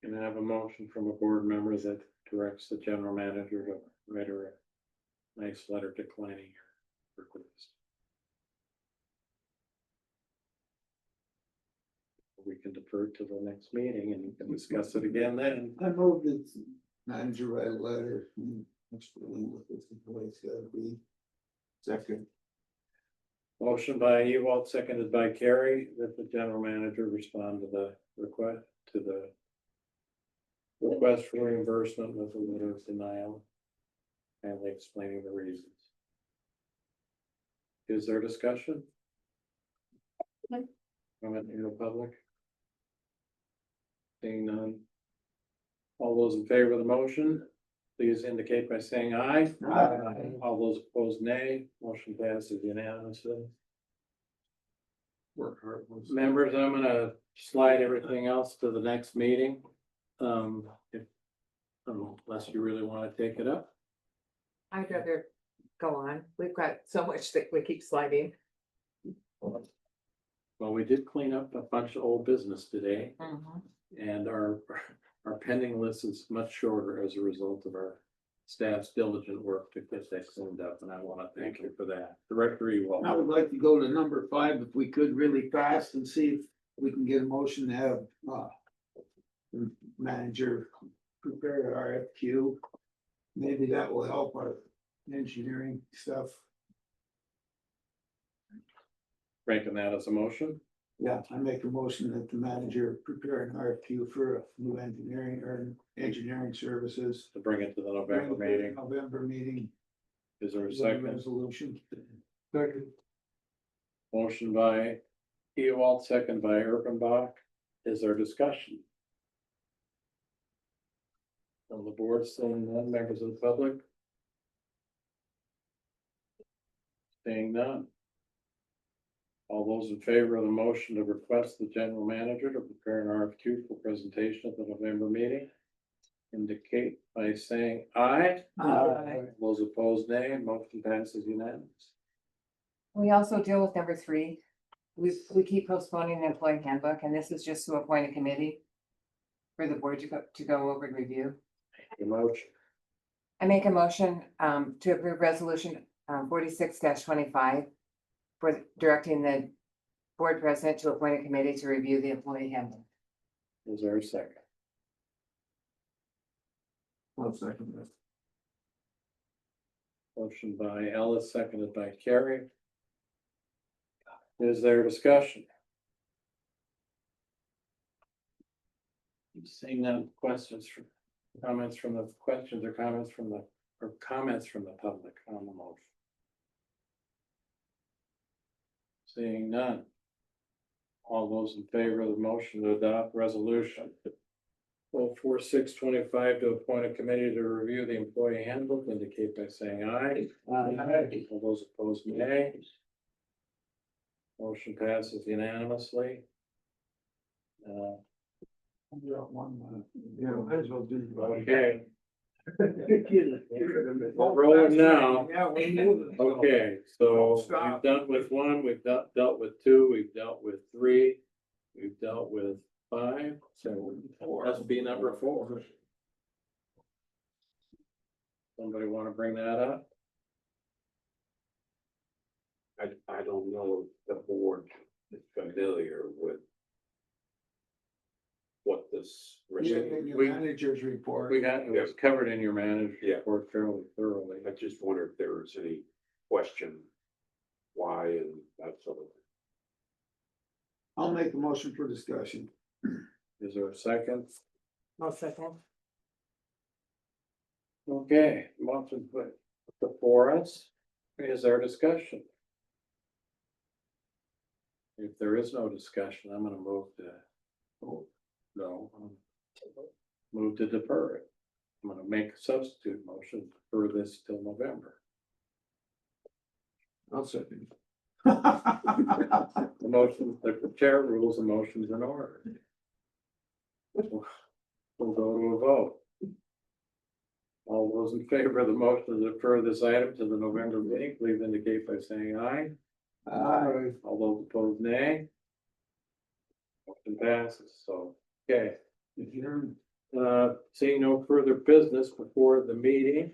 S1: Can I have a motion from a board member that directs the general manager to write her a nice letter declining your request? We can defer to the next meeting and you can discuss it again then.
S10: I moved it, manager write a letter, explain what this is the way it's gotta be. Second.
S1: Motion by Ewald, seconded by Carrie, that the general manager respond to the request for reimbursement with a letter of denial. And explaining the reasons. Is there discussion?
S3: No.
S1: comment in the public? Seeing none. All those in favor of the motion, please indicate by saying aye.
S10: Aye.
S1: All those opposed, nay. Motion passes unanimously.
S11: Work hard. ones.
S1: Members, I'm gonna slide everything else to the next meeting. If, unless you really wanna take it up.
S7: I'd rather go on. We've got so much that we keep sliding.
S1: Well, we did clean up a bunch of old business today, and our pending list is much shorter as a result of our staff's diligent work to get that cleaned up, and I wanna thank you for that. Director Ewald.
S10: I would like to go to number 5 if we could really fast and see if we can get a motion to have, the manager prepare an RFQ. Maybe that will help our engineering stuff.
S1: Ranking that as a motion,
S10: Yeah, I make a motion that the manager prepare an RFQ for a new engineering or engineering services.
S1: to bring it to the November meeting.
S10: November meeting.
S1: Is there a
S10: with
S1: second?
S10: Resolution.
S1: Motion by Ewald, second by Erkenbach. Is there discussion? On the board, seeing none, members of the public? Seeing none. All those in favor of the motion to request the general manager to prepare an RFQ for presentation at the November meeting, indicate by saying aye.
S10: Aye.
S1: Those opposed, nay. Motion passes unanimous.
S7: We also deal with number 3. We keep postponing the employee handbook, and this is just to appoint a committee for the board to go over and review.
S1: The motion,
S7: I make a motion to approve resolution 46-25 for directing the board president to appoint a committee to review the employee handbook.
S1: is there a second?
S10: I'll second that.
S1: Motion by Ellis, seconded by Carrie. Is there discussion? Seeing none, questions from, comments from the questions or comments from the, or comments from the public on the motion? Seeing none. All those in favor of the motion to adopt resolution 4625 to appoint a committee to review the employee handbook, indicate by saying aye.
S10: Aye.
S1: All those opposed, nay. Motion passes unanimously.
S10: Yeah, might as well do.
S1: Okay,
S10: We're
S1: rolling now.
S10: Yeah, we're moving.
S1: Okay, so
S10: Stop.
S1: we've dealt with 1, we've dealt with 2, we've dealt with 3, we've dealt with 5, so that's be number 4. Somebody want to bring that up?
S2: I don't know if the board is familiar with what this.
S10: Your manager's report.
S1: We got, it was covered in your manager's
S2: Yeah.
S1: report fairly thoroughly.
S2: I just wonder if there was any question why and that sort of.
S10: I'll make a motion for discussion.
S1: Is there a second?
S7: I'll second.
S1: Okay, motion put before us. Is there discussion? If there is no discussion, I'm gonna move to, move to defer it. I'm gonna make a substitute motion for this till November.
S10: I'll second.
S1: The motion, the chair rules, the motion's in order. We'll go to a vote. All those in favor of the motion to defer this item to the November meeting, please indicate by saying aye.
S10: Aye.
S1: All those opposed, nay. Motion passes, so, okay. Seeing no further business before the meeting,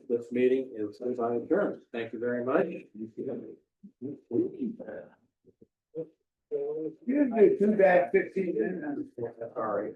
S1: this meeting is adjourned. Thank you very much.
S10: You didn't do too bad 15 minutes.
S1: All right.